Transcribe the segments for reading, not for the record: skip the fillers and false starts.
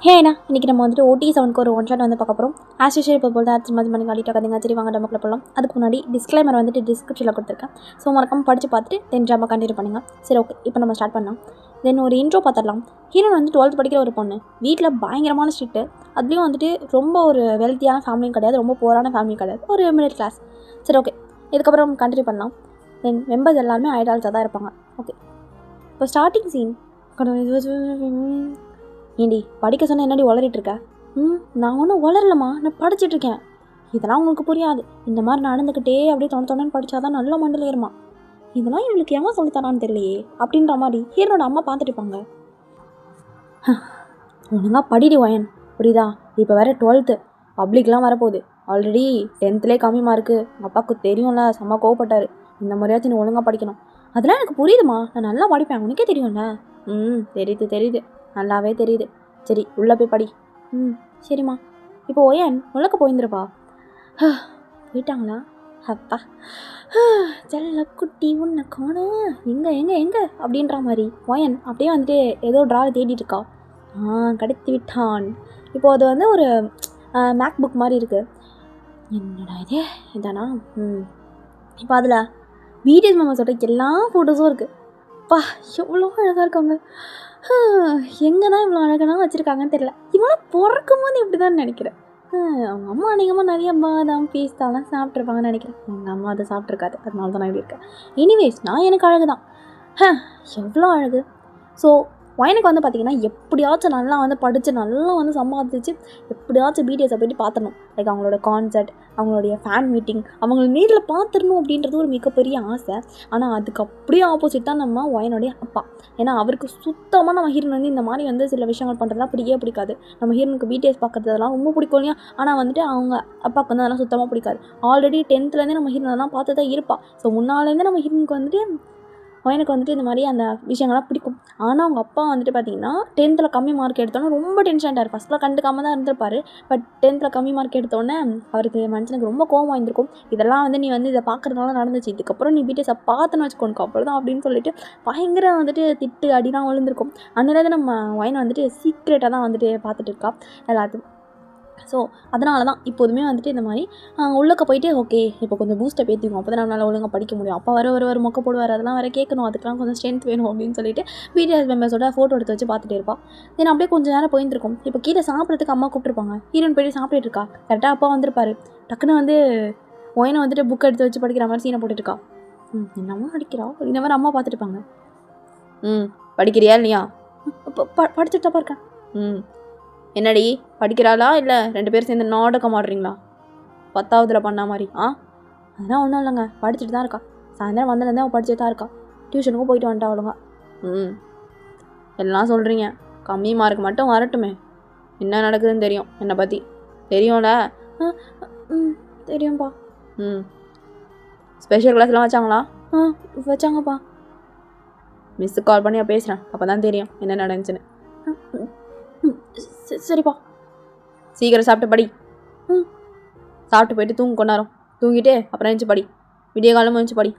ஹேண்ணா இன்றைக்கி நம்ம வந்துட்டு OT7க்கு ஒரு ஒன் ஷாட் வந்து பார்க்க போகிறோம். ஆஸ் யூஷுவல் இப்போ போல் தான் மாதிரி மணி காட்டிட்டு கதைங்க. சரி வாங்க டமக்கில் போகலாம். அதுக்கு முன்னாடி டிஸ்க்ளைமர் வந்துட்டு டிஸ்கிரிப்ஷனில் கொடுத்துருக்கேன். ஸோ மறக்காம படித்து பார்த்துட்டு தென் ட்ராமா கண்டினியூ பண்ணுங்கள். சரி ஓகே, இப்போ நம்ம ஸ்டார்ட் பண்ணலாம். தென் ஒரு இன்ட்ரோ பார்த்துடலாம். ஹீரோன் வந்து 12th படிக்கிற ஒரு பொண்ணு. வீட்டில் பயங்கரமான ஸ்ட்ரிக்ட்டு. அதுலேயும் வந்துட்டு ரொம்ப ஒரு வெல்த்தியான ஃபேமிலியும் கிடையாது, ரொம்ப போரான ஃபேமிலியும் கிடையாது, ஒரு மிடில் கிளாஸ். சரி ஓகே, இதுக்கப்புறம் கண்டினியூ பண்ணலாம். தென் மெம்பர்ஸ் எல்லாருமே ஐடால்ஸாக தான் இருப்பாங்க. ஓகே, இப்போ ஸ்டார்டிங் சீன். ஏண்டி படிக்க சொன்னால் என்னடி வளரிட்டு இருக்க? நான் ஒன்றும் வளரலம்மா, நான் படிச்சுட்ருக்கேன். இதெல்லாம் உங்களுக்கு புரியாது. இந்த மாதிரி நடந்துக்கிட்டே அப்படியே தொண்ணு படித்தாதான் நல்ல மண்டல் ஏறுமா. இதெல்லாம் இவளுக்கு ஏமா சொல்லித்தரான்னு தெரியலையே அப்படின்ற மாதிரி ஹீரோட அம்மா பார்த்துட்டு இருப்பாங்க. ஒழுங்கா படிடி வயன், புரியுதா? இப்போ வேறு 12th பப்ளிக்லாம் வரப்போகுது. ஆல்ரெடி 10th கம்மி மார்க்கு. உங்கள் அப்பாவுக்கு தெரியும்ல, செம்ம கோவப்பட்டார். இந்த முறையாச்சும் நீ ஒழுங்காக படிக்கணும். அதெல்லாம் எனக்கு புரியுதுமா, நான் நல்லா படிப்பேன், உனக்கே தெரியும்ல. தெரியுது, நல்லாவே தெரியுது. சரி உள்ளே போய் படி. சரிம்மா. இப்போ ஒயன் உள்ளக்க போயிருந்துருப்பா. போயிட்டாங்களா? அப்பா செல்ல குட்டி உன்னை காணும், எங்கே அப்படின்ற மாதிரி ஒயன் அப்படியே வந்துட்டு ஏதோ ட்ராவை தேடிட்டு இருக்கா. கடத்தி விட்டான். இப்போது அது வந்து ஒரு மேக் புக் மாதிரி இருக்குது. என்னடா இது, இதானா? இப்போ அதில் பிடிஎஸ் மெம்பர்ஸோட எல்லா ஃபோட்டோஸும் இருக்குது. அப்பா எவ்வளோ அழகாக இருக்காங்க. எங்கே தான் இவ்வளோ அழகாக வச்சுருக்காங்கன்னு தெரியல. இவனை பிறக்கும் போது இப்படி தான் நினைக்கிறேன். அவங்க அம்மா அதிகமாக நிறைய பாதாம் பீஸ்தாலாம் சாப்பிட்ருப்பாங்கன்னு நினைக்கிறேன். எங்கள் அம்மா அதை சாப்பிட்ருக்காது, அதனால தான் நான் இப்படி இருக்கேன். எனிவேஸ் நான் எனக்கு அழகு தான். எவ்வளோ அழகு. ஸோ எனக்கு வந்து பார்த்திங்கன்னா எப்படியாச்சும் நல்லா வந்து படித்து நல்லா வந்து சம்பாதிச்சு எப்படியாச்சும் பிடிஎஸை போய்ட்டு பார்த்துடணும். லைக் அவங்களோட கான்சர்ட், அவங்களுடைய ஃபேன் மீட்டிங், அவங்கள நேரில் பார்த்துடணும் அப்படின்றது ஒரு மிகப்பெரிய ஆசை. ஆனால் அதுக்கு அப்படியே ஆப்போசிட் தான் நம்ம ஒயனுடைய அப்பா. ஏன்னா அவருக்கு சுத்தமாக நம்ம ஹீரோன் வந்து இந்த மாதிரி வந்து சில விஷயங்கள் பண்ணுறதுலாம் பிடிக்காது. நம்ம ஹீரோனுக்கு பிடிஎஸ் பார்க்குறதுலாம் ரொம்ப பிடிக்கும் இல்லையா? ஆனால் வந்துட்டு அவங்க அப்பாவுக்கு வந்து அதெல்லாம் சுத்தமாக பிடிக்காது. ஆல்ரெடி 10th நம்ம ஹீரோனெல்லாம் பார்த்து தான் இருப்பாள். ஸோ முன்னாலேருந்து நம்ம ஹீரோனுக்கு வந்துட்டு எனக்கு வந்துட்டு இந்த மாதிரி அந்த விஷயங்கள்லாம் பிடிக்கும். ஆனால் அவங்க அப்பா வந்துட்டு பார்த்திங்கன்னா 10th கம்மி மார்க் எடுத்தோன்னே ரொம்ப டென்ஷன் ஆகிட்டார். ஃபஸ்ட்டில் கண்டுக்காமல் தான் இருந்திருப்பார். பட் 10th கம்மி மார்க் எடுத்தோடனே அவருக்கு மனுஷனுக்கு ரொம்ப கோவம் வாங்கியிருக்கும். இதெல்லாம் வந்து நீ வந்து இதை பார்க்குறதுனால நடந்துச்சு, இதுக்கப்புறம் நீ பிடிஎஸை பார்த்துன்னு வச்சுக்கோனுக்கு அவ்வளோதான் அப்படின்னு சொல்லிட்டு பயங்கர வந்துட்டு திட்டு அடிலாம் விழுந்திருக்கும். அதனால நம்ம ஒயனை வந்துட்டு சீக்ரெட்டாக தான் வந்துட்டு பார்த்துட்டு இருக்கா எல்லாத்தையும். ஸோ அதனால தான் இப்போதுமே வந்துட்டு இந்த மாதிரி உள்ளக்க போயிட்டு ஓகே இப்போ கொஞ்சம் பூஸ்ட்டை பேற்றிக்கும், அப்போ தான் நம்மளால் ஒழுங்காக படிக்க முடியும். அப்போ வர மொக்க போடுவார், அதெல்லாம் வேறு கேட்கணும், அதுக்கெலாம் கொஞ்சம் ஸ்ட்ரென்த் வேணும் அப்படின்னு சொல்லிட்டு பிடிஎஸ் மெம்பர்ஸோட ஃபோட்டோ எடுத்து வச்சு பார்த்துட்டு இருப்பாள். தென் அப்படியே கொஞ்சம் நேரம் போயிருந்துருக்கும். இப்போ கீழே சாப்பிட்றதுக்கு அம்மா கூப்பிட்டுருப்பாங்க. ஹீரோன் போய்ட்டு சாப்பிட்டுட்டு இருக்கா. கரெக்டாக அப்பா வந்திருப்பார். டக்குன்னு வந்து ஒயனை வந்துட்டு புக் எடுத்து வச்சு படிக்கிற மாதிரி சீனை போட்டுருக்கா. என்னம்மா படிக்கிறா இந்த மாதிரி அம்மா பார்த்துட்டுப்பாங்க. படிக்கிறியா இல்லையா? படிச்சுட்டு தான் இருக்கேன். என்னடி படிக்கிறாளா இல்லை 2 பேரும் சேர்ந்து நாடகம் ஆடுறீங்களா 10th பண்ண மாதிரி? அதெல்லாம் ஒன்றும் இல்லைங்க, படிச்சுட்டு தான் இருக்கா. சாயந்தரம் வந்ததுலேருந்து அவள் படிச்சுட்டு தான் இருக்கா. டியூஷனுக்கும் போயிட்டு வந்துட்டா அவளுங்க. எல்லாம் சொல்கிறீங்க, கம்மி மார்க் மட்டும் வரட்டுமே, என்ன நடக்குதுன்னு தெரியும். என்னை பற்றி தெரியும்ல? தெரியும்ப்பா. ஸ்பெஷல் கிளாஸ்லாம் வச்சாங்களா? வச்சாங்கப்பா. மிஸ்ஸுக்கு கால் பண்ணி பேசுகிறேன், அப்போ தான் தெரியும் என்ன நடந்துச்சுன்னு. சரிப்பா. சீக்கிரம் சாப்பிட்டு படி. சாப்பிட்டு போயிட்டு தூங்க கொண்டாரோம். தூங்கிட்டு அப்புறம் எழுந்துச்சு படி. விடிய காலமும் எழுந்துச்சு படி.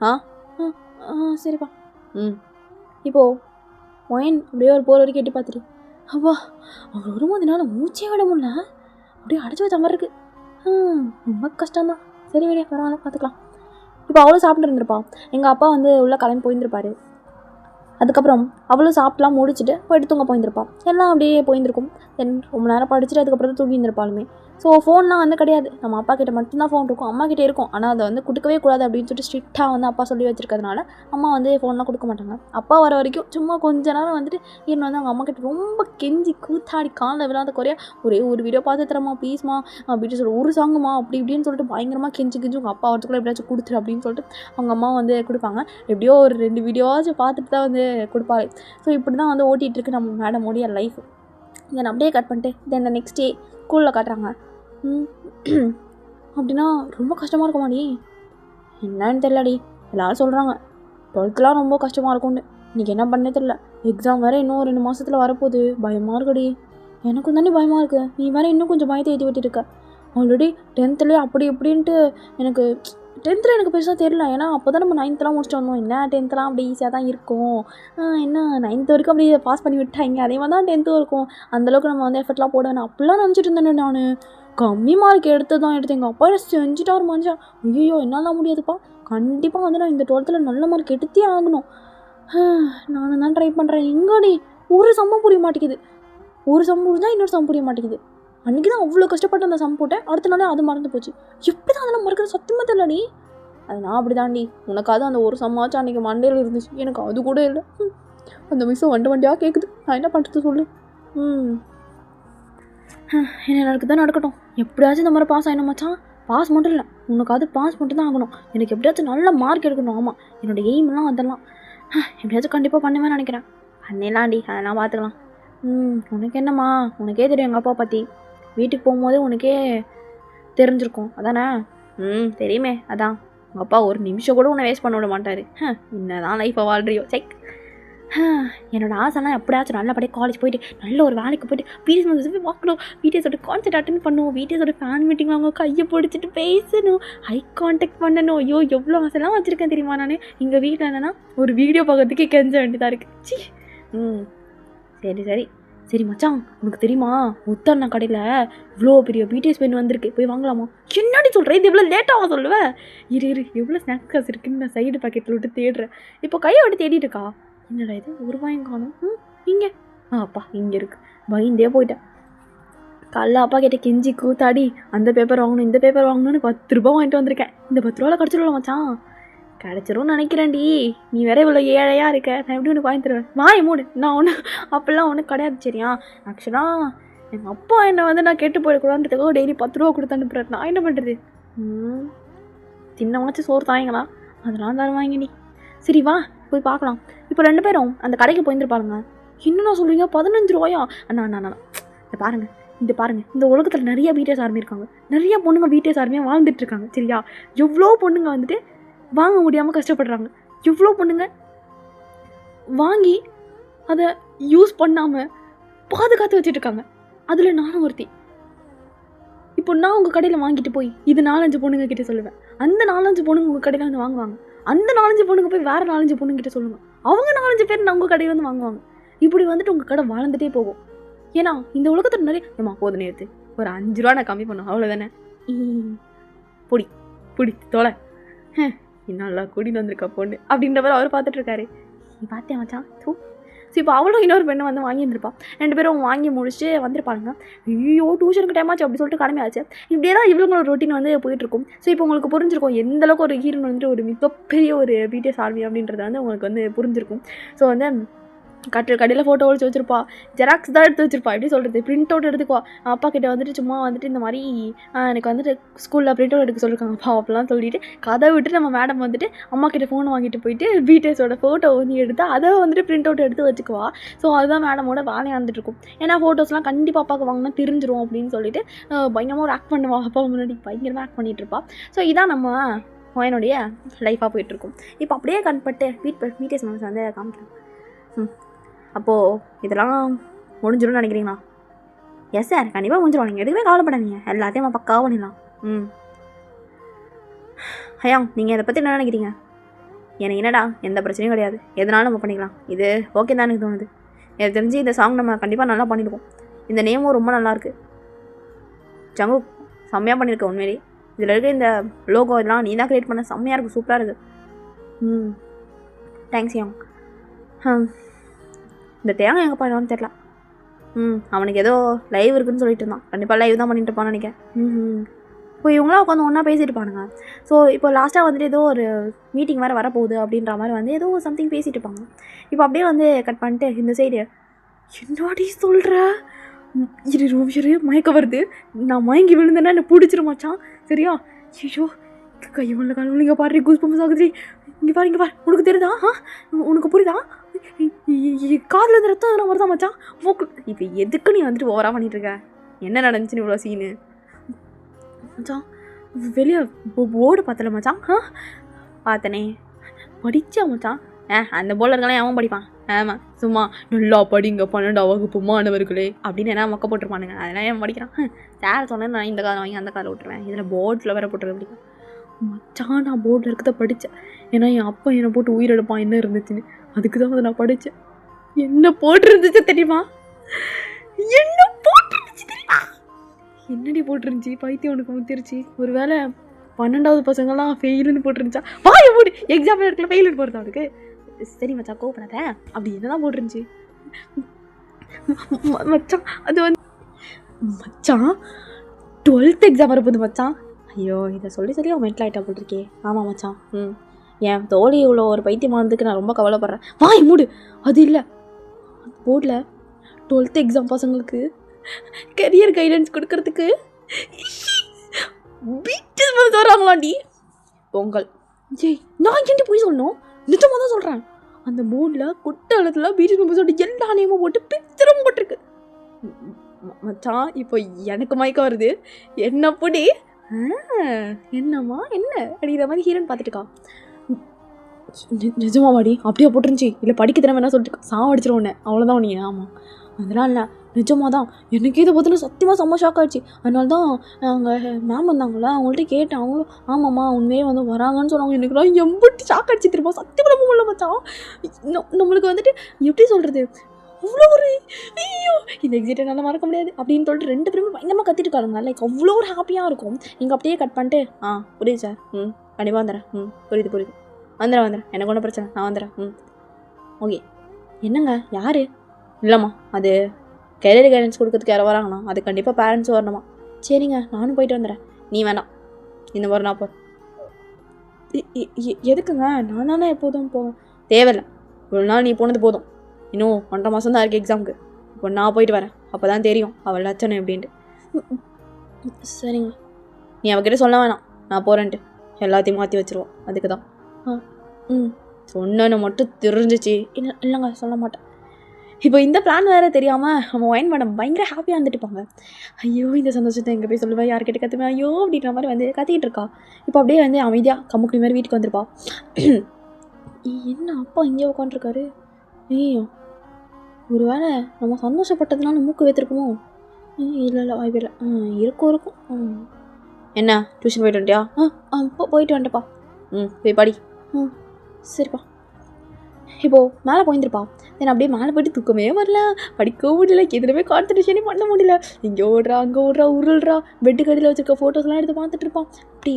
சரிப்பா. இப்போது ஒயன் அப்படியே ஒரு போகிற வரைக்கும் எட்டி பார்த்துட்டு அப்பா அவர் வரும்போதுனால மூச்சே விட முடியல, அப்படியே அடைச்சி வச்ச மாதிரி இருக்குது. ரொம்ப கஷ்டம்தான். சரி விடிய பரவாயில்ல, பார்த்துக்கலாம். இப்போ அவளும் சாப்பிட்டு இருந்திருப்பா. எங்கள் அப்பா வந்து உள்ளே கிளம்பி போயிருந்திருப்பாரு. அதுக்கப்புறம் அவளும் சாப்பிட்லாம் முடிச்சுட்டு போய்ட்டு தூங்க போயிருந்திருப்பாள். எல்லாம் அப்படியே போயிருந்திருக்கும். தென் ரொம்ப நேரம் படிச்சுட்டு அதுக்கப்புறம் தான் தூங்கியிருந்திருப்பாலுமே. ஸோ ஃபோன்லாம் வந்து கிடையாது. நம்ம அப்பா கிட்டே மட்டும்தான் ஃபோன் இருக்கும், அம்மா கிட்டே இருக்கும். ஆனால் அதை வந்து கொடுக்கவே கூடாது அப்படின்னு சொல்லிட்டு ஸ்ட்ரிக்டாக வந்து அப்பா சொல்லி வச்சுருக்கிறதுனால அம்மா வந்து ஃபோன்லாம் கொடுக்க மாட்டாங்க. அப்பா வர வரைக்கும் சும்மா கொஞ்ச நேரம் வந்துட்டு இன்னும் வந்து அவங்க அம்மா கிட்ட ரொம்ப கெஞ்சி கூத்தாடி காலில் விழாத குறையா ஒரே ஒரு வீடியோ பார்த்து தரமா ப்ளீஸ்மா அப்படின்னு சொல்லி ஒரு சாங்குமா அப்படி இப்படின்னு சொல்லிட்டு பயங்கரமாக கெஞ்சி உங்கள் அப்பா வரத்துக்குள்ள எப்படியாச்சும் கொடுத்துரு அப்படின்னு சொல்லிட்டு அவங்க அம்மா வந்து கொடுப்பாங்க. எப்படியோ ஒரு 2 வீடியோவாச்சும் பார்த்துட்டு தான் வந்து கொடுப்பாரு. ஸோ இப்படி தான் வந்து ஓட்டிகிட்ருக்கு நம்ம மேடமோடைய லைஃப். தென் அப்படியே கட் பண்ணிட்டு தென் நெக்ஸ்ட் டே ஸ்கூலில் காட்டுறாங்க. அப்படின்னா ரொம்ப கஷ்டமாக இருக்குமாடி? என்னன்னு தெரிலடி, எல்லோரும் சொல்கிறாங்க 12th ரொம்ப கஷ்டமாக இருக்கும்னு. இன்றைக்கி என்ன பண்ணே தெரில. எக்ஸாம் வேறு இன்னும் 2 மாதத்தில் வரப்போகுது. பயமாக இருக்குடி. எனக்கும் தானே பயமாக இருக்குது. நீ வேறு இன்னும் கொஞ்சம் பயத்தை ஏற்றி விட்டுருக்க. ஆல்ரெடி 10th அப்படி இப்படின்ட்டு எனக்கு 10th எனக்கு பெருசாக தெரியல. ஏன்னா அப்போ தான் நம்ம 9th முடிச்சுட்டு வந்தோம். என்ன 10th அப்படி ஈஸியாக தான் இருக்கும். என்ன 9th வரைக்கும் அப்படியே பாஸ் பண்ணி விட்டாங்க. அதே மாதிரி தான் 10th இருக்கும். அந்தளவுக்கு நம்ம வந்து எஃபர்ட்லாம் போட வேணாம் அப்படிலாம் நினச்சிட்டு இருந்தேன் நான். கம்மி மார்க் எடுத்து எங்கள் அப்பா செஞ்சுட்டாரு மனுஷன். ஐயோ என்னால் முடியாதுப்பா, கண்டிப்பாக வந்து நான் இந்த 12th நல்ல மார்க் எடுத்தே ஆகணும். நானும் தான் ட்ரை பண்ணுறேன். எங்கடி ஒரு சம்பவம் புரிய மாட்டேங்குது. ஒரு சம் புரிஞ்சா இன்னொரு சம் புரிய மாட்டேங்குது. அன்றைக்கி தான் அவ்வளோ கஷ்டப்பட்டு அந்த சம் போட்டேன். அடுத்த நாளே அது மறந்து போச்சு. எப்படி தான் அதெல்லாம் மறக்கிறது சத்தியமாக தெரியல நீ. அது நான் அப்படி தாண்டி. உனக்காவது அந்த ஒரு சம்மாச்சும் அன்றைக்கி மண்டையில் இருந்துச்சு. எனக்கு அது கூட இல்லை. அந்த மிஸ்ஸும் வண்டியாக கேட்குது. நான் என்ன பண்ணுறது சொல்லு. என்ன நடக்குதான் நடக்கட்டும். எப்படியாச்சும் இந்த மாதிரி பாஸ் ஆகிடும் மச்சான். பாஸ் மட்டும் இல்லை, உனக்காவது பாஸ் மட்டும் தான் ஆகணும். எனக்கு எப்படியாச்சும் நல்ல மார்க் எடுக்கணும். ஆமாம், என்னோடய எய்ம்லாம் அதெல்லாம் எப்படியாச்சும் கண்டிப்பாக பண்ணுவேன்னு நினைக்கிறேன். பண்ணிடலாண்டி, அதெல்லாம் பார்த்துக்கலாம். உனக்கு என்னம்மா, உனக்கே தெரியும் எங்கள் அப்பா பற்றி. வீட்டுக்கு போகும்போது உனக்கே தெரிஞ்சிருக்கும் அதானே. தெரியுமே. அதான் உங்கள் அப்பா ஒரு நிமிஷம் கூட உன்னை வேஸ்ட் பண்ண விட மாட்டார். என்னதான் லைஃப்பை வாழ்றியோ. செக். என்னோடய ஆசைலாம் எப்படியாச்சும் நல்லபடியாக காலேஜ் போயிட்டு நல்ல ஒரு வேலைக்கு போயிட்டு பிடிஎஸ் போய் பார்க்கணும். பிடிஎஸோட கான்செர்ட் அட்டென்ட் பண்ணுவோம். பிடிஎஸோட ஃபேன் மீட்டிங் அவங்க கையை பிடிச்சிட்டு பேசணும், ஹை கான்டாக்ட் பண்ணணும். ஐயோ எவ்வளோ ஆசைலாம் வச்சுருக்கேன் தெரியுமா. நான் எங்கள் வீட்டில் என்னென்னா ஒரு வீடியோ பார்க்கறதுக்கே கெஞ்ச வேண்டியதாக இருக்குது. சி. சரி சரி சரி மச்சான், உனக்கு தெரியுமா முத்தண்ணா கடையில் இவ்வளோ பெரிய பிடிஎஸ் பென் வந்திருக்கு, போய் வாங்கலாமா? என்னடி சொல்கிறேன், இது எவ்வளோ லேட்டாக சொல்லுவேன். இரு எவ்வளோ ஸ்நாக்ஸ் காசு இருக்குன்னு நான் சைடு பாக்கெட்டில் விட்டு தேடுறேன். இப்போ கையை விட்டு தேடிட்டு இருக்கா. என்னடா இது, ஒரு ரூபாயும் காணும். இங்கே அப்பா இங்கே இருக்கு. பயந்தே போயிட்டேன். காலைல அப்பா கிட்டே கெஞ்சி கூத்தாடி அந்த பேப்பர் வாங்கணும் இந்த பேப்பர் வாங்கணும்னு 10 ரூபா வாங்கிட்டு வந்திருக்கேன். இந்த 10 ரூபாவில் கிடச்சிடலாம் மச்சான். கிடச்சிரும் நினைக்கிறேன்டி. நீ வேற இவ்வளோ ஏழையாக இருக்க, நான் எப்படி ஒன்று வாங்கி தருவேன். வாய மூடு. நான் ஒன்று அப்படிலாம் ஒன்றும் கிடையாது சரியா. ஆக்சுவலாக எங்கள் அப்பா என்னை வந்து நான் கெட்டு போயிடக்கூடாதுன்றதுக்காக டெய்லி 10 ரூபா கொடுத்து அனுப்புறேன். நான் என்ன பண்ணுறது. சின்னமாச்சும் சோறு தாயங்களா, அதெல்லாம் தருவாங்க நீ. சரி வா போய் பார்க்கலாம். இப்போ 2 பேரும் அந்த கடைக்கு போயிருந்துருப்பாருங்க. என்னண்ணா சொல்கிறீங்க, 15 ரூபாயா? அண்ணா இந்த பாருங்கள் இந்த உலகத்தில் நிறைய பிடிஎஸ் ஆர்மி இருக்காங்க. நிறைய பொண்ணுங்க பிடிஎஸ் ஆர்மியாக வாழ்ந்துட்டுருக்காங்க சரியா. எவ்வளோ பொண்ணுங்க வந்துட்டு வாங்க முடியாமல் கஷ்டப்படுறாங்க. எவ்வளோ பொண்ணுங்க வாங்கி அதை யூஸ் பண்ணாமல் பாதுகாத்து வச்சுட்ருக்காங்க. அதில் நானும் ஒருத்தி. இப்போ நான் உங்கள் கடையில் வாங்கிட்டு போய் இது 4-5 பொண்ணுங்க கிட்டே சொல்லுவேன். அந்த 4-5 பொண்ணுங்க உங்கள் கடையில் வந்து வாங்குவாங்க. அந்த 4-5 பொண்ணுங்க போய் வேறு 4-5 பொண்ணுங்கிட்ட சொல்லுவாங்க. அவங்க 4-5 பேர் நான் உங்கள் கடையில் வந்து வாங்குவாங்க. இப்படி வந்துட்டு உங்கள் கடை வாழ்ந்துகிட்டே போகும். ஏன்னா இந்த உலகத்தில் நிறைய ஏமா போது நேரத்து ஒரு 5 ரூபா நான் கம்மி பண்ணும் அவ்வளோதானே. பிடி தொலை நல்லா கூட்டின்னு வந்திருக்கா பொண்ணு அப்படின்ற மாதிரி அவர் பார்த்துட்ருக்காரு. நீ பார்த்தேன் மச்சான் தூ. ஸோ இப்போ அவளும் இன்னொரு பெண்ணை வந்து வாங்கியிருந்திருப்பான். 2 பேரும் வாங்கி முடிச்சுட்டு வந்திருப்பாங்க. ஐயோ டியூஷனுக்கு டைம் ஆச்சு அப்படி சொல்லிட்டு கடமையாச்சு. இப்படியே தான் இவங்களோட ரொட்டீன் வந்து போயிட்டுருக்கும். ஸோ இப்போ உங்களுக்கு புரிஞ்சிருக்கும் எந்தளவுக்கு ஒரு ஹீரோன் வந்துட்டு ஒரு மிகப்பெரிய ஒரு பிடிஎஸ் ஆர்மி அப்படின்றத வந்து உங்களுக்கு வந்து புரிஞ்சிருக்கும். ஸோ வந்து கடையில் ஃபோட்டோ ஒழிச்சு வச்சுருப்பா, ஜெராக்ஸ் தான் எடுத்து வச்சுருப்பா. எப்படி சொல்கிறது, பிரிண்ட் அவுட் எடுத்துக்குவா. அப்பா கிட்டே வந்துட்டு சும்மா வந்துட்டு இந்த மாதிரி எனக்கு வந்துட்டு ஸ்கூலில் பிரிண்ட் அவுட் எடுக்க சொல்லியிருக்காங்கப்பா அப்படிலாம் சொல்லிவிட்டு கதை விட்டு நம்ம மேடம் வந்துட்டு அம்மா கிட்டே ஃபோன் வாங்கிட்டு போயிட்டு பிடிஎஸோட ஃபோட்டோ வந்து எடுத்து அதை வந்துட்டு பிரிண்ட் அவுட் எடுத்து வச்சுக்குவா. ஸோ அதுதான் மேடமோட வேலையாக இருந்துட்டுருக்கும். ஏன்னா ஃபோட்டோஸ்லாம் கண்டிப்பாக அப்பாவுக்கு வாங்கினா தெரிஞ்சிரும் அப்படின்னு சொல்லிட்டு பயங்கரமாக ஒரு ஆக்ட் பண்ணுவா. அப்பா முன்னாடி பயங்கரமாக ஆக்ட் பண்ணிகிட்ருப்பா. ஸோ இதான் நம்ம என்னுடைய லைஃபாக போயிட்டுருக்கும். இப்போ அப்படியே கண்பட்டு பிடிஎஸ் மேம்ஸ் வந்து காமிக்கிறேன். அப்போது இதெல்லாம் முடிஞ்சிடும்னு நினைக்கிறீங்களா? எஸ் சார், கண்டிப்பாக முடிஞ்சிடும். நீங்கள் எதுவுமே கவலைப்படாதீங்க, எல்லாத்தையும் நம்ம பக்காவாக பண்ணிடலாம். ஐயா நீங்கள் இதை பற்றி என்ன நினைக்கிறீங்க? எனக்கு என்னடா எந்த பிரச்சனையும் கிடையாது, எதனாலும் நம்ம பண்ணிக்கலாம். இது ஓகே தான் எனக்கு தோணுது. எனக்கு தெரிஞ்சு இந்த சாங் நம்ம கண்டிப்பாக நல்லா பண்ணிடுவோம். இந்த நேமும் ரொம்ப நல்லாயிருக்கு. ஜங்கு செம்மையாக பண்ணியிருக்க உண்மையிலே. இதில் இருக்க இந்த லோகோ இதெல்லாம் நீ தான் க்ரியேட் பண்ண, செம்மையாக இருக்குது, சூப்பராக இருக்குது. தேங்க்ஸ் யா. இந்த தேங்காய் எங்கே போயிடுவான்னு தெரில. அவனுக்கு ஏதோ லைவ் இருக்குதுன்னு சொல்லிட்டு இருந்தான். கண்டிப்பாக லைவ் தான் பண்ணிட்டு இருப்பான்னு நினைக்கிறேன். இப்போ இவங்களாம் உட்காந்து ஒன்றா பேசிட்டு இருப்பானுங்க. ஸோ இப்போ லாஸ்ட்டாக வந்துட்டு ஏதோ ஒரு மீட்டிங் வேறு வரப்போகுது அப்படின்ற மாதிரி வந்து ஏதோ சம்திங் பேசிகிட்டு இருப்பாங்க. இப்போ அப்படியே வந்து கட் பண்ணிட்டு இந்த சைடு என்னடி சொல்கிற, இரு மயக்க வருது, நான் மயங்கி விழுந்தேன்னா என்னை பிடிச்சிருமாச்சான் சரியா. ஐயோ கையுள்ள காலைங்க பாரு, கூஸ் பம்பஸ் ஆகுது. இங்கே பாரு உனக்கு தெரியுதா? உனக்கு புரியுதா? காதில் இந்த ரத்தம் எதனா வருதா மச்சான்? இப்போ எதுக்கு நீ வந்துட்டு ஓவராக பண்ணிகிட்ருக்க? என்ன நடந்துச்சுன்னு இவ்வளோ சீனு மச்சான்? வெளியே போர்டு பார்த்தல மச்சான்? பார்த்தனே, படித்தா மச்சான். அந்த போலர்களெலாம் எவன் படிப்பான்? ஆமாம், சும்மா நல்லா படிங்க 12ஆம் வகுப்பு மாணவர்களே அப்படின்னு என்ன மொக்க போட்டிருப்பானுங்க. அதெல்லாம் ஏன் படிக்கிறான்? சார் சொன்னேன் நான் இந்த காலம் வாங்கி அந்த காலம் விட்டுருவேன். இதில் போர்ட்ஸில் வேறு போட்டுருக்க பிடிக்கும். மச்சான் நான் போர்டில் இருக்கிறத படித்தேன். ஏன்னா என் அப்பா என்னை போட்டு உயிரெடுப்பான் என்ன இருந்துச்சுன்னு. அதுக்கு தான் அதை நான் படித்தேன். என்ன போட்டிருந்துச்சு தெரியுமா? என்ன போட்டிருந்துச்சு தெரியுமா? என்னடி போட்டிருந்துச்சி? பைத்தியம் உனக்கு முத்திருச்சு. ஒரு வேளை 12வது பசங்கள்லாம் ஃபெயிலுன்னு போட்டிருந்துச்சா? வாய மூடி, எக்ஸாம் இடத்துல ஃபெயிலுன்னு போடுறது அவனுக்கு. சரி மச்சான் கோவப்படாத. அப்படி என்னதான் போட்டிருந்துச்சி மச்சான்? அது வந்து மச்சான் 12th எக்ஸாம் வரப்போகுது மச்சான். ஐயோ இதை சொல்லி அவன் மென்டல் ஆகிட்டா போட்டிருக்கே. ஆமாம் மச்சான். என் தோழி இவ்வளோ ஒரு பைத்தியமானதுக்கு நான் ரொம்ப கவலைப்படுறேன். வாய் மூடு. அது இல்லை, போர்டில் 12th எக்ஸாம் பசங்களுக்கு கரியர் கைடன்ஸ் கொடுக்கறதுக்கு பீச்சஸ் வந்து வராங்களாண்டி. பொங்கல். ஜெய் நான் என்ன போய் சொல்லணும்? நிஜமாக தான் சொல்கிறேன். அந்த போர்டில் குட்டாலத்தில் பீச்சஸ் மெம்பர்ஸோட எல்லா நேமும் போட்டு பிக்சரும் போட்டிருக்கு மச்சான். இப்போ எனக்கு மயக்கம் வருது. என்ன அப்படி என்னம்மா என்ன அப்படிங்கிற மாதிரி ஹீரோன்னு பார்த்துட்டுக்கா. நிஜமாவாடி அப்படியே போட்டுருந்துச்சி? இல்லை படிக்க திறமை என்ன சொல்லிட்டு சாவடிச்சிருவோன்னே அவ்வளோதான் நீ. ஆமாம் அதெல்லாம் இல்லை, நிஜமாக தான். எனக்கு இதை பார்த்தீங்கன்னா சத்தியமாக செம்ம ஷாக் ஆகிடுச்சு. அதனால தான் நாங்கள் மேம் வந்தாங்களே அவங்கள்ட்ட கேட்டேன். அவங்களும் ஆமாம்மா உண்மையே வந்து வராங்கன்னு சொன்னாங்க. எனக்குலாம் எம்பிட்டு ஷாக் ஆகிடுச்சு திரும்ப. சத்தியமாக நம்ப முடியல மச்சான். நம்மளுக்கு வந்துட்டு எப்படி சொல்கிறது, அவ்வளோ ஒரு ஐயோ இந்த எக்ஸிட்டை என்னால் மறக்க முடியாது அப்படின்னு சொல்லிட்டு 2 பேருமே பயங்கரமாக கத்திட்டு இருக்காங்க. லைக் அவ்வளோ ஒரு ஹாப்பியாக இருக்கும். நீங்கள் அப்படியே கட் பண்ணிட்டு புரியுது சார், கண்டிப்பாக வந்துடுறேன், புரியுது வந்துடுறேன், எனக்கு ஒன்றும் பிரச்சனை, நான் வந்துடுறேன், ஓகே. என்னங்க யார்? இல்லைம்மா அது கெரியர் கைடன்ஸ் கொடுக்கறதுக்கு யாரோ வராங்கண்ணா, அது கண்டிப்பாக பேரண்ட்ஸும் வரணுமா. சரிங்க நானும் போயிட்டு வந்துடுறேன், நீ வேணாம் இந்த மாதிரி நான் போகிறேன். எதுக்குங்க? நான் தானே எப்போதும் போவேன். தேவையில்லை, ஒரு நாள் நீ போனது போதும். இன்னும் 1.5 மாதம் தான் இருக்குது எக்ஸாமுக்கு. இப்போ நான் போயிட்டு வரேன், அப்போ தான் தெரியும் அவள் லட்சணம் எப்படின்ட்டு. சரிங்க. நீ அவகிட்ட சொல்ல வேணாம் நான் போகிறேன்ட்டு, எல்லாத்தையும் மாற்றி வச்சுருவோம். அதுக்கு தான். சொன்னு மட்டும் தெரிஞ்சிச்சு. இல்லைங்க சொல்ல மாட்டேன். இப்போ இந்த பிளான் வேறு தெரியாமல் நம்ம ஒயின் மேடம் பயங்கர ஹாப்பியாக வந்துட்டுப்பாங்க. ஐயோ இந்த சந்தோஷத்தை எங்கே போய் சொல்லுவேன், யார்கிட்ட கற்றுவேன், ஐயோ அப்படின்ற மாதிரி வந்து கத்திக்கிட்டு இருக்கா. இப்போ அப்படியே வந்து அமைதியாக கம்முக்குடி மாதிரி வீட்டுக்கு வந்துருப்பா. என்ன அப்பா இங்கே உட்காந்துருக்காரு? ஐயோ ஒரு வேளை நம்ம சந்தோஷப்பட்டதுனால மூக்கு வைத்திருக்குமோ? இல்லை வாய்ப்பு இல்லை. இருக்கும். என்ன டியூஷன் போயிட்டு வந்துட்டியா? போயிட்டு வந்துட்டப்பா. போய் படி. சரிப்பா. இப்போது மேலே போயிருந்துருப்பா. தென் அப்படியே மேலே போய்ட்டு தூக்கமே வரல, படிக்கவும் முடியல, எதுவுமே கான்சன்ட்ரேஷனே பண்ண முடியல. இங்கே ஓடுறா அங்கே ஓடுறா உருள்றா, பெட்டு கடையில் வச்சுருக்க ஃபோட்டோஸ்லாம் எடுத்து பார்த்துட்டு இருப்பான். அப்படி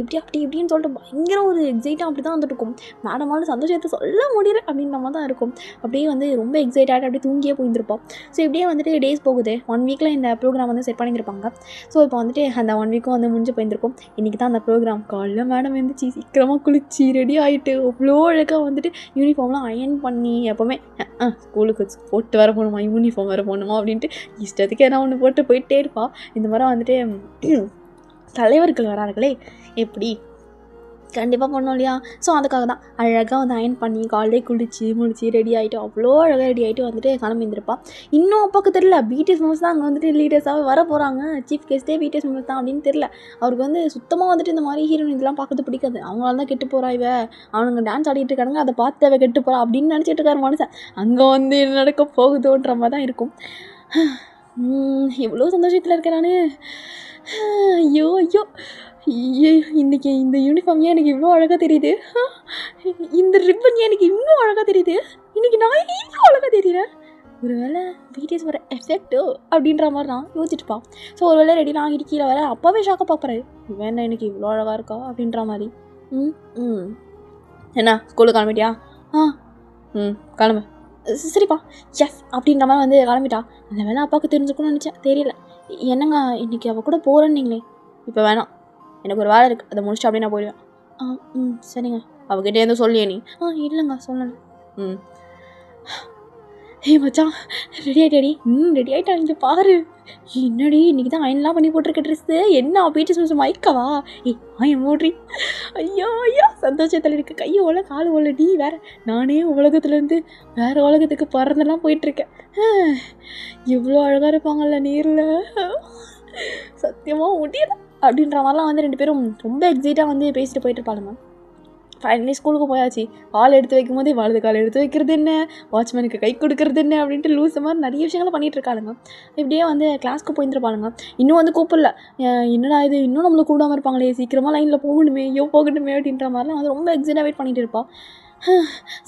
இப்படின்னு சொல்லிட்டு பயங்கர ஒரு எக்ஸைட்டாக அப்படி தான் வந்துட்டு இருக்கும். மேடமான சந்தோஷத்தை சொல்ல முடியல அப்படின்ற மாதிரி தான் இருக்கும். அப்படியே வந்து ரொம்ப எக்ஸைட்டாக அப்படியே தூங்கியே போயிருந்துருப்பான். ஸோ இப்படியே வந்துட்டு டேஸ் போகுது. 1 வீக்கில் இந்த ப்ரோக்ராம் வந்து செட் பண்ணியிருப்பாங்க. ஸோ இப்போ வந்துட்டு அந்த 1 வீக்கும் வந்து முடிஞ்சு போயிருந்திருக்கும். இன்றைக்கி தான் அந்த ப்ரோக்ராம். காலைல மேடம் எழுந்திரிச்சி சீக்கிரமாக குளிச்சு ரெடி ஆகிட்டு அவ்வளோ அழகாக வந்துட்டு யூனிஃபார்ம்லாம் அயன் பண்ணி, எப்போவுமே ஸ்கூலுக்கு போட்டு வர போகணுமா, யூனிஃபார்ம் வர போகணுமா அப்படின்ட்டு இஷ்டத்துக்கு ஏன்னா ஒன்று போட்டு போயிட்டே இருப்பாள். இந்த மாதிரி வந்துட்டு தலைவர்கள் வராங்களே எப்படி கண்டிப்பாக பண்ணோம் இல்லையா? ஸோ அதுக்காக தான் அழகாக வந்து அயன் பண்ணி காலையிலே முடிச்சு ரெடி ஆகிட்டு அவ்வளோ அழகாக ரெடி ஆகிட்டு வந்துட்டு கிளம்பியிருந்திருப்பாள். இன்னும் அப்பாவுக்கு தெரியல பிடிஎஸ் மெம்பர்ஸ் தான் அங்கே வந்துட்டு லீடர்ஸாகவே வர போகிறாங்க, சீஃப் கெஸ்ட்டே பிடிஎஸ் மெம்பர்ஸ் தான் அப்படின்னு தெரியல. அவருக்கு வந்து சுத்தமாக வந்துட்டு இந்த மாதிரி ஹீரோயின் இதெல்லாம் பார்க்கறது பிடிக்காது. அவங்களால தான் கெட்டு போகிறா இவ, அவனுங்க டான்ஸ் ஆடிட்டு இருக்காங்க, அதை பார்த்து அவ கெட்டு போகிறா அப்படின்னு நினச்சிட்டு இருக்காரு மனுஷன். அங்கே வந்து என்ன நடக்க போகுதோன்ற மாதிரி தான் இருக்கும். எவ்வளோ சந்தோஷத்தில் இருக்கேன் நான். ஐயோ இன்றைக்கி இந்த யூனிஃபார்ம் ஏன் எனக்கு இவ்வளோ அழகாக தெரியுது, இந்த ரிப்பன் ஏன் எனக்கு இன்னும் அழகாக தெரியுது, இன்றைக்கி நான் இன்னும் அழகாக தெரியுறேன். ஒரு வேளை பிடிஎஸ் வர எஃபெக்டோ அப்படின்ற மாதிரி தான் யோசிச்சுட்டுப்பா. ஸோ ஒரு வேளை ரெடி நான் கீழே வர அப்பாவே ஷாக்காக பார்க்குறாரு, வேணா எனக்கு இவ்வளோ அழகாக இருக்கா அப்படின்ற மாதிரி. என்ன ஸ்கூலுக்கு கிளம்பிட்டியா? கிளம்பு. சரிப்பா எஸ் அப்படின்ற மாதிரி வந்து கிளம்பிட்டா. அந்த வேலை அப்பாவுக்கு தெரிஞ்சுக்கணும்னு நினச்சேன், தெரியல. என்னங்க இன்றைக்கி அவள் கூட போகிறேன்னீங்களே? இப்போ வேணாம், எனக்கு ஒரு வேலை இருக்குது, அதை முடிச்சுட்டு அப்படியே நான் போயிடுவேன். சரிங்க. அவகிட்டே எதுவும் சொல்லியே நீ? இல்லைங்க சொல்லலை. மச்சான் ரெடி ஆகிட்டாடி? ரெடி ஆகிட்டா. இங்கே பாரு, என்னடி இன்றைக்கி தான் அயன்லாம் பண்ணி போட்டிருக்க ட்ரெஸ்ஸு, என்ன பிடிஎஸ் மிஸ் மைக்கவா? ஆயம் மூட்ரி. ஐயோ சந்தோஷத்தில் இருக்க கையை ஓல காலு ஓல. நீ வேறு, நானே உலகத்துலேருந்து வேறு உலகத்துக்கு பறந்தெல்லாம் போயிட்டுருக்கேன். இவ்வளோ அழகாக இருப்பாங்கல்ல நேரில், சத்தியமாக முடியலை அப்படின்ற மாதிரிலாம் வந்து 2 பேரும் ரொம்ப எக்ஸைட்டாக வந்து பேசிட்டு போயிட்டு இருப்பாளுங்க. ஃபைனலி ஸ்கூலுக்கு போயாச்சு. கால் எடுத்து வைக்கும் போதே வலது கால் எடுத்து வைக்கிறது என்ன, வாட்ச்மேனுக்கு கை கொடுக்கறது என்ன அப்படின்ட்டு லூஸ் மாதிரி நிறைய விஷயங்களை பண்ணிகிட்டு இருக்காளுங்க. இப்படியே வந்து கிளாஸ்க்கு போயிருந்துருப்பாளுங்க. இன்னும் வந்து கூப்பிடல. என்னடா இது இன்னும் நம்மளை கூடாமல் இருப்பாங்களே, சீக்கிரமாக லைனில் போகணுமே, ஐயோ போகணுமே அப்படின்ற மாதிரிலாம் வந்து ரொம்ப எக்ஸைட்டாக வெயிட் பண்ணிகிட்டு இருப்பாள்.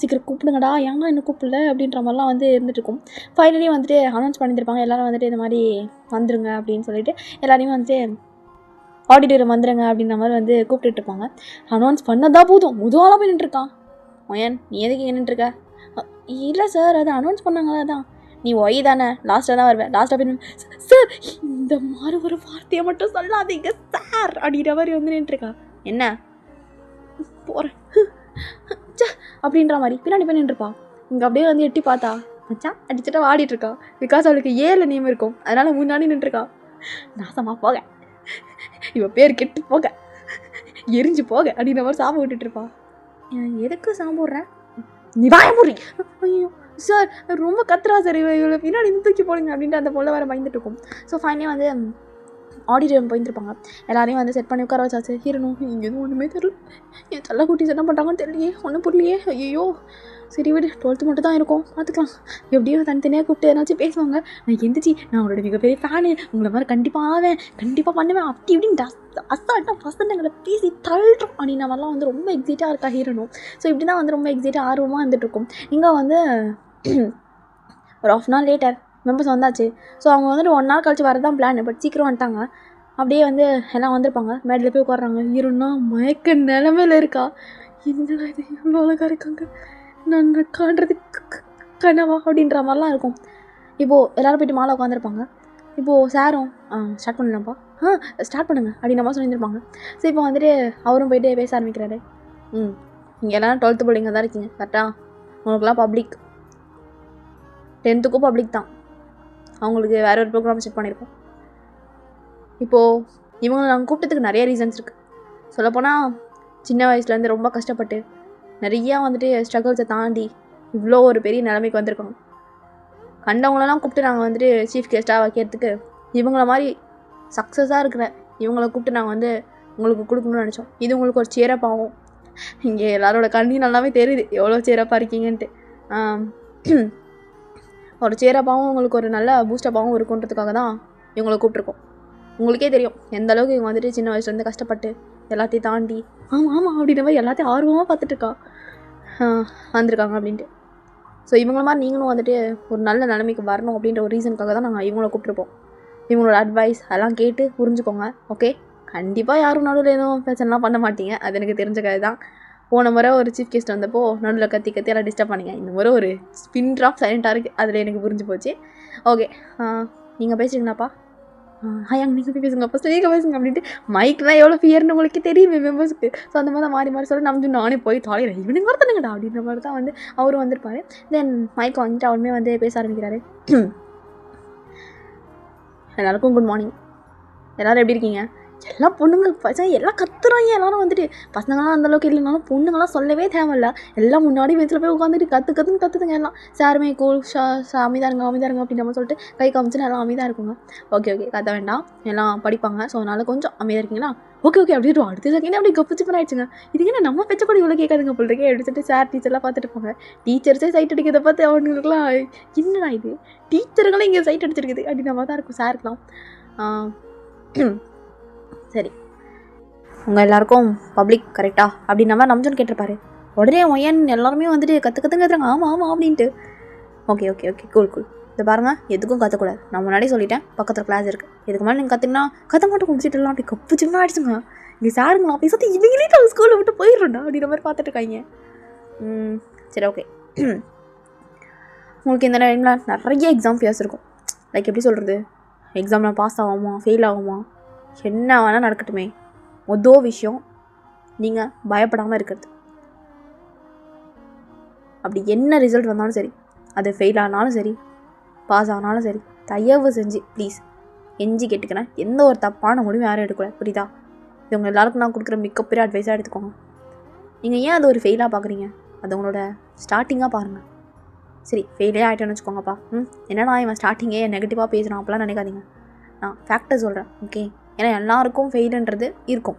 சீக்கிரம் கூப்பிடுங்கடா, ஏன்னா என்ன கூப்பிடல அப்படின்ற மாதிரிலாம் வந்து இருந்துகிட்ருக்கும். ஃபைனலி வந்துட்டு அனௌன்ஸ் பண்ணியிருப்பாங்க. எல்லோரும் வந்துட்டு இந்த மாதிரி வந்துருங்க அப்படின்னு சொல்லிட்டு எல்லாரையும் வந்துட்டு ஆடிட்டோரியம் வந்துடுங்க அப்படின்ற மாதிரி வந்து கூப்பிட்டுட்டு இருப்பாங்க. அனௌன்ஸ் பண்ணதான் போதும் முதுவாலாக போய் நின்றுருக்கான். ஒயன் நீ எதுக்கு இங்கே நின்றுருக்க? இல்லை சார் அது அனௌன்ஸ் பண்ணாங்களா தான். நீ ஒய் தானே, லாஸ்ட்டாக தான் வருவேன். லாஸ்ட்டாக போய் சார் இந்த மாதிரி ஒரு வார்த்தையை மட்டும் சொல்லாதீங்க சார் அப்படின்ற மாதிரி வந்து நின்றுருக்கா. என்ன போகிறேன் அப்படின்ற மாதிரி பின்னாடி போய் நின்றுருப்பா. இங்கே அப்படியே வந்து எட்டி பார்த்தா மச்சான் அடிச்சுட்டா ஆடிட்டுருக்கா. பிகாஸ் அவளுக்கு 7 நேம் இருக்கும், அதனால் முன்னாடி நின்றுருக்கா. நாசமாக போக, இவ பேர் கெட்டு போக, எரிஞ்சு போக அப்படின்ற மாதிரி சாப்பிட விட்டுட்டுருப்பா. எதுக்கு சாப்பிட்றேன் நீ வாய மூடி. ஐயோ சார் ரொம்ப கத்துறா சார், இவ்வளோ பின்னாடி தூக்கி போடுங்க அப்படின்ட்டு அந்த பொண்ணை வேறு பயந்துட்டு இருக்கும். ஸோ ஃபைனலி வந்து ஆடிட்டோரியம் போயிருந்துருப்பாங்க. எல்லாரையும் வந்து செட் பண்ணி உட்கார வச்சாச்சு. ஹீரோனும் இங்கே எதுவும் ஒன்றுமே தெரியல, என் தள்ள குட்டிஸ் என்ன பண்ணுறாங்கன்னு தெரியலையே, ஒன்றும் புரியலையே. ஐயோ சரி விடு, 12th மட்டும் தான் இருக்கும், பார்த்துக்கலாம். எப்படியோ தனித்தனியாக கூப்பிட்டு ஏதாச்சும் பேசுவாங்க. நான் எந்திரிச்சி நான் அவரோட மிகப்பெரிய ஃபேனு, உங்களை மாதிரி கண்டிப்பாக ஆவேன், கண்டிப்பாக பண்ணுவேன் அப்படி இப்படின்னு அசால்ட்டாக ஃபஸ்ட்டு எங்களை பேசி தள்ளுறோம் அப்படின்ற மாதிரிலாம் வந்து ரொம்ப எக்ஸைட்டாக இருக்கா ஹீரோனும். ஸோ இப்படி தான் வந்து ரொம்ப எக்ஸைட்டாக ஆர்வமாக இருந்துகிட்ருக்கும். இங்கே வந்து ஒரு ½ hour லேட்டர் மெம்பர்ஸ் வந்தாச்சு. ஸோ அவங்க வந்துட்டு 1 hour கழிச்சு வரதான் பிளான். பட் சீக்கிரம் வந்துட்டாங்க. அப்படியே வந்து எல்லாம் வந்திருப்பாங்க. மேடில் போய் உட்காடுறாங்க. ஹீரோன்னா மயக்க நிலமையில இருக்கா. என்னடா இது இவ்வளோ அழகாக இருக்காங்க, நான் காண்றதுக்கு கனவா அப்படின்ற மாதிரிலாம் இருக்கும். இப்போது எல்லோரும் போய்ட்டு மாலை உட்காந்துருப்பாங்க. இப்போது சாரும் ஸ்டார்ட் பண்ணலாம்ப்பா, ஸ்டார்ட் பண்ணுங்கள் அப்படின்ற மாதிரி சொல்லியிருப்பாங்க. ஸோ இப்போ வந்துட்டு அவரும் போய்ட்டு பேச ஆரம்பிக்கிறாரு. இங்கே எல்லோரும் 12th பிள்ளைங்க தான் இருக்கீங்க கரெக்டாக. உங்களுக்குலாம் பப்ளிக், 10th பப்ளிக் தான். அவங்களுக்கு வேறு ஒரு ப்ரோக்ராம் செட் பண்ணியிருக்கோம். இப்போது இவங்களை நாங்கள் கூப்பிட்டதுக்கு நிறைய ரீசன்ஸ் இருக்குது. சொல்லப்போனால் சின்ன வயசுலேருந்து ரொம்ப கஷ்டப்பட்டு நிறையா வந்துட்டு ஸ்ட்ரகிள்ஸை தாண்டி இவ்வளோ ஒரு பெரிய நிலைமைக்கு வந்திருக்காங்க. கண்டவங்களெல்லாம் கூப்பிட்டு நாங்கள் வந்துட்டு சீஃப் கெஸ்ட்டாக வைக்கிறதுக்கு இவங்கள மாதிரி சக்ஸஸாக இருக்கிற இவங்கள கூப்பிட்டு நாங்கள் வந்து உங்களுக்கு கொடுக்கணும்னு நினச்சோம். இது உங்களுக்கு ஒரு சேரப் ஆகும். இங்கே எல்லாரோட கண்ணி நல்லாவே தெரியுது எவ்வளோ சேரப்பாக இருக்கீங்கன்ட்டு. ஒரு சேரப்பாகவும் உங்களுக்கு ஒரு நல்ல பூஸ்டப்பாகவும் இருக்குன்றதுக்காக தான் இவங்களை கூப்பிட்ருக்கோம். உங்களுக்கே தெரியும் எந்த அளவுக்கு இவங்க வந்துட்டு சின்ன வயசுலேருந்து கஷ்டப்பட்டு எல்லாத்தையும் தாண்டி ஆமாம் அப்படின்ற மாதிரி எல்லாத்தையும் ஆர்வமாக பார்த்துட்ருக்கா வந்திருக்காங்க அப்படின்ட்டு. ஸோ இவங்கள மாதிரி நீங்களும் வந்துட்டு ஒரு நல்ல நிலைமைக்கு வரணும் அப்படின்ற ஒரு ரீசனுக்காக தான் நாங்கள் இவங்கள கூப்பிட்ருப்போம். இவங்களோட அட்வைஸ் அதெல்லாம் கேட்டு புரிஞ்சுக்கோங்க. ஓகே, கண்டிப்பாக யாரும் நடுவில் எதுவும் பிரச்சனைலாம் பண்ண மாட்டீங்க, அது எனக்கு தெரிஞ்ச கதை தான். போன முறை ஒரு சீஃப் கெஸ்ட் வந்தப்போ நடுவில் கத்தி எல்லாம் டிஸ்டர்ப் பண்ணிங்க. இந்த முறை ஒரு ஸ்பின் ட்ராப் சைலண்ட்டாக இருக்குது, அதில் எனக்கு புரிஞ்சு போச்சு. ஓகே, நீங்கள் பேசுறீங்களாப்பா? ஹாயாங்க நீங்கள் போய் பேசுங்க, ஃபஸ்ட்டு நீங்கள் பேசுங்க அப்படின்ட்டு. மைக்லாம் எவ்வளோ ஃபியர்னு உங்களுக்கு தெரியுமே மெம்பர்ஸுக்கு. ஸோ அந்த மாதிரி மாறி மாறி சொல்லி நம்ம நானே போய் தொலைகிறேன், இவனுங்க வரத்தானுங்கடா அப்படின்ற மாதிரி தான் வந்து அவரும் வந்திருப்பார். தென் மைக் வாங்கிட்டு அவருமே வந்து பேச ஆரம்பிக்கிறாரு. எல்லாருக்கும் குட் மார்னிங். எல்லோரும் எப்படி இருக்கீங்க? எல்லாம் பொண்ணுங்க பசங்க எல்லாம் கத்துறாங்க. எல்லாரும் வந்துட்டு பசங்களாம் அந்தளவுக்கு இல்லைனாலும் பொண்ணுங்களாம் சொல்லவே தேவையில்ல. எல்லாம் முன்னாடி வயசில் போய் உட்காந்துட்டு கற்றுன்னு கற்றுதுங்க. எல்லாம் சாருமே கூல் அமைதாருங்க அப்படின்ற மாதிரி சொல்லிட்டு கை காமிச்சுன்னு எல்லாம் அமைதியாக இருக்குங்க. ஓகே கத்த வேண்டாம், எல்லாம் படிப்பாங்க. ஸோ அதனால் கொஞ்சம் அமைதியாக இருக்கீங்களா? ஓகே அப்படின்ட்டு அடுத்த செகண்ட் அப்படி கப்பிச்சு பண்ணாயிடுச்சுங்க. இதுக்கு என்ன நம்ம பேச்ச கூட இவ்வளோ கேட்காதுங்க போல்றக்கே எடுத்துட்டு சார் டீச்சர்லாம் பார்த்துட்டு போங்க. டீச்சர்ஸே சைட் அடிக்கிறத பார்த்து அவங்களுக்குலாம் என்னடா இது டீச்சருங்களும் இங்கே சைட் அடிச்சிருக்குது அப்படின்ற மாதிரி தான் இருக்கும் சாருக்கெலாம். சரி, உங்கள் எல்லாருக்கும் பப்ளிக் கரெக்டா அப்படின்ற மாதிரி நம்ஜன் கேட்டிருப்பாரு. உடனே ஒயன் எல்லாருமே வந்துட்டு கற்றுறாங்க. ஆமாம் அப்படின்ட்டு. ஓகே கூல் இதை பாருங்கள், எதுக்கும் கற்றுக்கூடாது. நான் முன்னாடியே சொல்லிட்டேன், பக்கத்தில் கிளாஸ் இருக்குது. இதுக்கு மேலே நீங்கள் கற்றுக்கினா கற்ற மாட்டோம் குடிச்சிட்டுலாம் அப்படி கப்பு சின்ன ஆகிடுச்சுங்க. இங்கே சாருங்களா பேசாத இவங்களே நான் ஸ்கூலில் விட்டு போயிடுறோண்டா அப்படின்ற மாதிரி பார்த்துட்டு இருக்காங்க. சரி ஓகே, உங்களுக்கு இந்த டைமில் நிறைய எக்ஸாம் ஃபியர்ஸ் இருக்கும். லைக் எப்படி சொல்கிறது, எக்ஸாமில் பாஸ் ஆகுமா ஃபெயில் ஆகுமா என்ன வேணால் நடக்கட்டுமே, மொதல் விஷயம் நீங்கள் பயப்படாமல் இருக்கிறது. அப்படி என்ன ரிசல்ட் வந்தாலும் சரி, அது ஃபெயில் ஆனாலும் சரி பாஸ் ஆனாலும் சரி, தயவு செஞ்சு ப்ளீஸ் எஞ்சி கேட்டுக்கிறேன், எந்த ஒரு தப்பான முடிவும் யாரும் எடுக்கக்கூடாது. புரியுதா? இது உங்கள் எல்லாருக்கும் நான் கொடுக்குற மிகப்பெரிய அட்வைஸாக எடுத்துக்கோங்க. நீங்கள் ஏன் அது ஒரு ஃபெயிலாக பார்க்குறீங்க? அது உங்களோட ஸ்டார்டிங்காக பாருங்கள். சரி, ஃபெயிலே ஆகிட்டேன்னு வச்சுக்கோங்கப்பா. என்னடா இவன் ஸ்டார்டிங்கே நெகட்டிவாக பேசுகிறான் அப்போலாம் நினைக்காதீங்க. நான் ஃபேக்டை சொல்கிறேன். ஓகே, ஏன்னா எல்லாருக்கும் ஃபெயிலுன்றது இருக்கும்,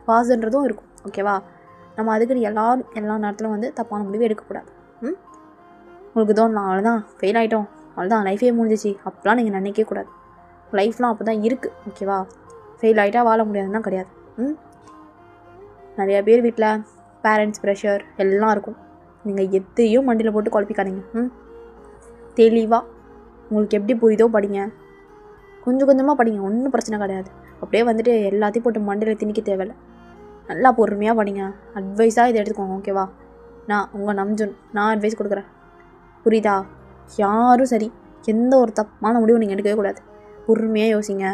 பாஸுன்றதும் இருக்கும். ஓகேவா? நம்ம அதுக்கு எல்லா நேரத்திலும் வந்து தப்பான முடிவு எடுக்கக்கூடாது. உங்களுக்கு தோணலாம் அவ்வளோதான் ஃபெயில் ஆகிட்டோம், அவ்வளோதான் லைஃபே முடிஞ்சிச்சு, அப்போலாம் நீங்கள் நினைக்கவே கூடாது. லைஃப்லாம் அப்போ தான் இருக்குது, ஓகேவா? ஃபெயில் ஆகிட்டா வாழ முடியாதுன்னா கிடையாது. நிறையா பேர் வீட்டில் பேரண்ட்ஸ் ப்ரெஷர் எல்லாம் இருக்கும். நீங்கள் எதையும் மண்டியில் போட்டு குழப்பிக்காதீங்க. தெளிவாக உங்களுக்கு எப்படி புரியுதோ படிங்க, கொஞ்சம் கொஞ்சமாக படிங்க, ஒன்றும் பிரச்சனை கிடையாது. அப்படியே வந்துட்டு எல்லாத்தையும் போட்டு மண்டியில் திணிக்க தேவையில்லை. நல்லா பொறுமையாக படிங்க. அட்வைஸாக இதை எடுத்துக்கோங்க, ஓகேவா? நான் உங்கள் நம்ஜுன், நான் அட்வைஸ் கொடுக்குறேன், புரியுதா? யாரும் சரி எந்த ஒரு தப்பான முடிவும் நீங்கள் எடுக்கவே கூடாது. பொறுமையாக யோசிங்க,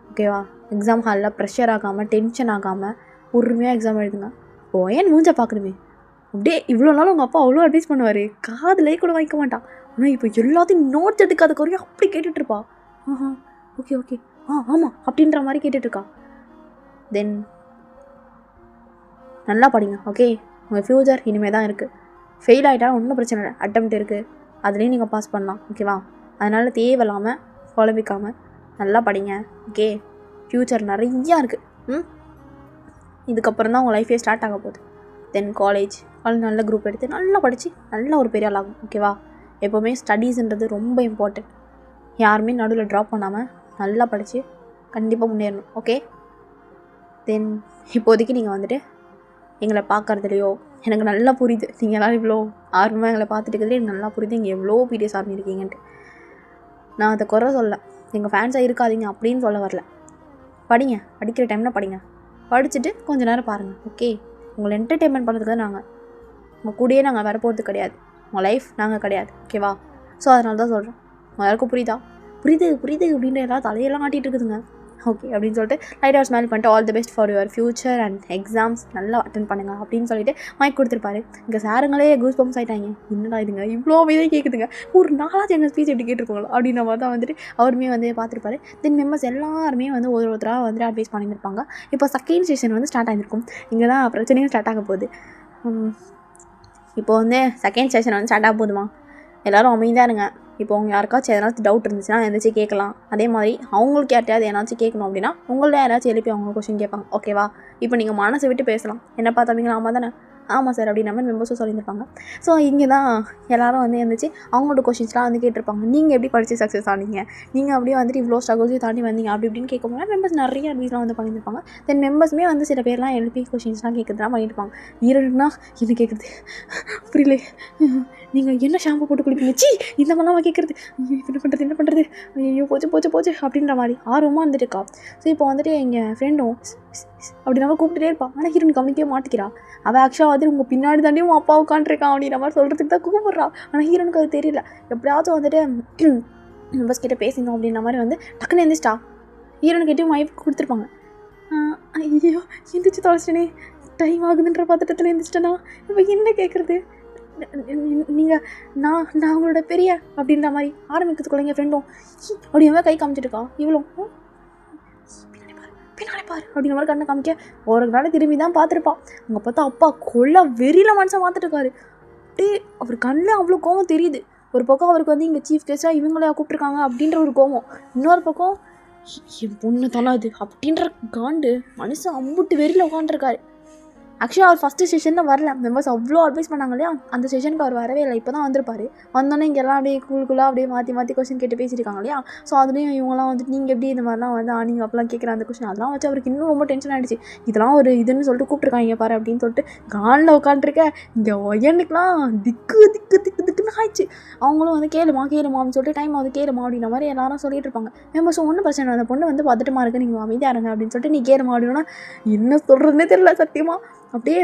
ஓகேவா? எக்ஸாம் ஹாலில் ப்ரெஷர் ஆகாமல் டென்ஷன் ஆகாமல் பொறுமையாக எக்ஸாம் எழுதுங்க. ஏன் மூஞ்ச பார்க்கணுமே, அப்படியே இவ்வளோ நாள் உங்கள் அப்பா அவ்வளோ அட்வைஸ் பண்ணுவார், காதிலே கூட வாங்கிக்க மாட்டான். ஆனால் இப்போ எல்லாத்தையும் நோட்ஸ் எடுக்காத குறையும் அப்படி கேட்டுட்ருப்பா. ஓகே ஓகே ஆமாம் அப்படின்ற மாதிரி கேட்டுட்ருக்கா. தென் நல்லா படிங்க, ஓகே? உங்கள் ஃப்யூச்சர் இனிமேல் தான் இருக்குது. ஃபெயில் ஆகிட்டா ஒன்றும் பிரச்சனை இல்லை, அட்டெம்ப்ட் இருக்குது, அதுலேயும் நீங்கள் பாஸ் பண்ணலாம், ஓகேவா? அதனால் தேவையில்லாமல் குழம்பிக்காமல் நல்லா படிங்க, ஓகே? ஃப்யூச்சர் நிறையா இருக்குது. இதுக்கப்புறம் தான் உங்கள் லைஃபே ஸ்டார்ட் ஆக போகுது. தென் காலேஜ் நல்ல குரூப் எடுத்து நல்லா படித்து நல்ல ஒரு பெரிய ஆள் ஆகும், ஓகேவா? எப்போவுமே ஸ்டடீஸுன்றது ரொம்ப இம்பார்ட்டன்ட். யாருமே நடுவில் ட்ராப் பண்ணாமல் நல்லா படித்து கண்டிப்பாக முன்னேறணும், ஓகே? தென் இப்போதைக்கு நீங்கள் வந்துட்டு எங்களை பார்க்குறதுலையோ எனக்கு நல்லா புரியுது, நீங்கள் எல்லோரும் இவ்வளோ ஆர்வமாக எங்களை பார்த்துட்டு இருக்கிறதுலே எனக்கு நல்லா புரியுது, இங்கே எவ்வளோ பீரியஸ் ஆர்மி இருக்கீங்கன்ட்டு. நான் அதை குறை சொல்ல, எங்கள் ஃபேன்ஸாக இருக்காதீங்க அப்படின்னு சொல்ல வரல. படிங்க, படிக்கிற டைமில் படிங்க, படிச்சுட்டு கொஞ்சம் நேரம் பாருங்கள், ஓகே? உங்களை என்டர்டெயின்மெண்ட் பண்ணுறதுக்கு தான் நாங்கள் உங்கள் கூடயே நாங்கள் வரப்போகிறது கிடையாது, உங்கள் லைஃப் நாங்கள் கிடையாது, ஓகேவா? ஸோ அதனால தான் சொல்கிறேன். எல்லாருக்கும் புரியுதா? புரியுது அப்படின்ற எல்லாம் தலையெல்லாம் காட்டிகிட்டு இருக்குதுங்க, ஓகே அப்படின்னு சொல்லிட்டு லைட்டாக ஸ்மைல் பண்ணிட்டு all the best for your future and exams நல்லா அட்டன் பண்ணுங்கள் அப்படின்னு சொல்லிட்டு மைக் கொடுத்துருப்பாரு. இங்கே சாருங்களே கூஸ் பம்ப்ஸ் ஆகிட்டாங்க. என்னடா இதுங்க இவ்வளோ அமைதியாக கேட்குதுங்க, ஒரு நாளாச்சும் எங்கள் ஸ்பீச் எப்படி கேட்டிருக்கோங்களோ அப்படின்ற மாதிரி தான் வந்துட்டு அவருமே வந்து பார்த்துருப்பாரு. தென் மெம்பர்ஸ் எல்லாருமே வந்து ஒருத்தராக வந்துட்டு அட்வைஸ் பண்ணியிருப்பாங்க. இப்போ செகண்ட் செஷன் வந்து ஸ்டார்ட் ஆகிருக்கும். இங்கே தான் பிரச்சனையும் ஸ்டார்ட் ஆக போகுது. இப்போ வந்து செகண்ட் செஷன் வந்து ஸ்டார்ட் ஆக போகுதுமா, எல்லோரும் அமைதியாக இருங்க. இப்போ உங்கள் யாருக்காச்சும் எதனாச்சும் டவுட் இருந்துச்சுன்னா எதாச்சும் கேட்கலாம். அதே மாதிரி அவங்களுக்கு யார்ட்டையாவது ஏதாச்சும் கேட்கணும் அப்படின்னா உங்கள்ட்ட யாராச்சும் எழுப்பி அவங்க கொஸ்டின் கேட்பாங்க, ஓகேவா? இப்போ நீங்கள் மனசை விட்டு பேசலாம். என்னப்பா தம்பிங்களா, ஆமாம் தானே? ஆமாம் சார் அப்படின்ற மாதிரி மெம்பர்ஸும் சொல்லியிருப்பாங்க. ஸோ இங்கே தான் எல்லோரும் வந்து இருந்துச்சு அவங்களோட கொஷின்ஸ்லாம் வந்து கேட்டிருப்பாங்க. நீங்கள் எப்படி படித்து சக்ஸஸ் ஆனீங்க, நீங்கள் அப்படியே வந்துட்டு இவ்வளோ ஸ்ட்ரகிள்ஸையும் தாண்டி வந்தீங்க அப்படி இப்படின்னு கேட்கும்போது மெம்பர்ஸ் நிறைய அட்வைஸ்லாம் வந்து பண்ணியிருப்பாங்க. தென் மெம்பர்ஸுமே வந்து சில பேர்லாம் எழுப்பி கொஷின்ஸ்லாம் கேட்குறதுலாம் பண்ணியிருப்பாங்க. ஈரடுனா என்ன கேட்குறது புரியல, நீங்கள் என்ன ஷாம்பு போட்டு குளிப்பீங்க, சி இந்த மாதிரிலாம் கேட்குறது, என்ன பண்ணுறது ஐயோ போச்சு அப்படின்ற மாதிரி ஆர்வமாக வந்துட்டுருக்கா. ஸோ இப்போ வந்துட்டு எங்கள் ஃப்ரெண்டும் அப்படி நம்ம கூப்பிட்டுட்டே இருப்பாள். ஆனால் ஹீரோயின் கவனிக்கவே மாட்டிக்கிறா. அவள் ஆக்சுவலாக வந்து உங்கள் பின்னாடி தாண்டி உன் அப்பா உட்காந்துருக்கான் அப்படின்ற மாதிரி சொல்கிறதுக்கு தான் கூப்பிட்றா. ஆனால் ஹீரோனுக்கு அது தெரியல. எப்படியாச்சும் வந்துட்டு பஸ் கிட்டே பேசினோம் அப்படின்ற மாதிரி வந்து டக்குன்னு எழுந்திரிச்சிட்டா. ஹீரோனு கேட்டு வைஃப் கொடுத்துருப்பாங்க. ஐயோ எந்திரிச்சு தொலைச்சிட்டேனே, டைம் ஆகுதுன்ற பதட்டத்தில் எழுந்திரிச்சிட்டேனா, இப்போ என்ன கேட்குறது, நீங்கள் நான் உங்களோட பெரிய அப்படின்ற மாதிரி ஆரம்பிக்கிறதுக்குள்ள எங்கள் ஃப்ரெண்டும் அப்படியே கை காமிச்சிட்டுருக்கா. இவ்வளோ பின்னாடி பாரு அப்படின்ற மாதிரி கண்ணை காமிக்க ஒரு நாள் திரும்பி தான் பார்த்துருப்பான். அங்கே பார்த்தா அப்பா கொள்ள வெறியில் மனுஷன் பார்த்துட்டுருக்காரு. அப்படியே அவர் கண்ணில் அவ்வளோ கோவம் தெரியுது. ஒரு பக்கம் அவருக்கு வந்து இங்கே சீஃப் கெஸ்ட்டாக இவங்களே கூப்பிட்ருக்காங்க அப்படின்ற ஒரு கோவம், இன்னொரு பக்கம் என் பொண்ணு தொல்லாது அப்படின்ற காண்டு மனுஷன் அம்புட்டு வெறியில் உட்காந்துருக்காரு. ஆக்சுவலாக அவர் ஃபஸ்ட்டு செஷனில் வரல. மெம்பர்ஸ் அவ்வளோ அட்வைஸ் பண்ணாங்க இல்லையா, அந்த செஷனுக்கு அவர் வரவே இல்லை. இப்போ தான் வந்திருப்பார். வந்தோன்னே இங்கெல்லாம் அப்படியே கூலாக அப்படியே மாற்றி கொஸ்டின் கேட்டு பேசியிருக்காங்க இல்லையா. ஸோ அதுலேயும் இவங்களாம் வந்துட்டு நீங்கள் எப்படி இந்த மாதிரிலாம் வந்து நீங்கள் அப்பெல்லாம் கேட்குற அந்த கொஸ்டின் அதெல்லாம் வச்சு அவருக்கு இன்னும் ரொம்ப டென்ஷன் ஆகிடுச்சு. இதெல்லாம் ஒரு இதுன்னு சொல்லிட்டு கூப்பிட்ருக்காங்க பாரு அப்படின்னு சொல்லிட்டு காலில் உட்காந்துருக்க இங்கே ஒயனுக்குலாம் திக்குன்னு ஆயிடுச்சு. அவங்களும் வந்து கேளுமா அப்படின்னு சொல்லிட்டு டைம் வந்து கேளுமா அப்படின்ற மாதிரி எல்லாரும் சொல்லிட்டு இருப்பாங்க. மெம்பர்ஸும் ஒன்றும் பிரச்சனை இல்லை, அந்த பொண்ணு வந்து பதட்டமாக இருக்குது, நீங்கள் அமைதியாக இருங்க அப்படின்னு சொல்லிட்டு நீ கேளுமா அப்படின்னா என்ன சொல்கிறதுனே தெரியல சத்தியமாக. அப்படியே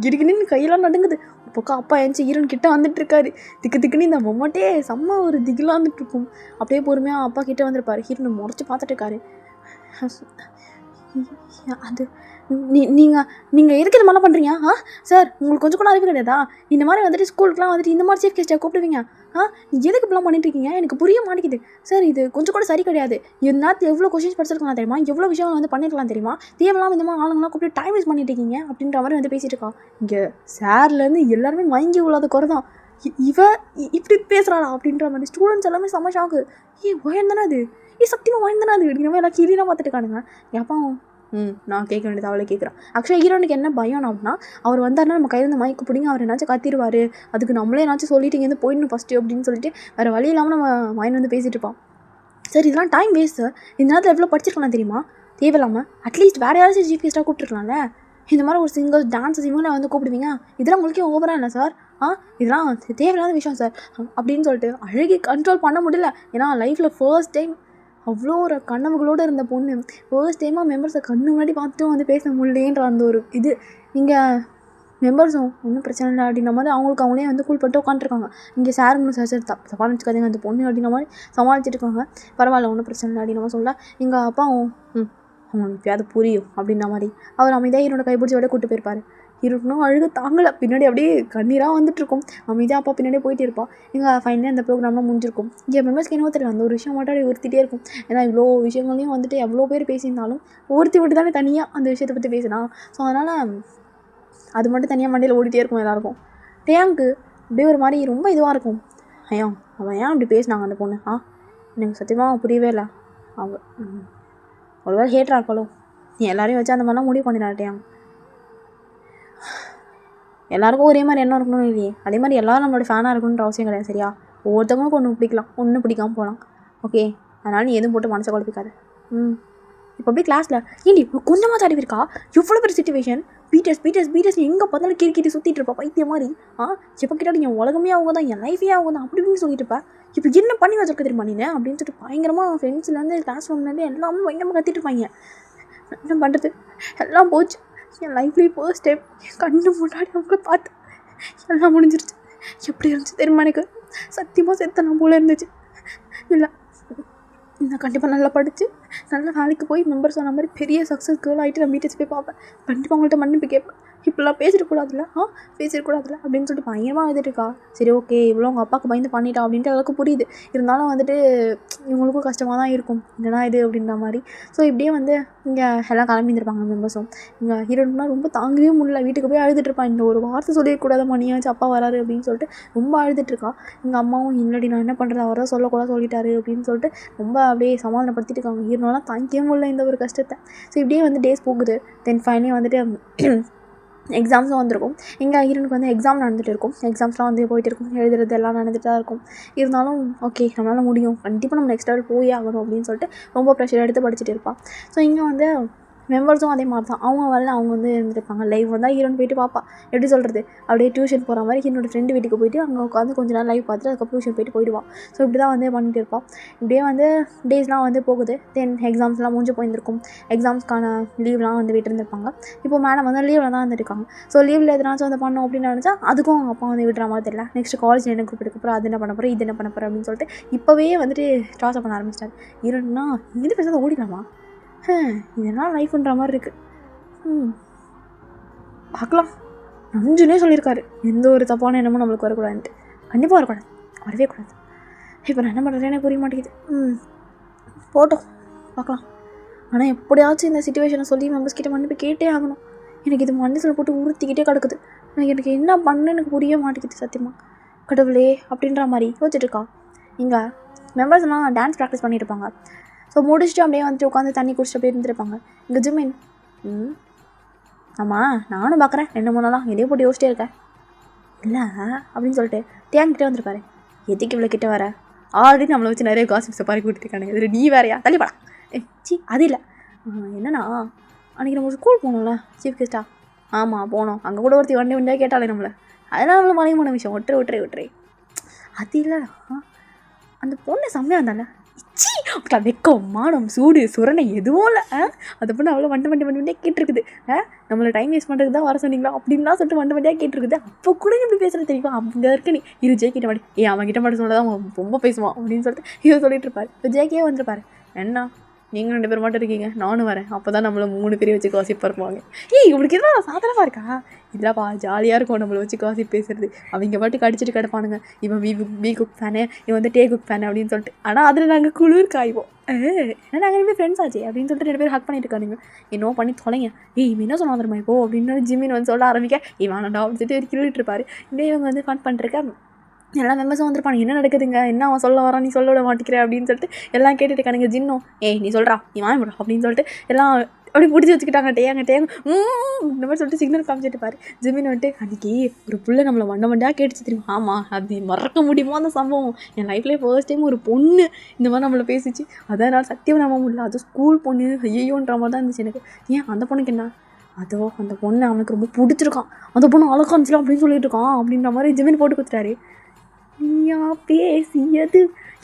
கிடுகின்னு கையெல்லாம் நடுங்குது. ஒரு பக்கம் அப்பா ஏஞ்சி ஹீரோன் கிட்டே வந்துட்டுருக்காரு. திக்குன்னு இந்த மொமெண்ட்டே செம்ம ஒரு திகிலாக வந்துட்டுருக்கும். அப்படியே பொறுமையாக அப்பா கிட்டே வந்திருப்பாரு. ஹீரோனை முறைச்சி பார்த்துட்டுருக்காரு. அது நீங்கள் எதுக்கு இந்த மாதிரிலாம் பண்ணுறீங்க? சார் உங்களுக்கு கொஞ்சம் கூட அறிவு கிடையாதா? இந்த மாதிரி வந்துட்டு ஸ்கூலுக்குலாம் வந்துட்டு இந்த மாதிரி சீஃப் கெஸ்ட்டாக கூப்பிடுவீங்க? எதுக்கு இப்படிலாம் பண்ணிட்டுருக்கீங்க? எனக்கு புரிய மாட்டேங்குது சார். இது கொஞ்சம் கூட சரி கிடையாது. நேரத்தில் எவ்வளோ கொஷின்ஸ் படிச்சிருக்கலாம் தெரியுமா, எவ்வளோ விஷயம் வந்து பண்ணியிருக்கலாம் தெரியுமா? தேவையில்லாமல் இந்த மாதிரி ஆளுங்களாம் கூப்பிட்டு டைம் வேஸ்ட் பண்ணிட்டு இருக்கீங்க அப்படின்ற மாதிரி வந்து பேசிகிட்டு இருக்கா. இங்கே சார்லேருந்து எல்லாருமே மயங்கி உள்ளாத குறை தான். இப்படி பேசுகிறாளா அப்படின்ற மாதிரி ஸ்டூடெண்ட்ஸ் எல்லாமே செம்ம ஷாக்கு. வயன் தானே அது, சத்தியமாக வயன் தானே அது அப்படிங்கிற மாதிரி எல்லாம் கீழே பார்த்துட்டு இருக்கானுங்க. எப்போ நான் கேட்க வேண்டியது அவளை கேட்குறான். ஆக்சுவலாக ஹீரோனுக்கு என்ன பயம் அப்படின்னா, அவர் வந்தாருன்னா நம்ம கையிலேருந்து மயக்க பிடிங்க, அவர் என்னாச்சும் கத்திடுவார், அதுக்கு நம்மளே என்னாச்சும் சொல்லிட்டு இங்கேருந்து போயிடணும் ஃபஸ்ட்டு அப்படின்னு சொல்லிட்டு வேறு வழி இல்லாமல் நம்ம மைண்ட் வந்து பேசிகிட்டு இருப்பான். சரி இதெல்லாம் டைம் வேஸ்ட்டு, இந்த நேரத்தில் எவ்வளோ படிச்சிருக்கலாம் தெரியுமா, தேவையில்லாமல் அட்லீஸ்ட் வேறு யாராச்சும் சீஃப் கெஸ்ட்டாக கூப்பிட்டுருக்கலாம்ல. இந்த மாதிரி ஒரு சிங்கர்ஸ் டான்ஸஸ் இவங்களை வந்து கூப்பிடுவீங்க, இதெல்லாம் உங்களுக்கே ஓவராக இல்லை சார், இதெல்லாம் தேவையில்லாத விஷயம் சார் அப்படின்னு சொல்லிட்டு அழுகி கண்ட்ரோல் பண்ண முடியல. ஏன்னா லைஃப்பில் ஃபர்ஸ்ட் டைம் அவ்வளோ ஒரு கனவுகளோடு இருந்த பொண்ணு ஃபர்ஸ்ட் டைமாக மெம்பர்ஸை கண்ணு முன்னாடி பார்த்துட்டும் வந்து பேச முடியலேன்ற அந்த ஒரு இது. இங்கே மெம்பர்ஸும் ஒன்றும் பிரச்சனை இல்லை அப்படின்ற மாதிரி அவங்களே வந்து கூல் பண்ணிட்டு உட்காந்துருக்காங்க. இங்கே சாருங்களும் சார் சார் தப்பாக நினச்சிக்காதீங்க அந்த பொண்ணு அப்படின்ற மாதிரி சமாளிச்சுட்டு இருக்காங்க. பரவாயில்ல ஒன்றும் பிரச்சனை இல்லை அப்படின்னு நம்ம சொல்ல, எங்கள் அப்பாவும் அவங்களுக்கு எப்பயாவது புரியும் அப்படின்ற மாதிரி அவர் அமைதியாக ஹீரோட கைப்பிடிச்சி விட கூப்பிட்டு போயிருப்பார். ஹீரோனும் அழுக தாங்கலை, பின்னாடி அப்படியே கண்ணீராக வந்துட்டுருக்கும். அமைதியாக அப்பா பின்னாடியே போயிட்டு இருப்பாள். எங்கள் ஃபைனலாக அந்த ப்ரோக்ராம்லாம் முடிஞ்சிருக்கும். இங்கே மெம்பர்ஸ்க்கு என்ன தெரியல, அந்த ஒரு விஷயம் மட்டும் அப்படியே உறுத்திட்டே இருக்கும். ஏன்னா இவ்வளோ விஷயங்களையும் வந்துட்டு எவ்வளோ பேர் பேசியிருந்தாலும் ஒருத்தி விட்டு தானே தனியாக அந்த விஷயத்தை பற்றி பேசினா. ஸோ அதனால் அது மட்டும் தனியாக மண்டையில் ஓடிட்டே இருக்கும் எல்லாருக்கும். டேங்க்கு அப்படியே ஒரு மாதிரி ரொம்ப இதுவாக இருக்கும். அவன் ஏன் அப்படி பேசினாங்க அந்த பொண்ணு, எனக்கு சத்தியமாக புரியவே இல்லை. அவள் ஒருவேளை ஹேட்டராக இருப்பாளோ, நீ எல்லாரையும் வச்சு அந்த மாதிரிலாம் முடிவு பண்ணிடாட்டேன். எல்லாருக்கும் ஒரே மாதிரி எண்ணம் இருக்கணும் இல்லையே, அதே மாதிரி எல்லோரும் நம்மளோட ஃபேனாக இருக்கணுன்ற அவசியம் கிடையாது சரியா. ஒவ்வொருத்தவங்களுக்கும் ஒன்று பிடிக்கலாம், ஒன்று பிடிக்காமல் போகலாம். ஓகே, அதனால் நீ எதுவும் போட்டு மனசை குழப்பிக்காது. இப்போ அப்படியே கிளாஸில் ஏன்டி கொஞ்சமாக தடவி இருக்கா, எவ்வளோ பெரிய சிச்சுவேஷன், பீட்டர்ஸ் எங்கே பார்த்தாலும் கிரிக்கிட்டு சுற்றிட்டு இருப்பா பைத்திய மாதிரி. எப்போ கேட்டாலும் என் உலகமே அவங்க தான், என் லைஃபே அவங்க தான் அப்படி இப்படின்னு சொல்லிட்டு இருப்பேன். இப்போ என்ன பண்ணி வச்சிருக்க தெரியுமா நீ அப்படின்னு சொல்லிட்டு பயங்கரமாக ஃப்ரெண்ட்ஸ்லேருந்து கிளாஸ் ரூம்லேருந்து எல்லாமே பயங்கரமாக கத்திட்டு இருப்பாங்க. என்ன பண்ணுறது, எல்லாம் போச்சு. என் லைஃப்லேயே ஃபர்ஸ்ட் டைம் என் கண்ணு முன்னாடி அவங்கள பார்த்து எல்லாம் முடிஞ்சிருச்சு. எப்படி இருந்துச்சு தெரியுமா, எனக்கு சத்தியமாக செத்தனம் போல் இருந்துச்சு. இல்லை நான் கண்டிப்பாக நல்லா படித்து நல்லா வேலைக்கு போய் மெம்பர் சொன்ன மாதிரி பெரிய சக்ஸஸ் கேர்ள் ஆகிட்டு நான் மீட்டர்ஸ் போய் பார்ப்பேன். கண்டிப்பாக அவங்கள்ட்ட மன்னிப்பு கேட்பேன். இப்போல்லாம் பேசிடக்கூடாதுல்ல அப்படின்னு சொல்லிட்டு பயங்கரமாக எழுதிட்டுருக்கா. சரி ஓகே, இவ்வளோ அவங்க அப்பாவுக்கு பயந்து பண்ணிட்டா அப்படின்ட்டு எல்லாருக்கும் புரியுது. இருந்தாலும் வந்துட்டு இவங்களுக்கும் கஷ்டமாக தான் இருக்கும், என்னடா இது அப்படின்ற மாதிரி. ஸோ இப்படியே வந்து இங்கே எல்லாம் கிளம்பியிருப்பாங்க மெம்பர்ஸும். இங்கே ஹீரோனா ரொம்ப தாங்கவே முடியல, வீட்டுக்கு போய் அழுதுட்டுருப்பான். இந்த ஒரு வார்த்தை சொல்லிடக்கூடாதம்மா, நீயாச்சும் அப்பா வராரு அப்படின்னு சொல்லிட்டு ரொம்ப அழுதுட்டுருக்கா. எங்கள் அம்மாவும் இல்லடி நான் என்ன பண்ணுறது, அவர் தான் சொல்லக்கூடாது சொல்லிட்டாரு அப்படின்னு சொல்லிட்டு ரொம்ப அப்படியே சமாதானப்படுத்திட்டு இருக்காங்க. ஹீரோலாம் தாங்கிக்கவே முடியல இந்த ஒரு கஷ்டத்தை. ஸோ இப்படியே வந்து டேஸ் போகுது. தென் ஃபைனலி வந்துட்டு எக்ஸாம்ஸும் வந்திருக்கும். எங்கள் ஹீரோனுக்கு வந்து எக்ஸாம் நடந்துகிட்டு இருக்கும். எக்ஸாம்ஸ்லாம் வந்து போயிட்டு இருக்கும், எழுதுறது எல்லாம் நடந்துட்டு தான் இருக்கும். இருந்தாலும் ஓகே நம்மளால் முடியும், கண்டிப்பாக நம்ம நெக்ஸ்ட் லெவல் போயே ஆகணும் அப்படின்னு சொல்லிட்டு ரொம்ப ப்ரெஷர் எடுத்து படிச்சுட்டு இருப்பான். ஸோ இங்கே வந்து மெம்பர்ஸும் அதே மாதிரி தான், அவங்க வரல அவங்க வந்து இருந்துருப்பாங்க. லைவ் வந்தால் ஹீரோன் போயிட்டு பார்ப்பா. எப்படி சொல்கிறது, அப்படியே டியூஷன் போகிற மாதிரி என்னோடய ஃப்ரெண்டு வீட்டுக்கு போயிட்டு அங்கே உட்காந்து கொஞ்சம் நேரம் லைவ் பார்த்துட்டு அதுக்கப்புறம் டியூஷன் போயிட்டு போயிடுவான். ஸோ இப்படி தான் வந்து பண்ணிட்டு இருப்பான். இப்படியே வந்து டேஸ்லாம் வந்து போகுது. தென் எக்ஸாம்ஸ்லாம் முடிஞ்சு போயிருந்திருக்கும். எக்ஸாம்ஸ்க்கான லீவ்லாம் வந்து விட்டுருந்துருப்பாங்க. இப்போ மேடம் வந்து லீவில் தான் வந்துருக்காங்க. ஸோ லீவில் எதனாச்சும் வந்து பண்ணோம் அப்படின்னு நினச்சா அதுக்கும் அவங்க அப்பா வந்து விடுற மாதிரி தெரியல. நெக்ஸ்ட் காலேஜ் என்ன குரூப் எடுக்க போகிறோம், அது என்ன பண்ண போகிறோம், இது என்ன பண்ண போகிறோம் அப்படின்னு சொல்லிட்டு இப்போவே வந்துட்டு டார்ச்சர் பண்ண ஆரம்பிச்சிட்டாரு. ஹீரோன்னா இங்கேருந்து பேசாத ஓடிடலாமா, இதெல்லாம் லைஃப்ன்ற மாதிரி இருக்குது. பார்க்கலாம், நஞ்சுனே சொல்லியிருக்காரு எந்த ஒரு தப்பான எண்ணமும் நம்மளுக்கு வரக்கூடாதுன்ட்டு. கண்டிப்பாக வரவே கூடாது. இப்போ நான் என்ன பண்ணுறேன்னு எனக்கு புரிய மாட்டேங்குது. போட்டோம் பார்க்கலாம். ஆனால் எப்படியாச்சும் இந்த சிச்சுவேஷனை சொல்லி மெம்பர்ஸ் கிட்ட மன்னிப்பு கேட்டே ஆகணும். எனக்கு இது மனசில் போட்டு உறுத்திக்கிட்டே கிடக்குது. எனக்கு என்ன பண்ணு எனக்கு புரிய மாட்டேங்குது சத்தியமாக. கடவுளே அப்படின்ற மாதிரி யோசிச்சுட்ருக்கா. இங்கே மெம்பர்ஸ்லாம் டான்ஸ் ப்ராக்டிஸ் பண்ணியிருப்பாங்க. ஸோ முடிச்சுட்டு அப்படியே வந்துட்டு உட்காந்து தண்ணி குடிச்சிட்டு அப்படியே இருந்துருப்பாங்க. இங்கே ஜிமின் ஆமாம் நானும் பார்க்குறேன் 2-3 நாளாக எதையோ போட்டு யோசிச்சிட்டே இருக்கேன் இல்லை அப்படின்னு சொல்லிட்டு தேங்கிட்டே வந்துருப்பாரு. எதுக்கு இவ்வளோ கிட்ட வர, ஆல்ரெடி நம்மளை வச்சு நிறைய காசிப்ஸை பறக்கி விட்டுருக்கானே, இதில் நீ வேறையா தள்ளிப்படா. அது இல்லை என்னன்னா அன்றைக்கி நம்ம ஸ்கூல் போகணும்ல சீஃப் கெஸ்ட்டா. ஆமாம் போனோம், அங்கே கூட ஒருத்தி வண்டியாக கேட்டாலே நம்மளை, அதெல்லாம் நம்மள மலையமான விஷயம். ஒட்டுறே அது இல்லைடா, அந்த பொண்ணு செம்மையாக இருந்தால வெக்கம் மானம் சூடு சுரணை எதுவும் இல்லை. அதை பண்ண அவ்வளோ வண்டியாக கேட்டிருக்குது. நம்மளை டைம் வேஸ்ட் பண்ணுறது தான் வர சொன்னீங்களா அப்படின்லாம் சொல்லிட்டு வண்டியாக கேட்டிருக்குது. அப்போ கூட எப்படி பேசுகிறது தெரியுமா, அங்கே இருக்க நீ இரு ஜேக்கிட்ட மாடி அவன்கிட்ட மட்டும் சொன்னதான் அவன் ரொம்ப பேசுவான் அப்படின்னு சொல்லிட்டு இதை சொல்லிட்டு இருப்பாரு. இப்போ ஜேக்கே வந்துருப்பாரு, என்ன நீங்கள் 2 பேர் மட்டும் இருக்கீங்க, நானும் வரேன், அப்போ தான் நம்மளை 3 பேரையும் வச்சு காசிப் பருப்பாங்க. இவனுக்கு எதாவது சாதாரணமாக இருக்கா, இல்லைப்பா ஜாலியாக இருக்கும் நம்மளை வச்சு காசிப் பேசுறது. அவங்க பாட்டுக்கு அடிச்சுட்டு கிடப்பானுங்க, இவன் பி குக் ஃபேனு, இவன் வந்து டே குக் ஃபேனு அப்படின்னு சொல்லிட்டு. ஆனால் அதில் நாங்கள் குளிர் காய்வோம். ஏன்னா நாங்கள் 2 பேர் ஃப்ரெண்ட்ஸ் ஆச்சு அப்படின்னு சொல்லிட்டு 2 பேர் ஹக் பண்ணிட்டு இருக்கானுங்க. என்னோ பண்ணி தொலைங்க, இவன் என்ன சொன்னா தெரியுமா இப்போ அப்படின்னு ஜிம்மின் வந்து சொல்ல ஆரம்பிக்க, வேணாண்டா அப்படின்னு சொல்லிட்டு ஒரு கிள்ளிட்டு இருப்பாரு. இப்படியே இவங்க வந்து ஃபன் பண்ணிருக்க எல்லா மெம்பர்ஸும் வந்துருப்பாங்க. என்ன நடக்குதுங்க, என்ன அவன் சொல்ல வரான், நீ சொல்ல விட மாட்டேங்கிற அப்படின்னு சொல்லிட்டு எல்லாம் கேட்டுட்டு இருக்கானுங்க. ஜின்னும் நீ சொல்கிறா, நீ வாங்கிவிடா அப்படின்னு சொல்லிட்டு எல்லாம் அப்படி பிடிச்சி வச்சுக்கிட்டாங்க டேங்க இந்த மாதிரி சொல்லிட்டு சிக்னல் காமிச்சிட்டு பாரு. ஜெமின் வந்துட்டு அன்றைக்கி ஒரு புள்ள நம்மளை வண்டா கேட்டுச்சு தெரியுமா. ஆமாம், அது மறக்க முடியுமோ அந்த சம்பவம். என் லைஃப்லேயே ஃபர்ஸ்ட் டைம் ஒரு பொண்ணு இந்த மாதிரி நம்மளை பேசிச்சு. அதான் என்னால் சத்தியம் நம்ப முடியல. அது ஸ்கூல் பொண்ணு ஐயோன்ற மாதிரி தான் இருந்துச்சு எனக்கு. ஏன் அந்த பொண்ணுக்கு என்ன, அதோ அந்த பொண்ணு அவனுக்கு ரொம்ப பிடிச்சிருக்கான், அந்த பொண்ணு அழகா இருந்துச்சுலாம் அப்படின்னு சொல்லிட்டு இருக்கான் அப்படின்ற மாதிரி ஜெமின் போட்டு கொடுத்துட்டாரு. நீயா பேசியது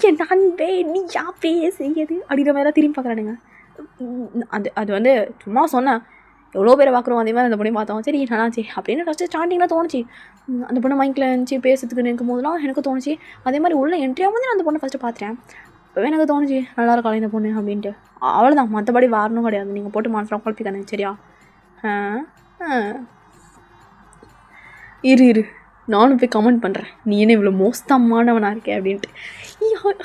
என் அன்பே, நீயா பேசியது அப்படின்ற மாதிரி தான் திரும்பி பார்க்குறானுங்க. அது வந்து சும்மா சொன்னேன், எவ்வளோ பேரை பார்க்குறோம் அதே மாதிரி அந்த பொண்ணை பார்த்தோம். சரி நல்லாச்சு அப்படின்னு ஃபஸ்ட்டு ஸ்டார்டிங்கில் தோணுச்சு. அந்த பொண்ணை மைக்கில் இருந்துச்சு பேசுறதுக்கு நிற்கும் போதெல்லாம் எனக்கு தோணுச்சு. அதே மாதிரி உள்ள என்ட்ரியாக வந்து நான் அந்த பொண்ணை ஃபஸ்ட்டு பார்த்துட்டேன். அப்போவே எனக்கு தோணுச்சு நல்லா இருக்காளே இந்த பொண்ணு அப்படின்ட்டு. அவ்வளோதான், மற்றபடி வரணும் கிடையாது. நீங்கள் போட்டு மனசில் குழப்பிக்கானுங்க சரியா. இரு நானும் போய் கமெண்ட் பண்ணுறேன், நீ என்ன இவ்வளோ மோசமானவனாக இருக்கே அப்படின்ட்டு.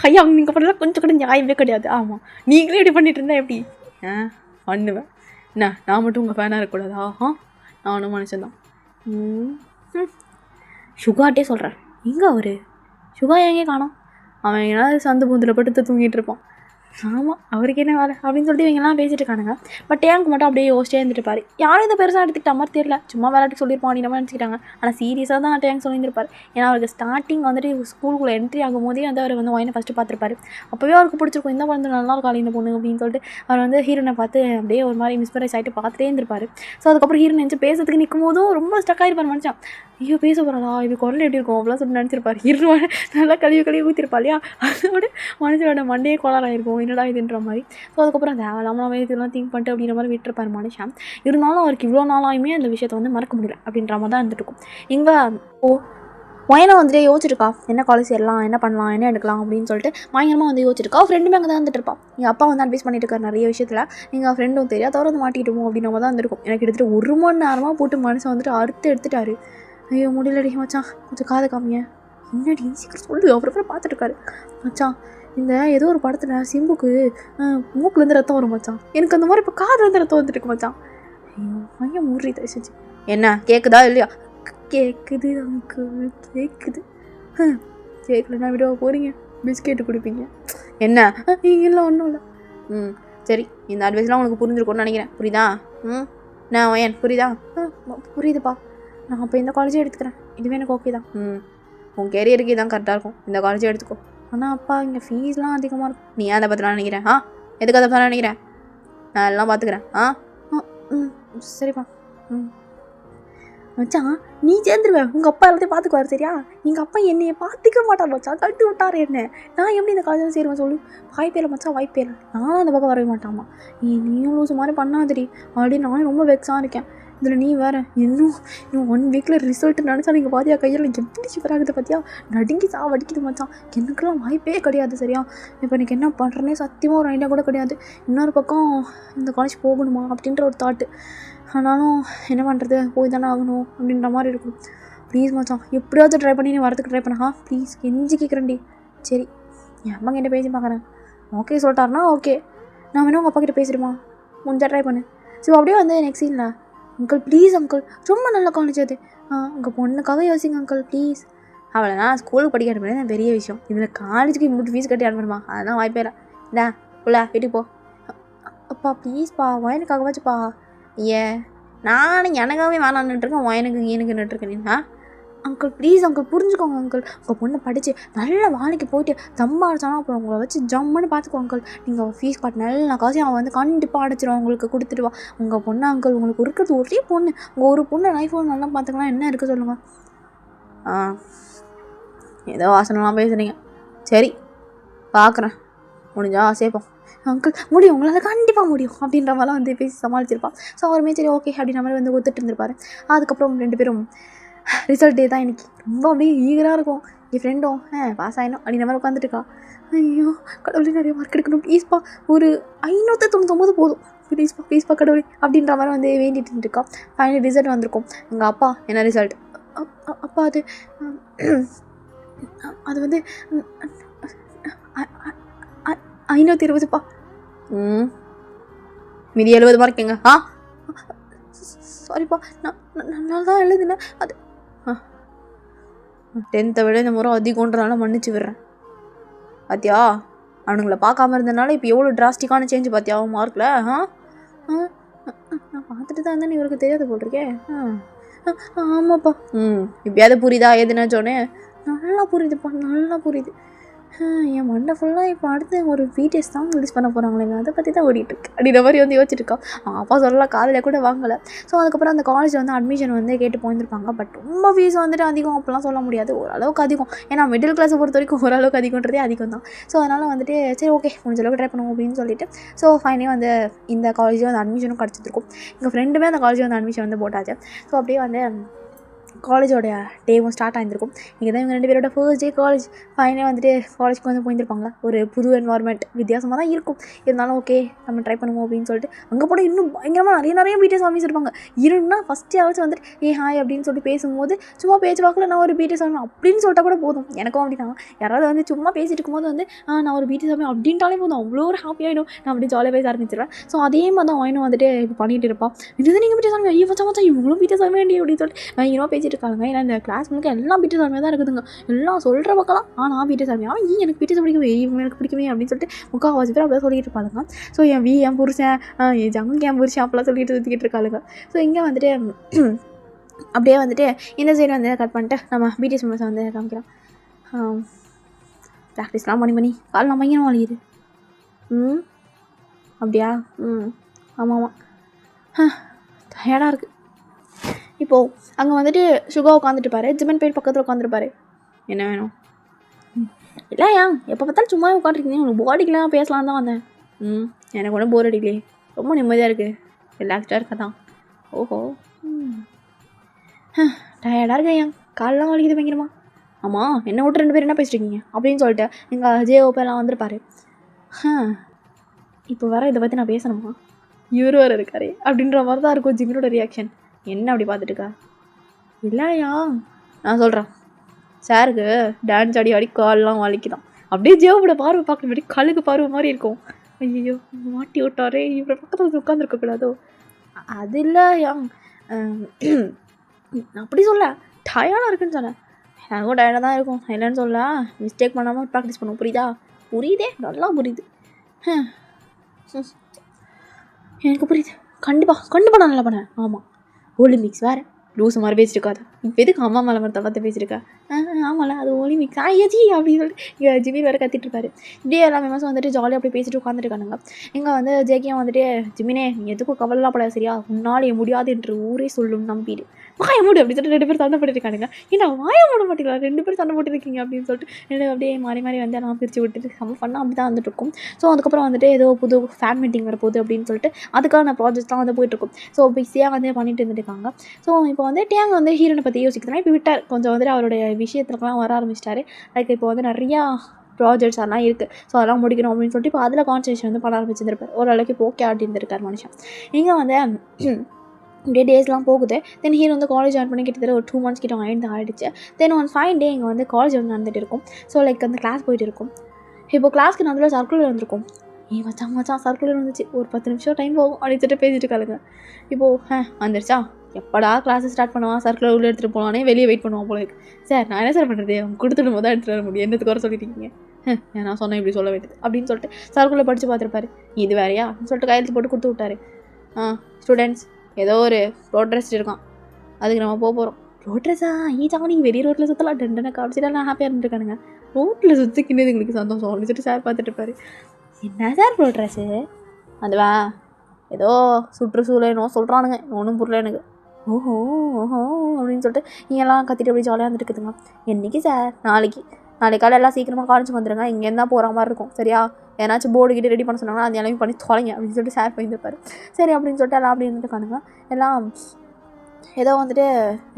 ஐயா நீங்கள் பண்ணலாம் கொஞ்சம் கூட நியாயமே கிடையாது. ஆமாம், நீங்களே இப்படி பண்ணிட்டு இருந்தா எப்படி பண்ணுவேன் என்ன? நான் மட்டும் உங்கள் ஃபேனாக இருக்கக்கூடாதா? நானும் மனுஷன்தான். சுகாட்டே சொல்கிறேன், எங்கே அவர் சுகா எங்கே காணோம்? அவன் ஏதாவது சந்து பூந்தில் படுத்து தூங்கிட்டு இருப்பான். ஆமாம், அவருக்கு என்ன வேலை அப்படின்னு சொல்லிட்டு இவங்கெல்லாம் பேசிட்டு இருக்கானுங்க. பட் டேங்க் மட்டும் அப்படியே யோசிச்சே இருந்துட்டு பாரு. யாரும் இதை பெருசாக எடுத்துக்கிட்ட மாதிரி தெரியல, சும்மா விளையாட்டு சொல்லியிருப்போம் அப்படின்ற மாதிரி நினச்சிக்கிட்டாங்க. ஆனால் சீரியஸாக தான் டேங்க் சொல்லியிருப்பார். ஏன்னா அவருக்கு ஸ்டார்டிங் வந்துட்டு ஸ்கூலுக்குள்ளே என்ட்ரி ஆகும் போதே வந்து அவர் வந்து ஒயினை ஃபஸ்ட்டு பார்த்துருப்பாரு. அப்போவே அவருக்கு பிடிச்சிருக்கும், இந்த பொண்ணு நல்லா இருக்காள் இந்த பொண்ணு அப்படின்னு சொல்லிட்டு அவர் வந்து ஹீரோனை பார்த்து அப்படியே ஒரு மாதிரி மிஸ்மரைஸ் ஆகிட்டு பார்த்துட்டே இருந்திருப்பார். ஸோ அதுக்கப்புறம் ஹீரோன் நினச்சி பேசுறதுக்கு நிற்கும் போதும் ரொம்ப ஸ்டக் ஆகிருப்பார் மனுஷன். ஐயோ பேச போகிறாளா, இது குரல் எப்படி இருக்கும் அப்படிலாம் சொல்லி நினச்சிருப்பார். ஹீரோ நல்லா கழுவி ஊற்றிருப்பா இல்லையா, அதோட மனுஷனோட மண்டையே கோளாறாயிருக்கும், என்னடா இதுன்ற மாதிரி. ஸோ அதுக்கப்புறம் அந்த தேவையில்லாமல் இதெல்லாம் திங்க் பண்ணிட்டு அப்படின்ற மாதிரி விட்டுருப்பார் மனுஷன். இருந்தாலும் அவருக்கு இவ்வளோ நாளாயுமே அந்த விஷயத்தை வந்து மறக்க முடியல அப்படின்ற மாதிரி தான் இருந்துட்டு இருக்கும். எங்கே ஒயனை வந்துட்டு யோசிச்சிருக்கா, என்ன காலேஜ் சேரலாம், என்ன பண்ணலாம், என்ன எடுக்கலாம் அப்படின்னு சொல்லிட்டு பயங்கரமாக வந்து யோசிச்சிருக்கா. ஃப்ரெண்டுமே அங்கே தான் வந்துட்டு இருப்பான். எங்கள் அப்பா வந்து அட்வைஸ் பண்ணிட்டு இருக்காரு நிறைய விஷயத்தில். எங்கள் ஃப்ரெண்டும் தெரியாதவரை வந்து மாட்டிக்கிட்டுமோ அப்படின்ற மாதிரி தான் இருந்திருக்கும். எனக்கு எடுத்துகிட்டு 1 மணி நேரமாக போட்டு மனுஷன் வந்துட்டு எடுத்துட்டாரு. ஐயோ முடியலடி மச்சான், கொஞ்சம் காது காமிங்க. என்னடி சீக்கிரம் சொல்லு. அப்புறம் பார்த்துட்டு இருக்காரு. மச்சான், இந்த ஏதோ ஒரு படத்தில் சிம்புக்கு மூக்குலேருந்து ரத்தம் வரும் மச்சான், எனக்கு அந்த மாதிரி இப்போ காதுலேருந்து ரத்தம் வந்துட்டு இருக்கு மச்சான். ஐயோ மையம் மூறி தயசிச்சு. என்ன கேட்குதா இல்லையா? கேட்குது அங்கிள் கேட்குது. கேட்கலன்னா விட போகிறீங்க, பிஸ்கெட்டு குடிப்பீங்க. என்ன இல்லை ஒன்றும் இல்லை. சரி, இந்த அட்வைஸ்லாம் உனக்கு புரிஞ்சிருக்கும்னு நினைக்கிறேன். புரியுதா? நான் ஏன் புரியுதா? புரியுதுப்பா, நான் அப்போ இந்த காலேஜே எடுத்துக்கிறேன். இதுவே எனக்கு ஓகே தான். உன் கேரியருக்கு இதான் கரெக்டாக இருக்கும், இந்த காலேஜே எடுத்துக்கோ. ஆனால் அப்பா இங்கே ஃபீஸ்லாம் அதிகமாக இருக்கும். நீ ஏன் அதை பற்றிலாம் நினைக்கிறேன்? எதுக்கு அதை பற்றி நினைக்கிறேன்? நான் எல்லாம் பார்த்துக்கிறேன். சரிப்பா. மச்சான் நீ சேர்ந்துருவேன், உங்கள் அப்பா எல்லாத்தையும் பார்த்துக்குவார் சரியா. எங்கள் அப்பா என்னையை பார்த்துக்க மாட்டார் மச்சான், கட்டு விட்டார் என்ன. நான் எப்படி இந்த காலேஜில் சேருவேன் சொல்லு? வாய்ப்பே இல்லை மச்சான், வாய்ப்பே இல்லை. நானும் அந்த பக்கம் வரவே மாட்டாமா. நீயும் லூஸ் மாதிரி பண்ணாதடி அப்படின்னு நானும் ரொம்ப வெக்ஸாக இருக்கேன். இதில் நீ வேறு இன்னும் 1 வீக்கில் ரிசல்ட்டு நினச்சா நீங்கள் பார்த்தியா கையில் எப்படி சூப்பராகுது பார்த்தியா, நடுங்கி வடிக்குது மச்சான். எனக்குலாம் வாய்ப்பே கிடையாது சரியா. இப்போ எனக்கு என்ன பண்ணுறேன்னே சத்தியமாக ஒரு ஐடியா கூட கிடையாது. இன்னொரு பக்கம் இந்த காலேஜ் போகணுமா அப்படின்ற ஒரு தாட்டு. ஆனாலும் என்ன பண்ணுறது, போய் தானே ஆகணும் அப்படின்ற மாதிரி இருக்கும். ப்ளீஸ் மச்சான் எப்படியாவது ட்ரை பண்ணி நீ வரதுக்கு ட்ரை பண்ண. ப்ளீஸ் கெஞ்சி கேட்குறேன்டி. சரி, என் அம்மா கிட்ட பேசி பார்க்குறேன். ஓகே சொல்லிட்டாருனா ஓகே, நான் வேணும் உங்கள் அப்பா கிட்ட பேசிடுமா, முடிஞ்சால் ட்ரை பண்ணு. ஸோ அப்படியே வந்து நெக்ஸ்ட் சீனில் அங்கிள் ப்ளீஸ் அங்கிள், ரொம்ப நல்ல காலேஜ் அது, உங்கள் பொண்ணுக்காக யோசிங்க அங்கிள் ப்ளீஸ். அவ்வளோதான், ஸ்கூலுக்கு படிக்க அனுப்புறது பெரிய விஷயம். இதில் காலேஜுக்கு இவ்வளோ ஃபீஸ் கட்டி அனுப்பணுமா, அதெல்லாம் வாய்ப்பே இல்லை. டா உள்ள வீட்டுக்கு போ. அப்பா ப்ளீஸ்ப்பா, வயனுக்காக வச்சுப்பா. நானும் எனக்காகவே வேணான்னுட்டுருக்கேன், எனக்கு நின்றுருக்கேன். அங்கிள் ப்ளீஸ் அங்கிள் புரிஞ்சுக்கோங்க அங்கிள். உங்கள் பொண்ணை படித்து நல்ல வேலைக்கு போயிட்டு தம்பா அடிச்சானா அப்புறம் உங்களை வச்சு ஜம்முன்னு பார்த்துக்கோ அங்கிள். நீங்கள் ஃபீஸ் கட்ட நல்ல காசையும் அவன் வந்து கண்டிப்பாக அடைச்சிடுவான், உங்களுக்கு கொடுத்துடுவா. உங்கள் பொண்ணு அங்கிள், உங்களுக்கு இருக்கிறது ஒரே பொண்ணு, உங்கள் ஒரு பொண்ணு லைஃபை நல்லா பார்த்துக்கலாம், என்ன இருக்குது சொல்லுங்கள். ஏதோ வாசனெலாம் பேசுகிறீங்க, சரி பார்க்குறேன், முடிஞ்சா சேர்ப்போம். அங்கிள் முடியும், உங்களால் கண்டிப்பாக முடியும் அப்படின்ற மாதிரிலாம் வந்து பேசி சமாளிச்சிருப்பான். ஸோ அவருமே சரி ஓகே அப்படின்ற மாதிரி வந்து ஒத்துட்டு இருந்திருப்பார். அதுக்கப்புறம் 2 பேரும் ரிசல்ட் டே தான் இன்றைக்கி ரொம்ப அப்படியே ஈகராக இருக்கும். என் ஃப்ரெண்டும் பாஸ் ஆகிடும் அப்படின்ற மாதிரி உட்காந்துட்டுருக்கா. ஐயோ கடவுளே நிறைய மார்க் எடுக்கணும் ப்ளீஸ்ப்பா, ஒரு 599 போதும் ப்ளீஸ்ப்பா கடவுளே அப்படின்ற மாதிரி வந்து வேண்டிட்டு இருக்கா. ஃபைனல் ரிசல்ட் வந்திருக்கும். எங்கள் அப்பா என்ன ரிசல்ட்? அப்பா அது வந்து 520ப்பா. மீதி 70 மார்க் எங்க? சாரிப்பா, நான் நல்லா தான் எழுதுனேன். அது 10th விட இந்த முறை அதிகன்றனால மன்னிச்சு விடுறேன். பார்த்தியா, அவனுங்களை பார்க்காம இருந்ததுனால இப்போ எவ்வளோ டிராஸ்டிக்கான சேஞ்ச் பார்த்தியா அவன் மார்க்கில். நான் பார்த்துட்டு தான் இருந்தேன், இவருக்கு தெரியாத போட்டிருக்கேன். ஆமாப்பா. இப்பயாவது புரியுதா எதுனாச்சோன்னே? நல்லா புரியுதுப்பா, நல்லா புரியுது. என் மண்டை ஃபுல்லாக இப்போ அடுத்து ஒரு பிடிஎஸ் சாங் ரிலீஸ் பண்ண போகிறாங்களேங்க, அதை பற்றி தான் ஓடிட்டுருக்கு அப்படின்ற மாதிரி வந்து யோசிச்சுருக்கோம். அப்பா சொல்லலாம், காலையில் கூட வாங்கலை. ஸோ அதுக்கப்புறம் அந்த காலேஜ் வந்து அட்மிஷன் வந்து கேட்டு போயிருப்பாங்க. பட் ரொம்ப ஃபீஸ் வந்துட்டு அதிகம் அப்படிலாம் சொல்ல முடியாது, ஓரளவுக்கு அதிகம். ஏன்னா மிடில் கிளாஸை பொறுத்த வரைக்கும் ஓரளவுக்கு அதிகன்றதே அதிகம் தான். ஸோ அதனால் வந்துட்டு சரி ஓகே முடிஞ்ச அளவுக்கு ட்ரை பண்ணுவோம் அப்படின்னு சொல்லிட்டு ஸோ ஃபைனலி வந்து இந்த காலேஜில் வந்து அட்மிஷனும் கிடச்சிருக்கும். எங்கள் ஃப்ரெண்டுமே அந்த காலேஜில் வந்து அட்மிஷன் வந்து போட்டாச்சு. ஸோ அப்படியே வந்து காலேஜோட டேவும் ஸ்டார்ட் ஆகிருக்கும். இங்கே தான் இவங்க 2 பேரோட ஃபர்ஸ்ட் டே காலேஜ். ஃபைனலாக வந்துட்டு காலேஜ்க்கு வந்து போயிருப்பாங்க. ஒரு புது என்வார்மெண்ட், வித்தியாசமாக தான் இருக்கும். இருந்தாலும் ஓகே நம்ம ட்ரை பண்ணுவோம் அப்படின்னு சொல்லிட்டு அங்கே போட இன்னும் பயங்கரமாக நிறைய பிடிஎஸ் ஆர்மிஸ் இருப்பாங்க. இருந்தா ஃபஸ்ட் யாராச்சும் வந்துட்டு ஹாய் அப்படின்னு சொல்லிட்டு பேசும்போது சும்மா பேச்சு வாக்கில் நான் ஒரு பிடிஎஸ் ஆர்மி அப்படின்னு சொல்லிட்டா கூட போதும். எனக்கும் அப்படி தான். யாராவது வந்து சும்மா பேசிட்டு இருக்கும்போது வந்து நான் ஒரு பிடிஎஸ் ஆர்மி அப்படின்ட்டாலே போதும், அவ்வளோ ஒரு ஹாப்பி ஆகிடும். நான் அப்படி ஜாலியாக பேச ஆரம்பிச்சிடுவேன். ஸோ அதே மாதிரி தான் அவனும் வந்துட்டு இப்போ பண்ணிகிட்டு இருப்பான். இதுதான் நீங்கள் பிடிஎஸ் ஆர்மி, ஐயோ மச்சா இவ்வளோ பிடிஎஸ் ஆர்மி வேண்டி அப்படின்னு சொல்லிட்டு பயங்கரமாக பேசிட்டு இருக்காங்க. ஏன்னா இந்த கிளாஸ் முழுக்க எல்லாம் பிடிஎஸ் ஆர்மியாக தான் இருக்குதுங்க. எல்லாம் சொல்கிற பக்கலாம் நான் பிடிஎஸ் ஆர்மி, எனக்கு பிடிஎஸ் பிடிக்குமே, இவங்க எனக்கு பிடிக்குமே அப்படின்னு சொல்லிட்டு முக்கால்வாசி பேர் அப்படியே சொல்லிட்டு இருப்பாங்க. ஸோ என் புருஷன், என் ஜங்கு என் புருஷன் அப்பெல்லாம் சொல்லிட்டு சுற்றிக்கிட்டு இருக்காளுங்க. ஸோ இங்கே வந்துட்டு அப்படியே வந்துட்டு இந்த சைடு வந்து கட் பண்ணிட்டு நம்ம பிடிஎஸ் மெம்பர்ஸை வந்து காமிக்கிறோம். ப்ராக்டிஸ்லாம் பண்ணி காலெலாம் பயங்கரமாக வலிக்குது. அப்படியா? ஆமாம் டயர்டாக இருக்குது. இப்போது அங்கே வந்துட்டு சுகா உட்காந்துட்டுப்பாரு, ஜிமன் பேர் பக்கத்தில் உட்காந்துருப்பாரு. என்ன வேணும்? இல்லை எப்போ பார்த்தாலும் சும்மா உட்காந்துருக்கீங்க, உங்களுக்கு பாடிக்கெலாம் பேசலாம் தான் வந்தேன். எனக்கு ஒன்றும் போர் அடிக்கலையே, ரொம்ப நிம்மதியாக இருக்குது, ரிலாக்ஸ்டாக இருக்கா தான். ஓஹோ டயர்டாக இருக்கேன், காலெலாம் வலிக்குது பயங்கரமா. ஆமாம் என்னை விட்டு 2 பேர் என்ன பேசிட்டுருக்கீங்க அப்படின்னு சொல்லிட்டு எங்கள் ஜேஓப்பெல்லாம் வந்திருப்பாரு. இப்போ வர இதை பற்றி நான் பேசணுமா, இவர் வேறு இருக்காரு அப்படின்ற மாதிரி தான் இருக்கும் ஜிமினோட ரியாக்ஷன். என்ன அப்படி பார்த்துட்டுக்கா? இல்லையா நான் சொல்கிறேன், சாருக்கு டான்ஸ் ஆடி கால்லாம் வலிக்குதான். அப்படியே ஜேவோட பார்வை பார்க்குற மாதிரி கழுகு பார்வை மாதிரி இருக்கும். ஐயோ மாட்டி விட்டாரே, இவரை பக்கத்தில் வந்து உட்காந்துருக்கக்கூடாதோ? அது இல்லை அப்படி சொல்ல, டயர்டாக இருக்குன்னு சொன்னேன். எனக்கும் டயர்டாக தான் இருக்கும், இல்லைன்னு சொல்ல. மிஸ்டேக் பண்ணாமல் ப்ராக்டிஸ் பண்ணுவோம், புரியுதா? புரியுதே, நல்லா புரியுது. எனக்கு புரியுது, கண்டிப்பாக நான் நல்லா பண்ணேன். ஆமாம் ஒலிம்பிக்ஸ் வேறு லூஸ் மாதிரி பேசிட்டுருக்காது. இப்போ எதுக்கு அம்மா மேலே மரத்தை பார்த்து பேசியிருக்கா? ஆமாம்ல அது ஒலிம்பிக்ஸ் ஐயாச்சி அப்படின்னு சொல்லிட்டு இங்கே ஜிமி வேறு கத்திட்டுருப்பாரு. இப்படியே எல்லா மெம்பர்ஸும் வந்துட்டு ஜாலியாக அப்படியே பேசிட்டு உட்காந்துருக்கானுங்க. இங்கே வந்து ஜேக்கியம் வந்துட்டு ஜிமினே நீ எதுக்கும் கவலைலாம் படாது சரியா, உன்னால் முடியாது என்று ஊரே சொல்லும் நம்பிடு, வாய மூடு அப்படின்னு சொல்லிட்டு 2 பேர் சண்டை போட்டுருக்கானுங்க. ஏன்னா வாய மூட மாட்டேங்களா, 2 பேர் சண்டை போட்டுருக்கீங்க அப்படின்னு சொல்லிட்டு அப்படியே மாறி வந்து நான் பிரித்து விட்டுட்டு நம்ம பண்ணால் அப்படி தான் வந்துட்டு இருக்கும். ஸோ அதுக்கப்புறம் வந்துட்டு ஏதோ புது ஃபேன் மீட்டிங் வரப்போகுது அப்படின்னு சொல்லிட்டு அதுக்கான ப்ராஜெக்ட்லாம் வந்து போயிட்டுருக்கும். ஸோ பிஸியாக வந்து பண்ணிட்டு இருந்துருக்காங்க. ஸோ இப்போ வந்து டேங் வந்து ஹீரோனை பற்றி யோசிக்கிறதுனா இப்போ விட்டார், கொஞ்சம் வந்துட்டு அவருடைய விஷயத்துலலாம் வர ஆரம்பிச்சிட்டாரு. லைக் இப்போ வந்து நிறையா ப்ராஜெக்ட்ஸ் அதெல்லாம் இருக்குது. ஸோ அதெல்லாம் முடிக்கணும் அப்படின்னு சொல்லிட்டு இப்போ அதில் கான்சன்ட்ரேஷன் வந்து பண்ண ஆரம்பிச்சிருப்பார். ஓரளவுக்கு இப்போ ஓகே அப்படின்னு இருக்கார் மனுஷன். இங்கே வந்து இப்படியே டேஸ்லாம் போகுது. தென் ஹீரோ வந்து காலேஜ் ஜாயின் பண்ணி கிட்டத்தட்ட ஒரு 2 months கிட்ட ஆகிடுச்சு. தென் ஒன் ஃபைன் டே இங்கே வந்து காலேஜ் வந்து நடந்துகிட்டு இருக்கும். ஸோ லைக் அந்த கிளாஸ் போயிட்டு இருக்கும். இப்போ கிளாஸ்க்கு நடுவில் சர்க்குலர் வந்திருக்கும். மச்சான் சர்க்குலர் வந்துச்சு, ஒரு 10 நிமிஷம் டைம் போகும் அப்படின்னு சொல்லிட்டு பேசிட்டு இருக்காளுங்க. இப்போது வந்துருச்சா, எப்படா கிளாஸை ஸ்டார்ட் பண்ணுவான், சர்க்குலர் உள்ளே எடுத்துகிட்டு போகலானே வெளியே வெயிட் பண்ணுவான் போல இருக்கு. சார் நான் என்ன சார் பண்ணுறது, அவங்க கொடுத்துட்டு போது தான் எடுத்துகிட்டு வர முடியும், என்னத்துக்கு வர சொல்லியிருக்கீங்க, நான் சொன்னேன் இப்படி சொல்ல வேண்டியது அப்படின்னு சொல்லிட்டு சர்க்குலர் படித்து பார்த்துருப்பாரு. இது வேறையா அப்படின்னு சொல்லிட்டு கையெழுத்து போட்டு கொடுத்து விட்டாரு. ஸ்டூடெண்ட்ஸ் ஏதோ ஒரு ரோட் ட்ரெஸ்ட் இருக்கான், அதுக்கு நம்ம போகிறோம். ரோட் ட்ரெஸ்ஸா ஈச்சாங்க, நீங்கள் வெளியே ரோட்டில் சுற்றலாம் டெண்டனை காமிச்சிட்டு நான் ஹாப்பியாக இருந்துருக்கானுங்க. ரோட்டில் சுற்றிக்கினது எங்களுக்கு சந்தோஷம் அப்படின்னு சொல்லிட்டு சார் பார்த்துட்டு இருப்பாரு. என்ன சார் ரோட் ட்ரெஸ்ஸு? அதுவா ஏதோ சுற்றுச்சூழலோ சொல்கிறானுங்க, ஒன்றும் புரியல எனக்கு. ஓஹோ அப்படின்னு சொல்லிட்டு இங்கெல்லாம் கத்திட்டு அப்படி ஜாலியாக வந்துட்டுருக்குதுங்க. என்றைக்கு சார்? நாளைக்கு காலை எல்லாம் சீக்கிரமாக காலேஜுக்கு வந்துடுங்க, இங்கேருந்து தான் போகிற மாதிரி இருக்கும் சரியா? ஏன்னாச்சும் போர்டு கிட்டே ரெடி பண்ண சொன்னாங்கன்னா அது எல்லாமே பண்ணி தொலைங்க அப்படின்னு சொல்லிட்டு சார் போயிருப்பார். சரி அப்படின்னு சொல்லிட்டு எல்லாம் அப்படி இருந்துட்டு காணுங்க. எல்லாம் ஏதோ வந்துட்டு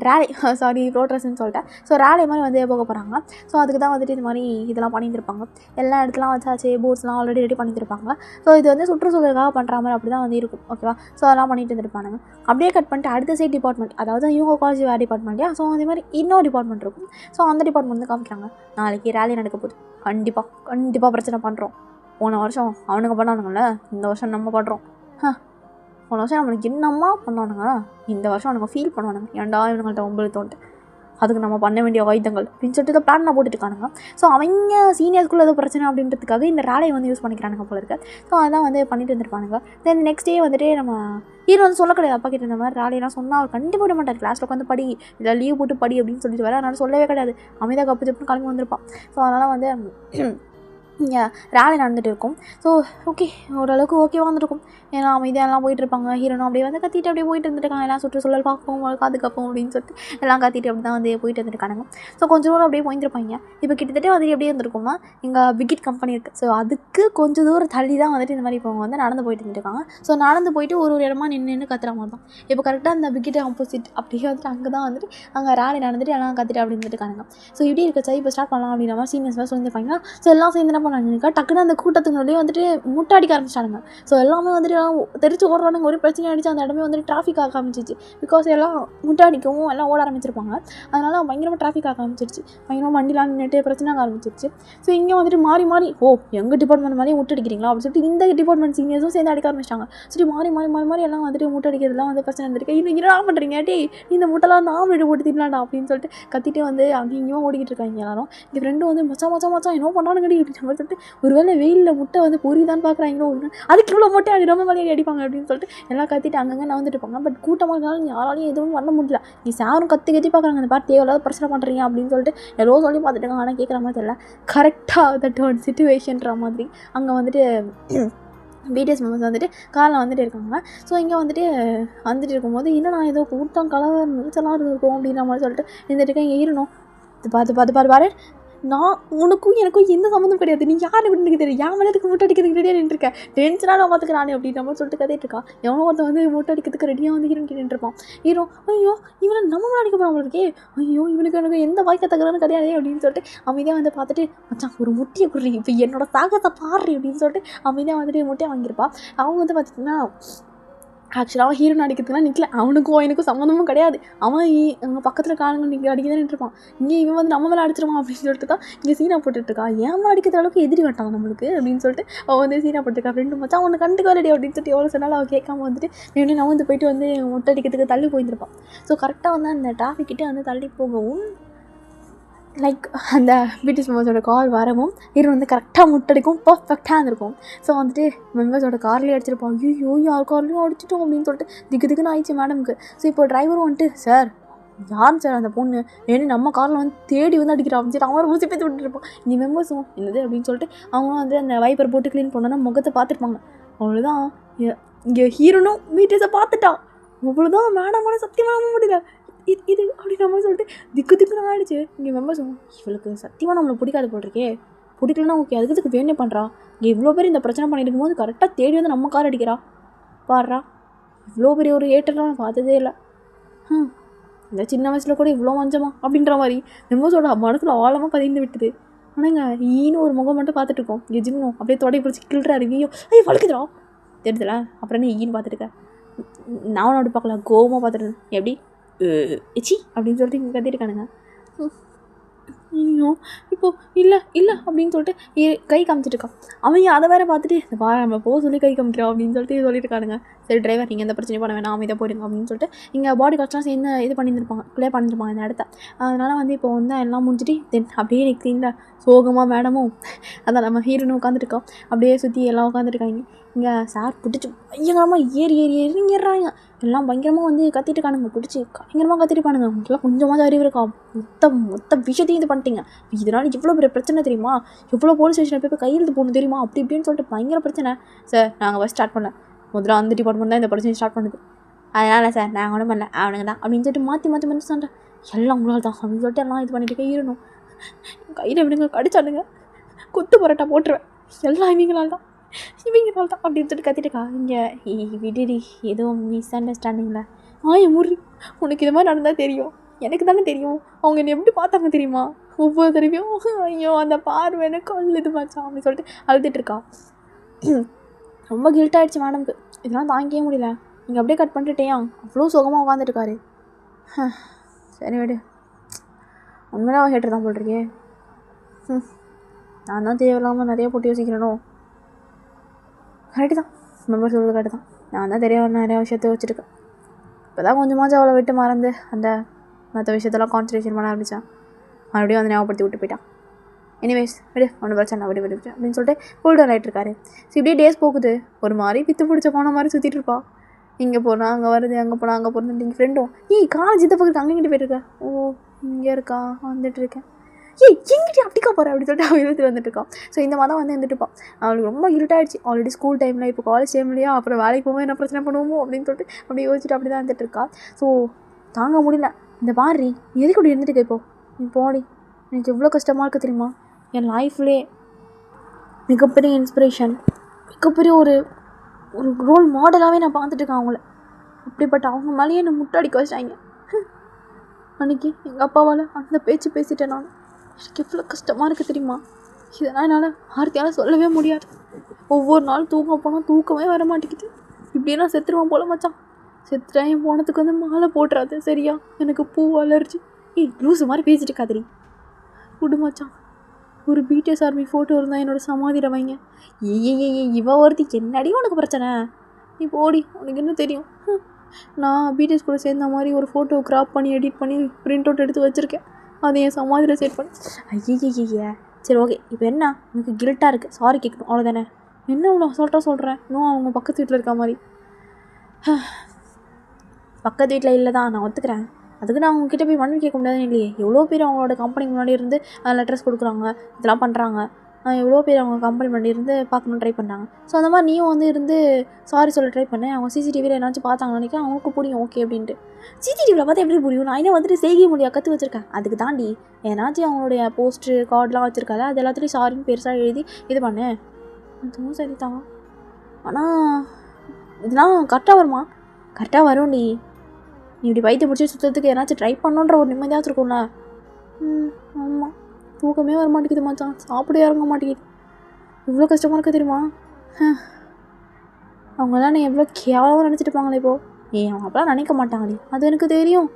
ரேலி ரோட் ட்ரெஸ்ன்னு சொல்லிட்டேன். ஸோ ரேலி மாதிரி வந்து போக போகிறாங்க. ஸோ அதுக்கு தான் வந்துட்டு இது மாதிரி இதெல்லாம் பண்ணியிருப்பாங்க. எல்லா இடத்துலாம் வச்சாச்சு, போர்ட்ஸ்லாம் ஆல்ரெடி ரெடி பண்ணியிருப்பாங்க. ஸோ இது வந்து சுற்றுச்சூழலுக்காக பண்ணுற மாதிரி அப்படி தான் வந்து இருக்கும் ஓகேவா? ஸோ அதெல்லாம் பண்ணிட்டு இருந்துருப்பானுங்க. அப்படியே கட் பண்ணிட்டு அடுத்த சைட் டிபார்ட்மெண்ட், அதாவது இவங்க காலேஜ் வேறு டிபார்ட்மெண்ட் இல்லையா? ஸோ அதே மாதிரி இன்னொரு டிபார்ட்மெண்ட் இருக்கும். ஸோ அந்த டிபார்ட்மெண்ட் வந்து காமிக்கிறாங்க. நாளைக்கு ரேலி நடக்க போகுது, கண்டிப்பாக பிரச்சனை பண்ணுறோம். போன வருஷம் அவனுங்க பண்ணானுங்கள்ல, இந்த வருஷம் நம்ம பண்ணுறோம். போன வருஷம் நம்மளுக்கு என்னம்மா பண்ணுவானுங்க, இந்த வருஷம் அவனுங்க ஃபீல் பண்ணுவானுங்க, ஏன்டா இவனுங்கள்ட்ட உங்களுக்கு தோன்ட்டு, அதுக்கு நம்ம பண்ண வேண்டிய ஆயுதங்கள் அப்படின்னு சொல்லிட்டு இதை பிளான் போட்டுருக்கானுங்க. ஸோ அவங்க சீனியர்ஸ்குள்ளே ஏதோ பிரச்சனை அப்படின்றதுக்காக இந்த ரேலையை வந்து யூஸ் பண்ணிக்கிறானுங்க போல இருக்கு. ஸோ அதான் வந்து பண்ணிட்டு இருந்திருப்பானுங்க. தென் நெக்ஸ்ட் டே வந்துட்டு நம்ம ஹீரோ வந்து சொல்ல கிடையாது அப்பா கிட்ட இந்த மாதிரி ராலியெல்லாம் சொன்னால் அவர் கண்டிப்பாக விட மாட்டார். கிளாஸில் உட்காந்து படி, இல்லை லீவ் போட்டு படி அப்படின்னு சொல்லிட்டு வர. அதனால் சொல்லவே கிடையாது. அமைதியாக கப்பு தப்புன்னு கிளம்பி வந்திருப்பான். ஸோ அதனால் வந்து இங்கே ரேலி நடந்துகிட்டு இருக்கும். ஸோ ஓகே, ஓரளவுக்கு ஓகேவாக வந்துருக்கும். ஏன்னா அமைதியாகலாம் போயிட்டுருப்பாங்க. ஹீரோனும் அப்படியே வந்து கத்திட்டு அப்படியே போயிட்டு வந்துட்டுருக்காங்க. எல்லாம் சுற்றுச்சூழல் பார்ப்போம், பாதுகாப்போம் அப்படின்னு சொல்லிட்டு எல்லாம் கத்திட்டு அப்படி தான் வந்து போயிட்டு வந்துருக்கானுங்க. ஸோ கொஞ்சம் தூரம் அப்படியே போயிருப்பாங்க. இப்போ கிட்டத்தட்ட வந்து எப்படியே இருந்திருக்கும்னா இங்கே பிகிட் கம்பெனி இருக்குது. ஸோ அதுக்கு கொஞ்சம் தூரம் தள்ளி தான் வந்துட்டு இந்த மாதிரி இப்போ வந்து நடந்து போயிட்டு இருந்துருக்காங்க. ஸோ நடந்து போயிட்டு ஒரு இடமா நின்று கத்துற மாதிரி தான். இப்போ கரெக்டாக அந்த பிகிட் ஆப்போசிட் அப்படியே வந்துட்டு அங்கே தான் வந்துட்டு அங்கே ரேலி நடந்துட்டு எல்லாம் கத்திட்டு அப்படி இருந்துருக்காங்க. ஸோ இப்படி இருக்கச்சா இப்போ ஸ்டார்ட் பண்ணலாம் அப்படின்ற மாதிரி சீனியர்ஸ்லாம் சொல்லியிருப்பாங்க. ஸோ எல்லாம் சேர்ந்து என்ன பண்ணாங்க, டக்குன்னு அந்த கூட்டத்துக்கு முன்னாடியே வந்துட்டு முட்டை அடிக்க ஆரம்பிச்சிட்டாங்க. ஸோ எல்லாமே வந்துட்டு தெரிச்சு ஓடுறானுங்க. ஒரு பிரச்சனை ஆகிடுச்சு. அந்த இடமே வந்துட்டு டிராஃபிக் ஆக ஆரம்பிச்சிச்சு. பிகாஸ் எல்லாம் முட்டை அடிக்கவும் எல்லாம் ஓட ஆரம்பிச்சிருப்பாங்க. அதனால் பயங்கரமாக டிராஃபிக் ஆக ஆரம்பிச்சிருச்சு. பயங்கரமாக வண்டிலாம் நின்றுட்டு பிரச்சனை ஆக ஆரம்பிச்சிருச்சு. ஸோ இங்கே வந்துட்டு மாறி மாறி எங்கள் டிபார்ட்மெண்ட் மாதிரியே முட்டை அடிக்கிறீங்களா அப்படின்னு சொல்லிட்டு இந்த டிபார்ட்மெண்ட் சீனியர்ஸும் சேர்ந்து அடிக்க ஆரம்பிச்சிட்டாங்க. சரி மாறி மாறி மாறி மாறி எல்லாம் வந்துட்டு முட்டை அடிக்கிறதுலாம் வந்து பிரச்சனை இருந்திருக்கு. இன்னும் என்ன பண்ணுறீங்க டே, இந்த முட்டைலாம் நான் வீடு போட்டு திடலாண்டா அப்படின்னு சொல்லிட்டு கத்திட்டு வந்து அங்கேயும் ஓடிக்கிட்டு இருக்காங்க எல்லாரும். இந்த ஃப்ரெண்டும் வந்து மச்சா என்ன பண்ணானுங்கடி அப்படின்னு சொல்லிட்டு ஒருவேளை வெயிலில் முட்டை வந்து பொரிதான்னு பார்க்குறாங்களோ அதுக்கு இவ்வளோ முட்டை அது ரொம்ப மலையை அடிப்பாங்க அப்படின்னு சொல்லிட்டு எல்லாம் கத்திட்டு அங்கங்கே நான் வந்துட்டு இருப்பாங்க. பட் கூட்டமாக இருந்தாலும் யாராலையும் எதுவும் பண்ண முடியல. நீ சாரும் கத்தி பார்க்குறாங்க. அந்த பார்த்து தேவையில்லாத பிரச்சனை பண்ணுறீங்க அப்படின்னு சொல்லிட்டு எவ்வளோ சொல்லி பார்த்துட்டாங்க. ஆனால் கேட்குற மாதிரி தெரியல. கரெக்டாக தட் ஒரு சிச்சுவேஷன்ற மாதிரி அங்கே வந்துட்டு பிடிஎஸ் மெம்பர்ஸ் வந்துட்டு காரில் வந்துட்டு இருக்காங்க. ஸோ இங்கே வந்துட்டு இருக்கும்போது இன்னும் நான் ஏதோ கூட்டம் கலவர் நிறுத்தலாம் இருக்கும் அப்படின்ற மாதிரி சொல்லிட்டு இருந்துட்டு இங்கே இருணும். பாரு நான் உனக்கும் எனக்கும் எந்த சம்மந்தம் கிடையாது. நீ யார் அப்படின்னு தெரியும். என் மேலத்துக்கு மூட்டை அடிக்கிறதுக்கு ரெடியாக நின்றுருக்கேன். டென்ஷனாக நான் பார்த்துக்கிறானே அப்படின்ற மாதிரி சொல்லிட்டு கதைட்டு இருக்கா. எவனோ ஒருத்தன் வந்து மூட்டை அடிக்கிறதுக்கு ரெடியாக வந்து ஹீரோன் நின்றுருப்பான். ஹீரோ ஐயோ இவனை நம்ம மேலே அடிக்க போகிறான் இருக்கே, ஐயோ இவனுக்கு எனக்கு எந்த வாய்க்க தகுறான்னு கிடையாது அப்படின்னு சொல்லிட்டு அமைதியாக வந்து பார்த்துட்டு மச்சான் ஒரு முட்டியை குடுறி, இப்போ என்னோட தாகத்தை பாடுறி அப்படின்னு சொல்லிட்டு அமைதியாக வந்துட்டு முட்டையை வாங்கியிருப்பா. அவங்க வந்து பார்த்திங்கன்னா ஆக்சுவலாக ஹீரோன் அடிக்கிறதுக்குலாம் நிற்கல. அவனுக்கும் எனக்கும் சம்மந்தமும் கிடையாது. அவன் அங்கே பக்கத்தில் காலங்கள் நீங்கள் அடிக்க தான் நின்றுருப்பான். இங்கே இவன் வந்து நம்ம மேலே அடிச்சிருவான் அப்படின்னு சொல்லிட்டு தான் இங்கே சீனா போட்டுட்ருக்கா. ஏன் அடிக்கிற அளவுக்கு எதிரி வட்டான் நம்மளுக்கு அப்படின்னு சொல்லிட்டு அவன் வந்து சீனா போட்டுருக்கா. ஃப்ரெண்டு மச்சா அவனை கண்டுக்க ரெடி அப்படின்னு சொல்லிட்டு எவ்வளோ சொன்னாலும் அவள் கேட்காம வந்துட்டு நான் வந்து போயிட்டு வந்து முட்டை அடிக்கிறதுக்கு தள்ளி போயிருப்பான். ஸோ கரெக்டாக வந்து அந்த டிராஃபிக் கிட்டே வந்து தள்ளி போகவும் லைக் அந்த பிடிஎஸ் மெம்பர்ஸோட கார் வரவும் ஹீரோ வந்து கரெக்டாக முட்டடிக்கும் பர்ஃபெக்டாக இருந்திருக்கும். ஸோ வந்துட்டு மெம்பர்ஸோட கார்லேயே அடிச்சிருப்பான். ஐயோ யார் கார்லேயும் அடிச்சிட்டோம் அப்படின்னு சொல்லிட்டு திக்குன்னு ஆயிடுச்சு மேடமுக்கு. ஸோ இப்போ டிரைவரும் வந்துட்டு சார் யார் சார் அந்த பொண்ணு ஏன்னு நம்ம காரில் வந்து தேடி வந்து அடிக்கிறா அப்படின்னு சொல்லிட்டு அவன் ஊசி பேத்து விட்டுருப்பான். இங்கே மெம்பர்ஸும் என்னது அப்படின்னு சொல்லிட்டு அவங்களும் வந்து அந்த வைப்பர் போட்டு க்ளீன் பண்ணோன்னா முகத்தை பார்த்துருப்பாங்க. அவ்வளோதான் இங்கே ஹீரோனும் பிடிஎஸை பார்த்துட்டான். அவ்வளோதான் மேடமான சத்தியமாக முடியல இது அப்படின்ற மாதிரி சொல்லிட்டு திக்குன்னு ஆகிடுச்சு. இங்கே மெம்பர்ஸ் இவளுக்கு சத்தியமாக நம்மளை பிடிக்காது போட்டிருக்கே, பிடிக்கலன்னா ஓகே அதுக்கு வேணே பண்ணுறா. இங்கே இவ்வளோ பேர் இந்த பிரச்சனை பண்ணிட்டு இருக்கும்போது கரெக்டாக தேடி வந்து நம்ம கார் அடிக்கிறா பாடுறா. இவ்வளோ பெரிய ஒரு ஏட்டர்லாம் நான் பார்த்ததே இல்லை. இந்த சின்ன வயசில் கூட இவ்வளோ மஞ்சமா அப்படின்ற மாதிரி மெம்பர்ஸோட மனசில் ஆழமாக பதிந்து விட்டுது. ஆனாங்க ஈன்னு ஒரு முகம் மட்டும் பார்த்துட்ருக்கோம். எஜிமனும் அப்படியே தொடை பிடிச்சி கிள்றாரு. ஐயோ வளர்க்குதுடா தெரியுதுல. அப்புறம் என்ன ஈன்னு பார்த்துருக்கேன். நான் அப்படி பார்க்கல, கோவமாக பார்த்துருக்கேன். எப்படி எச்சி அப்படின்னு சொல்லிட்டு இங்கே கத்திருக்கானுங்க. ஐயோ இப்போது இல்லை அப்படின்னு சொல்லிட்டு கை காமிச்சிட்ருக்கான். அவங்க அதை வேறு பார்த்துட்டு நம்ம போக சொல்லி கை காமிக்கிறோம் அப்படின்னு சொல்லிட்டு சொல்லியிருக்கானுங்க. சரி டிரைவர் நீங்கள் எந்த பிரச்சனையும் பண்ண வேணாம் அமைதியாக போயிடுங்க அப்படின்னு சொல்லிட்டு இங்கே பாடி காஸ்ட்லாம் சேர்ந்து இது பண்ணியிருந்துருப்பாங்க, க்ளியர் பண்ணியிருப்பாங்க இந்த இடத்த. அதனால் வந்து இப்போ வந்து எல்லாம் முடிஞ்சுட்டு தென் அப்படியே நிற்கிறீங்களா சோகமாக மேடமும் அதான் நம்ம ஹீரோனும் உட்காந்துருக்கோம். அப்படியே சுற்றி எல்லாம் உட்காந்துருக்காங்க. இங்கே சார் பிடிச்சி பயங்கரமாக ஏறிடுறாங்க. எல்லாம் பயங்கரமாக வந்து கத்திட்டு இருக்கானுங்க. பிடிச்சி பயங்கரமாக கத்திருப்பானுங்க. உங்களுக்குலாம் கொஞ்சமாக அறிவு இருக்கா? மொத்த விஷயத்தையும் இது பண்ணிட்டீங்க. இதனால் இவ்வளோ பெரிய பிரச்சனை தெரியுமா? எவ்வளோ போலீஸ் ஸ்டேஷனில் போய் கையெழுத்து போகணும் தெரியுமா? அப்படி இப்படின்னு சொல்லிட்டு பயங்கர பிரச்சனை. சார் நாங்கள் ஃபஸ்ட் ஸ்டார்ட் பண்ணல, முதல்ல அந்த டிபார்ட்மெண்ட் தான் இந்த பிரச்சனை ஸ்டார்ட் பண்ணுது. அதனால் சார் நாங்கள் ஒன்றும் பண்ணல அவனுங்க தான் அப்படின்னு சொல்லிட்டு மாற்றி சொல்கிறேன். எல்லாம் உங்களால் தான் அப்படின்னு சொல்லிட்டு எல்லாம் இது பண்ணிட்டு ஈரணும். கையில் இவனுங்க கடிச்சானுங்க, குத்து பரோட்டா போட்டுருவேன். எல்லாம் இவங்களால் தான் அப்படின்னு சொல்லிட்டு கத்திட்டுக்கா. இங்கே விடுடி ஏதோ மிஸ் அண்டர்ஸ்டாண்டிங்கில் முறி உனக்கு இது மாதிரி நடந்தால் தெரியும், எனக்கு தானே தெரியும். அவங்க என்னை எப்படி பார்த்தாங்க தெரியுமா? ஒவ்வொரு தடவையும் ஐயோ அந்த பார்வைன்னு கல் இது மாச்சான் அப்படின்னு சொல்லிட்டு அழுதுட்டுருக்கா. ரொம்ப கில்ட் ஆகிடுச்சு மேடம்க்கு. இதெல்லாம் தாங்கிக்கவே முடியல. நீங்கள் அப்படியே கட் பண்ணிட்டுட்டேயா அவ்வளோ சுகமாக உட்காந்துட்டுருக்காரு. சரி விடு, உண்மையாக ஹேட்டர் தான் போட்டிருக்கே. நான் தான் தேவையில்லாமல் நிறைய போட்டு யோசிக்கிறேனோ. கரெக்டு தான், மெம்பர் சொல்கிறது கரெக்டு தான். நான் தான் நிறையா விஷயத்த வச்சுருக்கேன். இப்போ தான் கொஞ்சமாச்சும் அவளை விட்டு மறந்து அந்த மற்ற விஷயத்தெல்லாம் கான்சன்ட்ரேஷன் பண்ண ஆரம்பித்தான். மறுபடியும் வந்து ஞாபகப்படுத்தி விட்டு போயிட்டான். எனிவேஸ் விடு ஒன்றும் பிரச்சனை விடு அப்படின்னு சொல்லிட்டு கூல் டவுன் ஆகிட்டு இருக்காரு. ஸோ இப்படியே டேஸ் போகுது. ஒரு மாதிரி பித்து பிடிச்ச போன மாதிரி சுற்றிட்டு இருப்பா. இங்கே போனால் அங்கே வருது, அங்கே போனால் அங்கே போகிறது. எங்கள் ஃப்ரெண்டும் காலேஜ் இதை பக்கத்துக்கு அங்கே இங்கிட்டு போயிட்டுருக்கேன். ஓ இங்கே இருக்கா, வந்துட்டுருக்கேன். எங்கிட்ட அப்படிக்கா போகிறேன் அப்படின்னு சொல்லிட்டு அவள் இருந்துட்டு வந்துட்டுருக்கான். ஸோ இந்த மாதிரி தான் வந்து இருந்துட்டுப்பான். அவளுக்கு ரொம்ப இருட்டாயிடுச்சு ஆல்ரெடி ஸ்கூல் டைமில், இப்போ காலேஜ் டைம்லையா, அப்புறம் வேலைக்கு போகும்போது என்ன பிரச்சனை பண்ணுவோமோ அப்படின்னு சொல்லிட்டு அப்படி யோசிச்சுட்டு அப்படி தான் இருந்துட்டுருக்கா. ஸோ தாங்க முடியல. இந்த பாரி எதுக்கு அப்படி இருந்துட்டு இப்போ நீ போடி, எனக்கு எவ்வளோ கஷ்டமாக இருக்குது தெரியுமா. என் லைஃப்லே மிகப்பெரிய இன்ஸ்பிரேஷன், மிகப்பெரிய ஒரு ஒரு ரோல் மாடலாகவே நான் பார்த்துட்ருக்கேன் அவங்கள. அப்படிப்பட்ட அவங்க மேலேயே என்னை முட்டாடிக்க வச்சிட்டாங்க. அன்றைக்கி எங்கள் அப்பாவால் அந்த பேச்சு பேசிட்டேன் நான். எனக்கு எவ்வளோ கஷ்டமாக இருக்குது தெரியுமா. இதெல்லாம் என்னால் வார்த்தையால் சொல்லவே முடியாது. ஒவ்வொரு நாள் தூங்க போனால் தூக்கமே வர மாட்டேங்குது. இப்படியே நான் செத்துருவான் போல மச்சான். செத்துட்டேன், என் போனதுக்கு வந்து மாலை போட்டுறாது சரியா, எனக்கு பூ அலர்ஜி. லூஸு மாதிரி பேசிட்டு காதிரி விடு மச்சான். ஒரு பிடிஎஸ் ஆர்மி ஃபோட்டோ இருந்தால் என்னோடய சமாதியில் வைங்க. இவ ஒருத்தி என்னடி உனக்கு பிரச்சனை, நீ போடி, உனக்கு என்ன தெரியும். நான் பிடிஎஸ் கூட சேர்ந்த மாதிரி ஒரு ஃபோட்டோ க்ராப் பண்ணி எடிட் பண்ணி பிரிண்ட் அவுட் எடுத்து வச்சுருக்கேன். அதை என் சமாதியில் செட் பண்ணி. சரி ஓகே, இப்போ என்ன உனக்கு கில்ட்டாக இருக்குது, சாரி கேட்கணும் அவ்வளோதானே. என்ன இவ்வளோ அசால்ட்டாக சொல்கிறேன். இன்னும் அவங்க பக்கத்து வீட்டில் இருக்க மாதிரி. பக்கத்து வீட்டில் இல்லை தான், நான் ஒத்துக்கிறேன். அதுக்கு நான் அவங்ககிட்ட போய் மன்னிப்பு கேட்க முடியாதுன்னு இல்லையே. எவ்வளோ பேர் அவங்களோட கம்பெனிக்கு முன்னாடி இருந்து லெட்டர்ஸ் கொடுக்குறாங்க, இதெல்லாம் பண்ணுறாங்க. எவ்வளோ பேர் அவங்க கம்பெனி முன்னாடி இருந்து பார்க்கணுன்னு ட்ரை பண்ணுறாங்க. ஸோ அந்த மாதிரி நீயும் வந்து இருந்து சாரி சொல்ல ட்ரை பண்ணேன். அவங்க சிசிடிவியில் என்னாச்சும் பார்த்தாங்கன்னு நினைக்கிறேன், அவங்களுக்கு புரியும் ஓகே அப்படின்ட்டு. சிசிடிவியில் பார்த்து எப்படி புரியும். நான் என்ன வந்துட்டு செய்கை மொழியாக கற்று வச்சுருக்கேன். அதுக்கு தாண்டி ஏன்னாச்சும் அவங்களுடைய போஸ்ட்ரு கார்டெலாம் வச்சுருக்காரு, அது எல்லாத்துலேயும் சாரின்னு பெருசாக எழுதி இது பண்ணேன். அதுவும் சரிதான். ஆனால் இதெல்லாம் கரெக்டாக வருமா? கரெக்டாக வரும். நீ இப்படி வயிற்று பிடிச்சி சுற்றத்துக்கு ஏதாச்சும் ட்ரை பண்ணோன்ற ஒரு நிம்மதியாக இருக்கும்ல. ஆமாம், தூக்கமே வர மாட்டேங்குது மச்சான், சாப்பிட இறங்க மாட்டேங்குது. இவ்வளோ கஷ்டமாக இருக்க தெரியுமா. அவங்களாம் நான் எவ்வளோ கேவலமாக நினச்சிட்டு இருப்பாங்களே இப்போது. அவங்க அப்போலாம் நினைக்க மாட்டாங்களே, அது எனக்கு தெரியும்.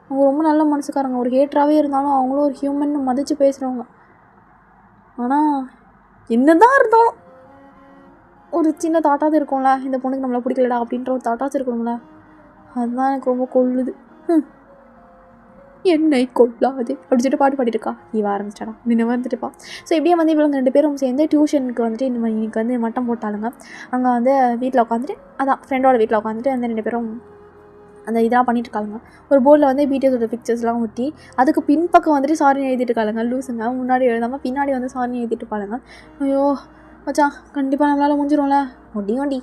அவங்க ரொம்ப நல்ல மனசுக்காரங்க. ஒரு ஹேட்டராகவே இருந்தாலும் அவங்களும் ஒரு ஹியூமன் மதித்து பேசுகிறவங்க. ஆனால் என்ன தான் இருந்தாலும் ஒரு சின்ன தாட்டாவது இருக்கும்ல, இந்த பொண்ணுக்கு நம்மளை பிடிக்கலடா அப்படின்ற ஒரு தாட்டாச்சும் இருக்கணும்ல. அதுதான் எனக்கு ரொம்ப கொள்ளுது. என்னை கொள்ளாது அப்படி சொல்லிட்டு பாட்டு பாடிட்டுருக்கா. இவ ஆரம்பிச்சிட்டாடா நின்று வந்துட்டுப்பா. ஸோ இப்படியே வந்து இவங்க 2 பேரும் சேர்ந்து டியூஷனுக்கு வந்துட்டு இந்த மாதிரி இன்னைக்கு வந்து மட்டம் போட்டாளுங்க. அங்கே வந்து வீட்டில் உட்காந்துட்டு, அதான் ஃப்ரெண்டோட வீட்டில் உட்காந்துட்டு அந்த 2 பேரும் அந்த இதெல்லாம் பண்ணிட்டு இருக்காளுங்க. ஒரு போர்டில் வந்து பிடிஎஸோட பிக்சர்ஸ்லாம் ஒட்டி அதுக்கு பின்பக்கம் வந்துட்டு சாரி எழுதிட்டு இருக்காளுங்க. லூஸுங்க முன்னாடி எழுதாமல் பின்னாடி வந்து சாரி எழுதிட்டு இருப்பாளுங்க. ஐயோ மச்சான், கண்டிப்பாக நம்மளால் முடிஞ்சிடும்ல. முடியும்டி,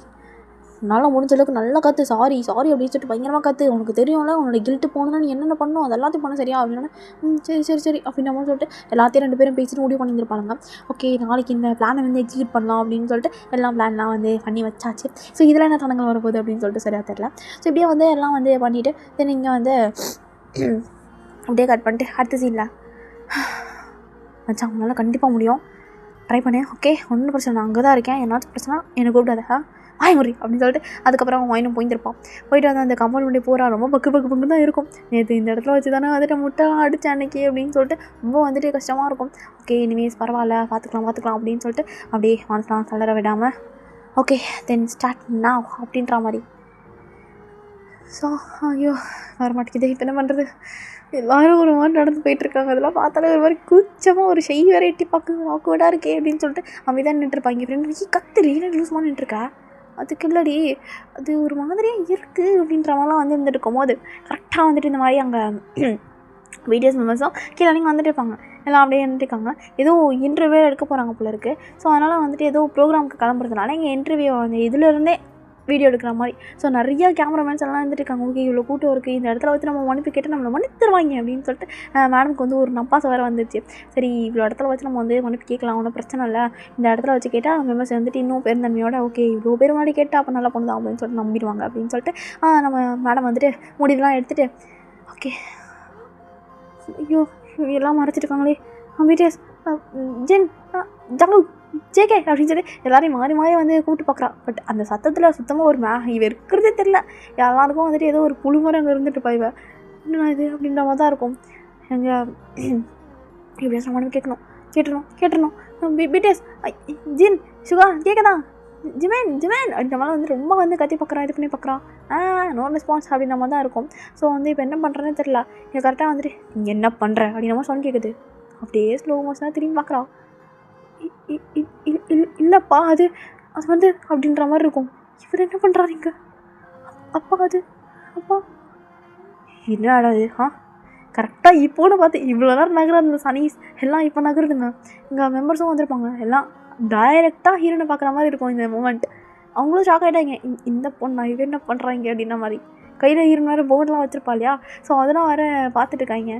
உன்னால் முடிஞ்ச அளவுக்கு நல்லா கற்று சாரி அப்படின்னு சொல்லிட்டு பயங்கரமாக கற்று. உனக்கு தெரியும்ல உன்னோட கில்ட்டு போகணுன்னா நீ என்னென்ன பண்ணணும் அது எல்லாத்தையும் பண்ண சரியா அப்படின்னா சரி அப்படின்னு நம்ம சொல்லிட்டு எல்லாத்தையும் 2 பேரும் பேசிட்டு முடிவு பண்ணியிருப்பாங்க. ஓகே நாளைக்கு இந்த பிளானை வந்து எக்ஸிக்யூட் பண்ணலாம் அப்படின்னு சொல்லிட்டு எல்லாம் பிளான்லாம் வந்து பண்ணி வச்சாச்சு. ஸோ இதில் என்ன தடங்கள் வரப்போகுது அப்படின்னு சொல்லிட்டு சரியாக தெரில. ஸோ இப்படியே வந்து எல்லாம் வந்து பண்ணிவிட்டு தென் இங்கே வந்து அப்படியே கட் பண்ணிட்டு அடுத்த சீனில் மச்சான் உங்களால் கண்டிப்பாக முடியும், ட்ரை பண்ணேன். ஓகே ஒன்றும் பிரச்சனை, நான் அங்கே தான் இருக்கேன், என்னாச்சும் பிரச்சனை எனக்கு கூப்பிடாத வாய்முறி அப்படின்னு சொல்லிட்டு அதுக்கப்புறம் அவன் வாயினும் போயிருப்பான். போயிட்டு வந்து அந்த கம்பெனி பண்ணி போகிறா. ரொம்ப பக்கு தான் இருக்கும். நேற்று இந்த இடத்துல வச்சு தானே வந்துட்டு முட்டை அடித்தேன் அன்னைக்கு அப்படின்னு சொல்லிட்டு ரொம்ப வந்துட்டு கஷ்டமாக இருக்கும். ஓகே இனிமேஸ் பரவாயில்ல, பார்த்துக்கலாம் அப்படின்னு சொல்லிட்டு அப்படியே மனசுலாம் தளர விடாமல் ஓகே தென் ஸ்டார்ட் now அப்படின்ற மாதிரி. ஸோ ஐயோ வர மாட்டேங்குது, இப்போ என்ன பண்ணுறது. எல்லோரும் ஒரு மாதிரி நடந்து போயிட்டுருக்காங்க. அதெல்லாம் பார்த்தாலே ஒரு மாதிரி கூச்சமாக ஒரு ஷெய் வேறு எட்டி பார்க்க ஆக்குவடாக இருக்கே அப்படின்னு சொல்லிட்டு அமைதான் நின்றுருப்பாங்க. ஃப்ரெண்டு கத்துறீ லூஸ்மாக நின்றுருக்கா. அதுக்கு இல்லடி, அது ஒரு மாதிரியாக இருக்குது அப்படின்ற மாதிரிலாம் வந்து இருந்துட்டு இருக்கும் போது கரெக்டாக வந்துட்டு இந்த மாதிரி அங்கே பிடிஎஸ் மெம்பர்ஸும் கீழே நீங்கள் வந்துட்டு இருப்பாங்க. எல்லாம் அப்படியே இருந்துருக்காங்க. ஏதோ இன்டர்வியூ எடுக்க போகிறாங்க போல இருக்குது. ஸோ அதனால் வந்துட்டு ஏதோ ப்ரோக்ராமுக்கு கிளம்புறதுனால இங்கே இன்டர்வியூ வந்து இதிலேருந்தே வீடியோ எடுக்கிற மாதிரி. ஸோ நிறையா கேமராமேன்ஸ் எல்லாம் இருந்துருக்காங்க. ஓகே இவ்வளோ கூட்டம் இருக்குது, இந்த இடத்துல வச்சு நம்ம மன்னிப்பு கேட்டு நம்மளை மன்னித்துருவாங்க அப்படின்னு சொல்லிட்டு மேடமுக்கு வந்து ஒரு நப்பாசை வேறு வந்துச்சு. சரி இவ்வளோ இடத்துல வச்சு நம்ம வந்து மன்னிப்பு கேட்கலாம், ஒன்றும் பிரச்சனை இல்லை, இந்த இடத்துல வச்சு கேட்டால் மெம்பர்ஸ் வந்துட்டு இன்னும் பெருந்தன்மையோட ஓகே இவ்வளோ பேர் முன்னாடி கேட்டால் அப்போ நல்லா பண்ணுதான் அப்படின்னு சொல்லிட்டு நம்பிடுவாங்க அப்படின்னு சொல்லிட்டு நம்ம மேடம் வந்துட்டு முடிவுலாம் எடுத்துகிட்டு ஓகே ஐயோ எல்லாம் மறைச்சிருக்காங்களே பிடிஎஸ் ஜென் ஜங்கு ஜேகே அப்படின்னு சொல்லி எல்லோரையும் மாறி மாறி வந்து கூப்பிட்டு பார்க்குறா. பட் அந்த சத்தத்தில் சுத்தமாக ஒரு இவ இருக்கிறதே தெரில. எல்லாருக்கும் வந்துட்டு ஏதோ ஒரு புழு மாதிரி அங்கே இருந்துட்டு இவ என்ன இது அப்படின்ற மாதிரி தான் இருக்கும். எங்கள் இப்படியா சமாளம் கேட்டுடணும் பிடிஎஸ் ஜின் சுகா கேட்கதான் ஜிமேன் அப்படின்ற மாதிரி வந்து ரொம்ப வந்து கத்தி பார்க்குறான், இது பண்ணி பார்க்குறான். நோ ரெஸ்பான்ஸ் அப்படின்ற மாதிரி தான் இருக்கும். ஸோ வந்து இப்போ என்ன பண்ணுறேன்னு தெரில. இங்கே கரெக்டாக வந்துட்டு நீங்கள் என்ன பண்ணுற அப்படின்ற மாதிரி சொன்ன கேட்குது. அப்படியே ஸ்லோ மோஷனாக திரும்பி பார்க்குறா. இல்லைப்பா அது வந்து அப்படின்ற மாதிரி இருக்கும். இவர் என்ன பண்ணுறாரு இங்கே அப்பா அது அப்பா என்னடா இது கரெக்டாக இப்போன்னு பார்த்து இவ்வளோ நேரம் நகர அந்த சனீஸ் எல்லாம் இப்போ நகருதுங்க. இங்கே மெம்பர்ஸும் வந்திருப்பாங்க. எல்லாம் டைரெக்டாக ஹீரோனை பார்க்குற மாதிரி இருக்கும் இந்த மூமெண்ட். அவங்களும் ஷாக் ஆகிட்டாங்க. இந்த பொண்ணா இவ என்ன பண்ணுறாங்க அப்படின்ன மாதிரி. கையில் ஹீரோன் வேறு போர்டெலாம் வச்சுருப்பா இல்லையா, ஸோ அதெல்லாம் வேறு பார்த்துட்டு இருக்காங்க.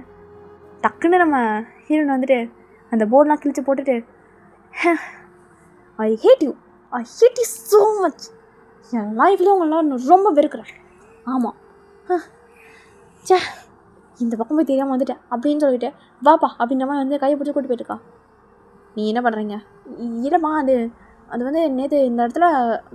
டக்குன்னு நம்ம ஹீரோன் வந்துட்டு அந்த போர்டெலாம் கிழிச்சு போட்டுட்டு ஐ ஹேட் யூ ஸோ மச், என் லைஃப்லேயும் உங்களெலாம் ரொம்ப வெறுக்கிறேன். ஆமாம் சே இந்த பக்கம் போய் தெரியாமல் வந்துட்டேன் அப்படின்னு சொல்லிட்டு வாப்பா அப்படின்ற மாதிரி வந்து கையை பிடிச்சி கூட்டி போயிட்டுருக்கா. நீ என்ன பண்ணுறீங்க? இல்லைம்மா அது வந்து நேற்று இந்த இடத்துல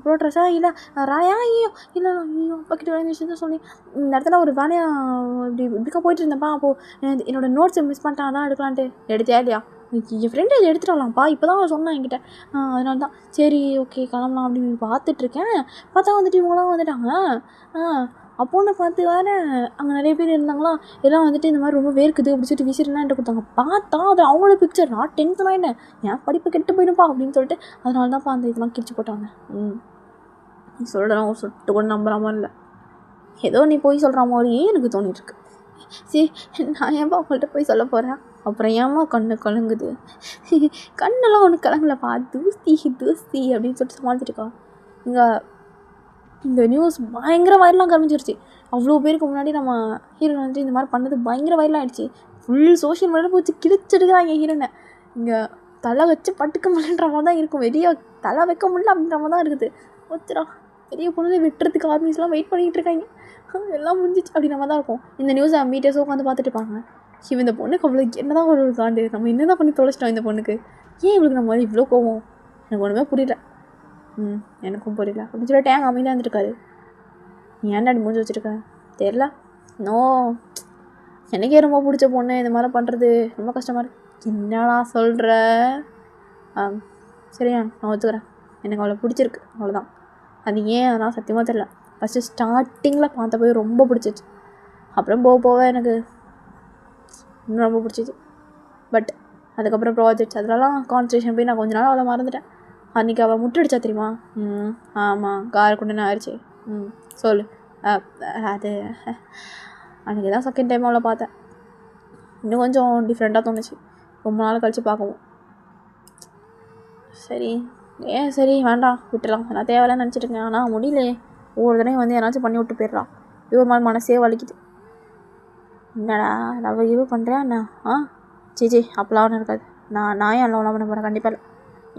ப்ரோட்ரஸா இல்லை ராயா ஐயோ இல்லை ஐயோ பக்கிட்ட வேண்டிய விஷயத்த சொல்லி இந்த இடத்துல ஒரு வேலையாக இப்படிக்கா போயிட்டு இருந்தேன்ப்பா. அப்போது என்னோடய நோட்ஸை மிஸ் பண்ணிட்டேன், அதான் எடுக்கலான்ட்டு. எடுத்தியா இல்லையா? என் ஃப்ரெண்டு அதை எடுத்துகிட்டு வரலாம்ப்பா, இப்போ தான் சொன்னேன் என்கிட்ட. அதனால தான் சரி ஓகே கிளம்பலாம் அப்படின்னு பார்த்துட்ருக்கேன். பார்த்தா வந்துட்டு இவங்களாம் வந்துட்டாங்க. அப்போன்னு பார்த்து வேறு அங்கே நிறைய பேர் இருந்தாங்களா, எல்லாம் வந்துட்டு இந்த மாதிரி ரொம்ப வேர்க்குது அப்படி சொல்லிட்டு விசிறலாம் என்கிட்ட கொடுத்தாங்க. பார்த்தா அது அவங்களோட பிக்சர். நான் டென்த்தில் ஆகிட்டேன், என் படிப்பு கெட்டு போயிடும்ப்பா அப்படின்னு சொல்லிட்டு அதனால தான்ப்பா அந்த இதெல்லாம் கிழிச்சு போட்டாங்க. நீ சொல்கிறலாம் ஒரு சொட்டு கூட நம்புற மாதிரி இல்லை, ஏதோ நீ போய் சொல்கிற மாதிரியே எனக்கு தோணிட்டுருக்கு. சரி நான் ஏன்ப்பா அவங்கள்ட்ட போய் சொல்ல போகிறேன்? அப்புறம் ஏம்மா கண்ணு கலங்குது? கண்ணெல்லாம் ஒன்று கலங்கலப்பா, தூசி அப்படின்னு சொல்லிட்டு சமாளிச்சிருக்கா. இங்கே இந்த நியூஸ் பயங்கர வைரலாக கிளம்பிச்சிருச்சு. அவ்வளோ பேருக்கு முன்னாடி நம்ம ஹீரோன் வந்துட்டு இந்த மாதிரி பண்ணது பயங்கர வைரலாக ஆகிடுச்சு. ஃபுல் சோஷியல் மீடியாவில் போச்சு கிழிச்செடுக்கிறாங்க ஹீரோனை. இங்கே தலை வச்சு பட்டுக்க முடியன்ற மாதிரி தான் இருக்கும், வெளியே தலை வைக்க முடியல அப்படின்ற மாதிரி தான் இருக்குது. ஒத்துடா பெரிய பொண்ணு வெட்டுறதுக்கு ஆர்மிஸ்லாம் வெயிட் பண்ணிகிட்டு இருக்காங்க, எல்லாம் முடிஞ்சிச்சு அப்படின்ற மாதிரி தான் இருக்கும். இந்த நியூஸை மீட்டர்ஸும் உட்காந்து பார்த்துட்டு இருப்பாங்க. இவன் இந்த பொண்ணுக்கு அவ்வளோ என்ன தான் ஒரு காண்டு, நம்ம என்ன தான் பண்ணி தொலைச்சிட்டோம் இந்த பொண்ணுக்கு, ஏன் இவளுக்கு நம்ம இவ்வளோ கோவம், எனக்கு ஒன்றுமே புரியல. எனக்கும் புரியல அப்படின்னு சொல்லி டேங் அமைதியாக வந்துருக்காரு. நீ ஏன்டா மூஞ்சி வச்சுருக்க? தெரில. நோ எனக்கே ரொம்ப பிடிச்ச பொண்ணு இந்த மாதிரி பண்ணுறது ரொம்ப கஷ்டமாக இருக்கு. என்னடா சொல்கிற? சரியா நான் ஒத்துக்கிறேன், எனக்கு அவ்வளோ பிடிச்சிருக்கு, அவ்வளோதான். அது ஏன் அதெல்லாம் சத்தியமாக தெரியல. ஃபஸ்ட்டு ஸ்டார்டிங்கில் பார்த்த போய் ரொம்ப பிடிச்சிச்சு, அப்புறம் போக எனக்கு இன்னும் ரொம்ப பிடிச்சிச்சு. பட் அதுக்கப்புறம் ப்ராஜெக்ட்ஸ் அதெல்லாம் கான்சன்ட்ரேஷன் போய் நான் கொஞ்ச நாள் அவ்வளோ மறந்துட்டேன். அன்றைக்கி அவள் முட்டடிச்சா தெரியுமா? ஆமாம் காரை கொண்டு ஆயிடுச்சு. சொல்லு. அது அன்றைக்கி தான் செகண்ட் டைம் அவளை பார்த்தேன். இன்னும் கொஞ்சம் டிஃப்ரெண்ட்டாக தோணுச்சு ரொம்ப நாள் கழித்து பார்க்கவும். சரி வேண்டாம் விட்டுலாம், நான் தேவையில்லைன்னு நினச்சிட்ருக்கேன். ஆனால் முடியலையே, ஒவ்வொரு தடவையும் வந்து ஏதாச்சும் பண்ணி விட்டு போயிடலாம். இவ மாதிரி மனசே வலிக்குது. என்னடா லவ் இவ பண்ணுறேன் நான்? ஜி அப்போலாம் ஒன்றும் இருக்காது. நான் ஏன் லவ் பண்ண போகிறேன்? கண்டிப்பாக இல்லை.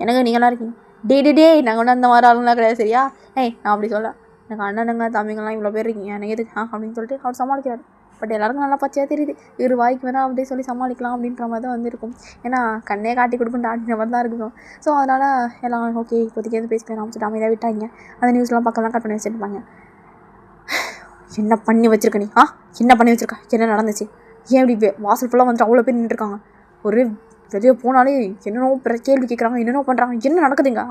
எனக்கு நீங்களாம் இருக்கீங்க. டே நாங்கள் ஒன்றும் அந்த மாதிரி ஆளுங்களாம் கிடையாது சரியா? நான் அப்படி சொல்ல, எனக்கு அண்ணனுங்க தம்பிங்கெல்லாம் இவ்வளோ பேர் இருக்கீங்க, எனக்கு எதுக்கு அப்படின்னு சொல்லிட்டு அவர் சமாளிக்கிறாரு. பட் எல்லாருக்கும் நல்லா பச்சையாக தெரியுது, இவர் வாய்க்கு வேணால் அப்படி சொல்லி சமாளிக்கலாம் அப்படின்ற மாதிரி தான் வந்துருக்கும். ஏன்னா கண்ணே காட்டி கொடுக்குன்னு அப்படின்ற மாதிரி தான் இருக்கும். ஸோ அதனால் எல்லாம் ஓகே இப்போதைக்கு எதுவும் பேசிக்கலாம் சொல்லிட்டு அமைதியாக விட்டாங்க. அந்த நியூஸ்லாம் பக்கம்லாம் கட் பண்ணி வச்சுருப்பாங்க. என்ன பண்ணி வச்சுருக்க நீ? என்ன பண்ணி வச்சுருக்கா? என்ன நடந்துச்சு? ஏன் இப்படி வாசல் ஃபுல்லாக வந்துட்டு அவ்வளோ பேர் நின்றுருக்காங்க? ஒரு வெளியே போனாலே என்னென்னோ கேள்வி கேட்குறாங்க, என்னென்னோ பண்ணுறாங்க, என்ன நடக்குதுங்க?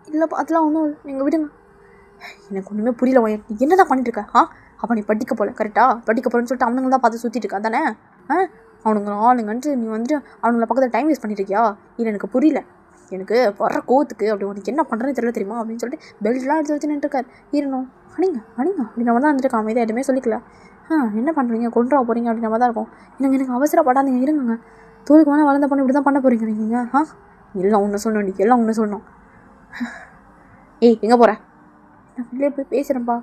இல்லைப்பா அதெல்லாம் ஒன்றும் நீங்கள் விடுங்க. எனக்கு ஒன்றுமே புரியல. நீ என்ன தான் பண்ணிட்டுருக்க? அப்போ நீ படிக்க போகல கரெக்டாக? படிக்க போகிறேன்னு சொல்லிட்டு அவனுங்க தான் பார்த்து சுற்றிட்டு இருக்கா தானே? அவனுங்க ஆளுங்கன்ட்டு நீ வந்துட்டு அவனுங்களை பக்கத்தில் டைம் வேஸ்ட் பண்ணியிருக்கியா? இல்லை எனக்கு புரியல, எனக்கு வர்ற கோவத்துக்கு அப்படி உனக்கு என்ன பண்ணுறதுன்னு தெரியல தெரியுமா அப்படின்னு சொல்லிட்டு பெல்ட்லாம் எடுத்து வச்சு நின்றுருக்காரு. இருணும் அணிங்க அப்படின்ற மாதிரி தான் வந்துருக்கான். அமைதியாக எதுவுமே சொல்லிக்கல. என்ன பண்ணுறீங்க? கொண்டு வர போகிறீங்க அப்படின்ற மாதிரி தான் இருக்கும். எனக்கு அவசரப்படாதீங்க, இருங்க. தோலுக்கு மேலே வளர்ந்த பொண்ணு இப்படி தான் பண்ண போகிறீங்க நீங்கள்? எல்லாம் ஒன்று சொல்லணும், நீ எல்லாம் ஒன்று சொல்லணும். எங்கே போகிற? நான் வெளியே போய் பேசுகிறேன்ப்பா,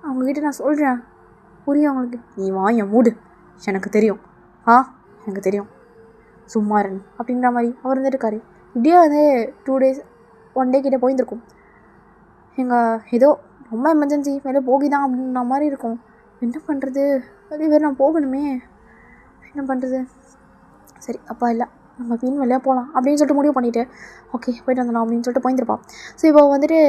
அவங்கக்கிட்ட நான் சொல்கிறேன், புரியும் அவங்களுக்கு. நீ வாங்க மூடு, எனக்கு தெரியும். எனக்கு தெரியும், சும்மா இருங்க அப்படின்ற மாதிரி அவர் இருந்துருக்காரு. இப்படியே வந்து 2 days 1 day கிட்டே போயிருந்துருக்கும். ஏதோ ரொம்ப எமர்ஜென்சி வெளியே போகிதான் அப்படின்ற மாதிரி இருக்கும். என்ன பண்ணுறது? வெளியே வேறு நான் போகணுமே, என்ன பண்ணுறது? சரி அப்பா இல்லை நம்ம பின் வெளியே போகலாம் அப்படின்னு சொல்லிட்டு முடிவு பண்ணிவிட்டு ஓகே போய்ட்டு வந்துடலாம் அப்படின்னு சொல்லிட்டு போயிருந்துருப்பா. ஸோ இப்போ வந்துட்டு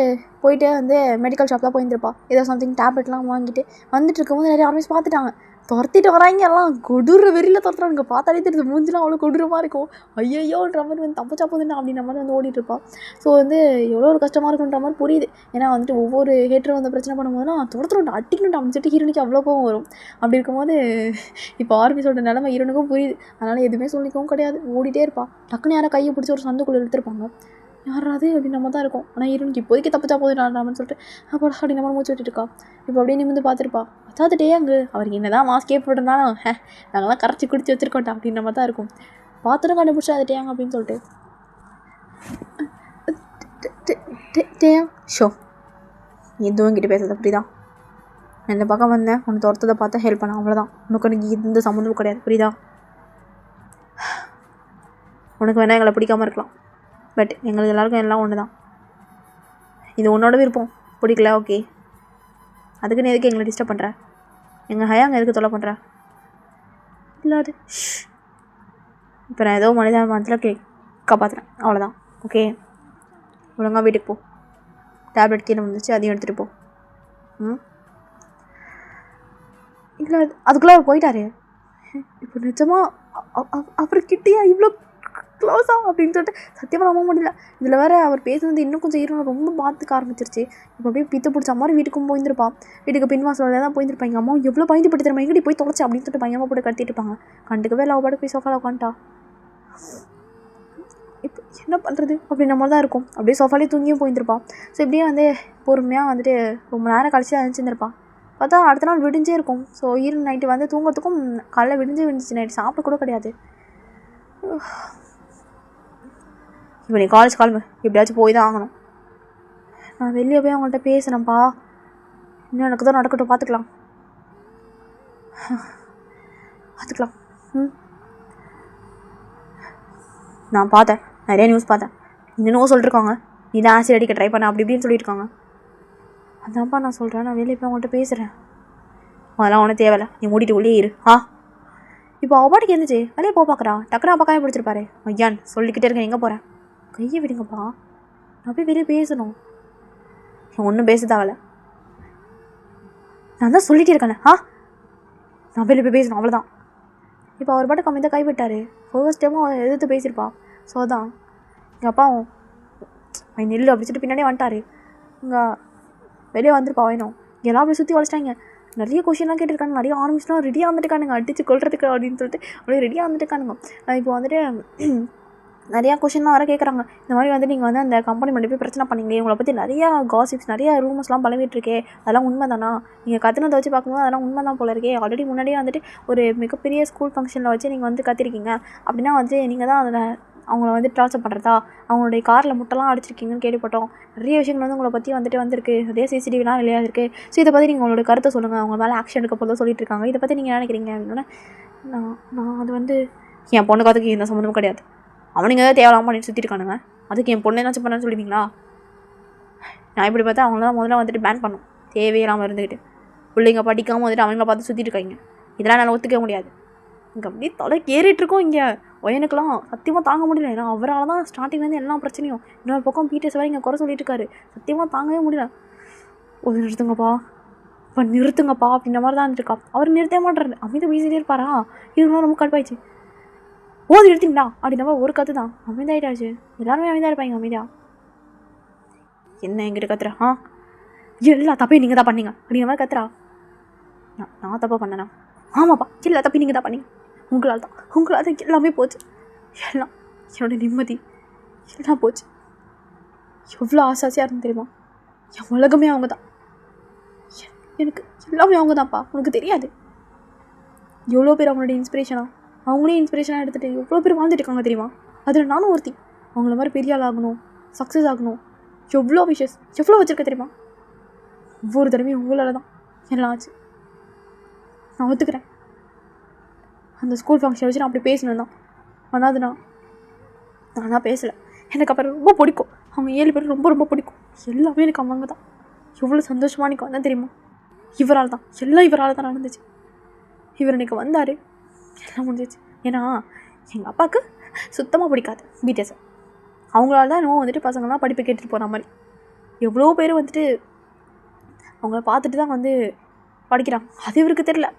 போயிட்டு வந்து மெடிக்கல் ஷாப் தான் போயிருந்துருப்பா. ஏதோ சம்திங் டேப்லெட்லாம் வாங்கிட்டு வந்துட்டு இருக்கும்போது நிறைய ஆர்மிஸ் பார்த்துட்டாங்க. துரத்திட்டு வராங்க, எல்லாம் கொடூர வெறியில் துரத்துறாங்க. பார்த்தாலே தெரியுது மூஞ்சிலாம் அவ்வளோ கொடூரமாக இருக்கும். ஐயோன்ற மாதிரி வந்து தப்பச்சா போதுன்னா அப்படின்ற மாதிரி வந்து ஓடிட்டுருப்பா. ஸோ வந்து எவ்வளோ ஒரு கஷ்டமாக இருக்குன்ற மாதிரி புரியுது. ஏன்னா வந்துட்டு ஒவ்வொரு ஹேட்டரும் வந்து பிரச்சனை பண்ணும்போதுனா துரத்துறோம் அட்டிக்கணும் அப்படின்னு சொல்லிட்டு ஹீரோனுக்கு அவ்வளோ கோவம் வரும். அப்படி இருக்கும்போது இப்போ ஆர்மிஸோட நிலைமை ஹீரோனுக்கும் புரியுது. அதனால் எதுவுமே சொல்லிக்கவும் கிடையாது, ஓடிட்டே இருப்பாள். டக்குன்னு யாரை கையை பிடிச்சி ஒரு சந்துக்குள்ளே எடுத்துருப்பாங்க. யாராவது அப்படின்னு நம்ம தான் இருக்கும். ஆனால் இருந்துச்சு இப்போதைக்கு தப்பிச்சா போதுடான்னு சொல்லிட்டு அப்போ அப்படி நம்ம மூச்சு விட்டுட்டு இருக்கா. இப்போ அப்படியே நிமிந்து பார்த்துருப்பா. அதாவது டேயாங்கு அவருக்கு என்ன தான் மாஸ்கே போட்டிருந்தாலும் நாங்களாம் கரைச்சி குடிச்சு வச்சுருக்கோண்டா அப்படின்னு நம்ம தான் இருக்கும். பார்த்துட்டு கண்டுபிடிச்சா அது டேயாங்க அப்படின்னு சொல்லிட்டு டேயா ஷோ எதுவும் கிட்ட பேசுறது அப்படிதான். நான் இந்த பக்கம் வந்தேன், உனக்கு துரத்ததை பார்த்தா ஹெல்ப் பண்ண, அவ்வளோதான். உனக்கு எனக்கு எந்த சம்மந்தமும் கிடையாது, புரியுதா? உனக்கு வேணால் எங்களை பிடிக்காமல் இருக்கலாம், பட் எங்களுக்கு எல்லாருக்கும் எல்லாம் ஒன்று தான். இது உன்னோட விருப்பம், பிடிக்கல ஓகே. அதுக்கு நீ எதுக்கு எங்களை டிஸ்டர்ப் பண்ணுற? எங்கள் ஹயாங்க எதுக்கு தொலை பண்ணுற? இல்லை அது இப்போ நான் ஏதோ மனிதாபிமானத்தில் காப்பாற்றுறேன், அவ்வளோதான். ஓகே ஒழுங்காக வீட்டுக்கு போ. டேப்லெட் கீழே வந்துச்சு, அதையும் எடுத்துகிட்டு போ. இல்லை அதுக்குள்ளே அவர் போயிட்டாரு. இப்போ நிஜமாக அவர்கிட்டயா இவ்வளோ க்ளோஸா அப்படின்னு சொல்லிட்டு சத்தியமாக நம்ப முடியல. இதில் வேறு அவர் பேசுனது இன்னும் கொஞ்சம் ஈரம் ரொம்ப பார்த்துக்க ஆரம்பிச்சிருச்சு. இப்போ அப்படியே பித்து பிடிச்ச மாதிரி வீட்டுக்கும் போயிருப்பான். வீட்டுக்கு பின்வாசலில் தான் போயிருப்பாங்க. அம்மா எவ்வளோ பயந்து பட்டு தரமா எங்கடி போய் தொலைச்சி அப்படின்னு சொல்லிட்டு பயமாக போட்டு கட்டிட்டு இருப்பாங்க. கண்டுக்கவே இல்லை, அவள் பாட்டு போய் சோஃபாவில் உட்காந்துட்டா. இப்போ என்ன பண்ணுறது அப்படின்ற மாதிரி தான் இருக்கும். அப்படியே சோஃபாலே தூங்கியும் போயிருப்பான். ஸோ இப்படியே வந்து பொறுமையாக வந்துட்டு ரொம்ப நேரம் கழிச்சு அனுப்பிச்சிருந்துருப்பான். பார்த்தா அடுத்த நாள் விடிஞ்சே இருக்கும். ஸோ நைட்டு வந்து தூங்கிறதுக்கும் காலைல விடிஞ்சிச்சு. நைட்டு சாப்பிட கூட கிடையாது. இப்போ நீ காலேஜ் கிளம்பு, எப்படியாச்சும் போய் தான் ஆகணும். நான் வெளியே போய் அவங்கள்ட்ட பேசுகிறேன்ப்பா. இன்னும் எனக்கு தான் நடக்கட்டும், பார்த்துக்கலாம். நான் பார்த்தேன், நிறைய நியூஸ் பார்த்தேன். இன்னும் சொல்லியிருக்காங்க நீ தான் ஆசிட் அடிக்க ட்ரை பண்ண அப்படி இப்படின்னு சொல்லியிருக்காங்க. அதான்ப்பா நான் சொல்கிறேன், நான் வெளியே போய் அவங்கள்ட்ட பேசுகிறேன். அதெல்லாம் ஒன்றும் தேவையில்ல, நீ மூடிட்டு உள்ளே இரு. இப்போ அவள் பாட்டுக்கு இருந்துச்சு, வெளியே போக பார்க்குறா. டக்குனு அப்பா காய பிடிச்சிருப்பாரு. ஐயான் சொல்லிக்கிட்டே இருக்கேன், எங்கே போகிறேன்? கையை விடுங்கப்பா, நான் போய் வெளியே பேசணும். ஒன்றும் பேச தேவையில்ல, நான் தான் சொல்லிகிட்டே இருக்கேன். நான் வெளியே போய் பேசணும், அவ்வளோதான். இப்போ அவர் பாட்டு கம்மியாக கை விட்டார். ஃபர்ஸ்ட் டைமும் எதிர்த்து பேசியிருப்பா. ஸோ தான் எங்கள் அப்பாவும் நெல் அப்படி சொல்லிட்டு பின்னாடியே வந்துட்டார். இங்கே வெளியே வந்திருப்பா வேணும். எல்லாம் அப்படி சுற்றி வளைச்சிட்டாங்க. நிறைய கொஷின்லாம் கேட்டிருக்காங்க. நிறைய ஆர்மிஸ்லாம் ரெடியாக வந்துட்டுக்கானுங்க அடித்து கொள்றதுக்கு அப்படின்னு சொல்லிட்டு அப்படியே ரெடியாக வந்துட்டுக்கானுங்க. இப்போ வந்துட்டு நிறையா கொஷின்லாம் வர கேட்குறாங்க. இந்த மாதிரி வந்து நீங்கள் வந்து அந்த கம்பெனி மட்டும் போய் பிரச்சனை பண்ணிங்களே, உங்களை பற்றி நிறையா காசிப்ஸ் நிறையா ரூமர்ஸ்லாம் பழவிட்டுருக்கே, அதெல்லாம் உண்மை தானா? நீங்கள் கற்றுனதை வச்சு பார்க்கும்போது அதெல்லாம் உண்மை தான் போல இருக்கே. ஆல்ரெடி முன்னாடியே வந்துட்டு ஒரு மிகப்பெரிய ஸ்கூல் ஃபங்க்ஷனில் வச்சு நீங்கள் வந்து கத்திருக்கீங்க அப்படின்னா வந்து நீங்கள் தான் அதில் அவங்கள வந்து டார்ச்சர் பண்ணுறதா, அவங்களுடைய காரில் முட்டைலாம் அடிச்சிருக்கீங்கன்னு கேள்விப்பட்டோம். நிறைய விஷயங்கள் வந்து உங்களை பற்றி வந்துட்டு வந்திருக்கு, நிறைய சிசிடிவிலாம் வெளியாக இருக்குது. ஸோ இதை பற்றி நீங்கள் உங்களோட கருத்தை சொல்லுங்கள், அவங்க மேலே ஆக்ஷன் எடுக்க போகிறதா சொல்லிட்டு இருக்காங்க. இதை பற்றி நீங்கள் நினைக்கிறீங்க அப்படின்னா நான் அது வந்து என் பொண்ணு காத்துக்கு எந்த சம்மந்தமும் கிடையாது. அவனுங்க ஏதாவது தேவையில்லாமல் பண்ணிட்டு சுற்றிட்டு இருக்கானுங்க. அதுக்கு என் பொண்ணு என்னாச்சும் பண்ணான்னு சொல்லுவீங்களா? நான் இப்படி பார்த்தா அவங்களாம் முதல்ல வந்துட்டு பேன் பண்ணும், தேவையில்லாமல் இருந்துக்கிட்டு பிள்ளைங்க படிக்காமல் வந்துட்டு அவங்கள பார்த்து சுற்றிட்டு இருக்காங்க. இதெல்லாம் என்னால் ஒத்துக்க முடியாது. இங்கே அப்படியே தலை ஏறிட்டுருக்கோம். இங்கே ஒயனுக்கெலாம் சத்தியமாக தாங்க முடியல. ஏன்னா அவரால் தான் ஸ்டார்டிங்லேருந்து எல்லா பிரச்சனையும். இன்னொரு பக்கம் பீட்டர்ஸ் வரை இங்கே குறை சொல்லிட்டு இருக்காரு. சத்தியமாக தாங்கவே முடியல. ஒரு நிறுத்துங்கப்பா, இப்போ நிறுத்துங்கப்பா அப்படின்ற மாதிரி தான் இருக்கா. அவர் நிறுத்தவே மாட்டாரு, அமைதியாக பேசிகிட்டே இருப்பாரா. இதுலாம் ரொம்ப கடுப்பாயிடுச்சு. ஓதி எடுத்தீங்களா அப்படின்ற மாதிரி ஒரு கற்று தான் அமைதியாயிட்டாச்சு. எல்லாருமே அமைதியாக இருப்பாங்க. அமைதியாக என்ன என்கிட்ட கத்துறா? எல்லா தப்பையும் நீங்கள் தான் பண்ணீங்க அப்படிங்கிற மாதிரி கத்துறா. நான் தப்பாக பண்ணேனா? ஆமாப்பா, எல்லா தப்பையும் நீங்கள் தான் பண்ணீங்க. உங்களால் தான் எல்லாமே போச்சு. எல்லாம் என்னோட நிம்மதி எல்லாம் போச்சு. எவ்வளோ ஆசாசியாக இருந்து தெரியுமா? என் உலகமே அவங்க தான். எனக்கு எல்லாமே அவங்க தான்ப்பா. உனக்கு தெரியாது எவ்வளோ பேர் அவங்களோட இன்ஸ்பிரேஷனாக, அவங்களே இன்ஸ்பிரேஷனாக எடுத்துகிட்டு எவ்வளோ பேர் வாழ்ந்துட்டு இருக்காங்க தெரியுமா? அதில் நானும் ஒருத்தி. அவங்கள மாதிரி பெரிய ஆள் ஆகணும், சக்ஸஸ் ஆகணும், எவ்வளோ விஷஸ் எவ்வளோ வச்சுருக்க தெரியுமா? ஒவ்வொரு தடவையும் உங்களால் தான் எல்லாம் ஆச்சு. நான் ஒத்துக்கிறேன். அந்த ஸ்கூல் ஃபங்க்ஷன் வச்சு நான் அப்படி பேசணும் தான். ஆனால் அது நானாக பேசலை. எனக்கு அப்புறம் ரொம்ப பிடிக்கும். அவங்க 7 பேர் ரொம்ப ரொம்ப பிடிக்கும். எல்லாமே எனக்கு அவங்க தான். எவ்வளோ சந்தோஷமாக எனக்கு வந்தேன் தெரியுமா? இவரால் தான், எல்லாம் இவரால் தான் நடந்துச்சு. இவர் எனக்கு வந்தார், எல்லாம் முடிஞ்சிச்சு. ஏன்னா எங்கள் அப்பாவுக்கு சுத்தமாக பிடிக்காது பிடிஎஸ். அவங்களால தான் இன்னும் வந்துட்டு பசங்கள்லாம் படிப்பு கேட்டுட்டு போகிற மாதிரி. எவ்வளோ பேர் வந்துட்டு அவங்கள பார்த்துட்டு தான் வந்து படிக்கிறாங்க. அது இவருக்கு தெரியல.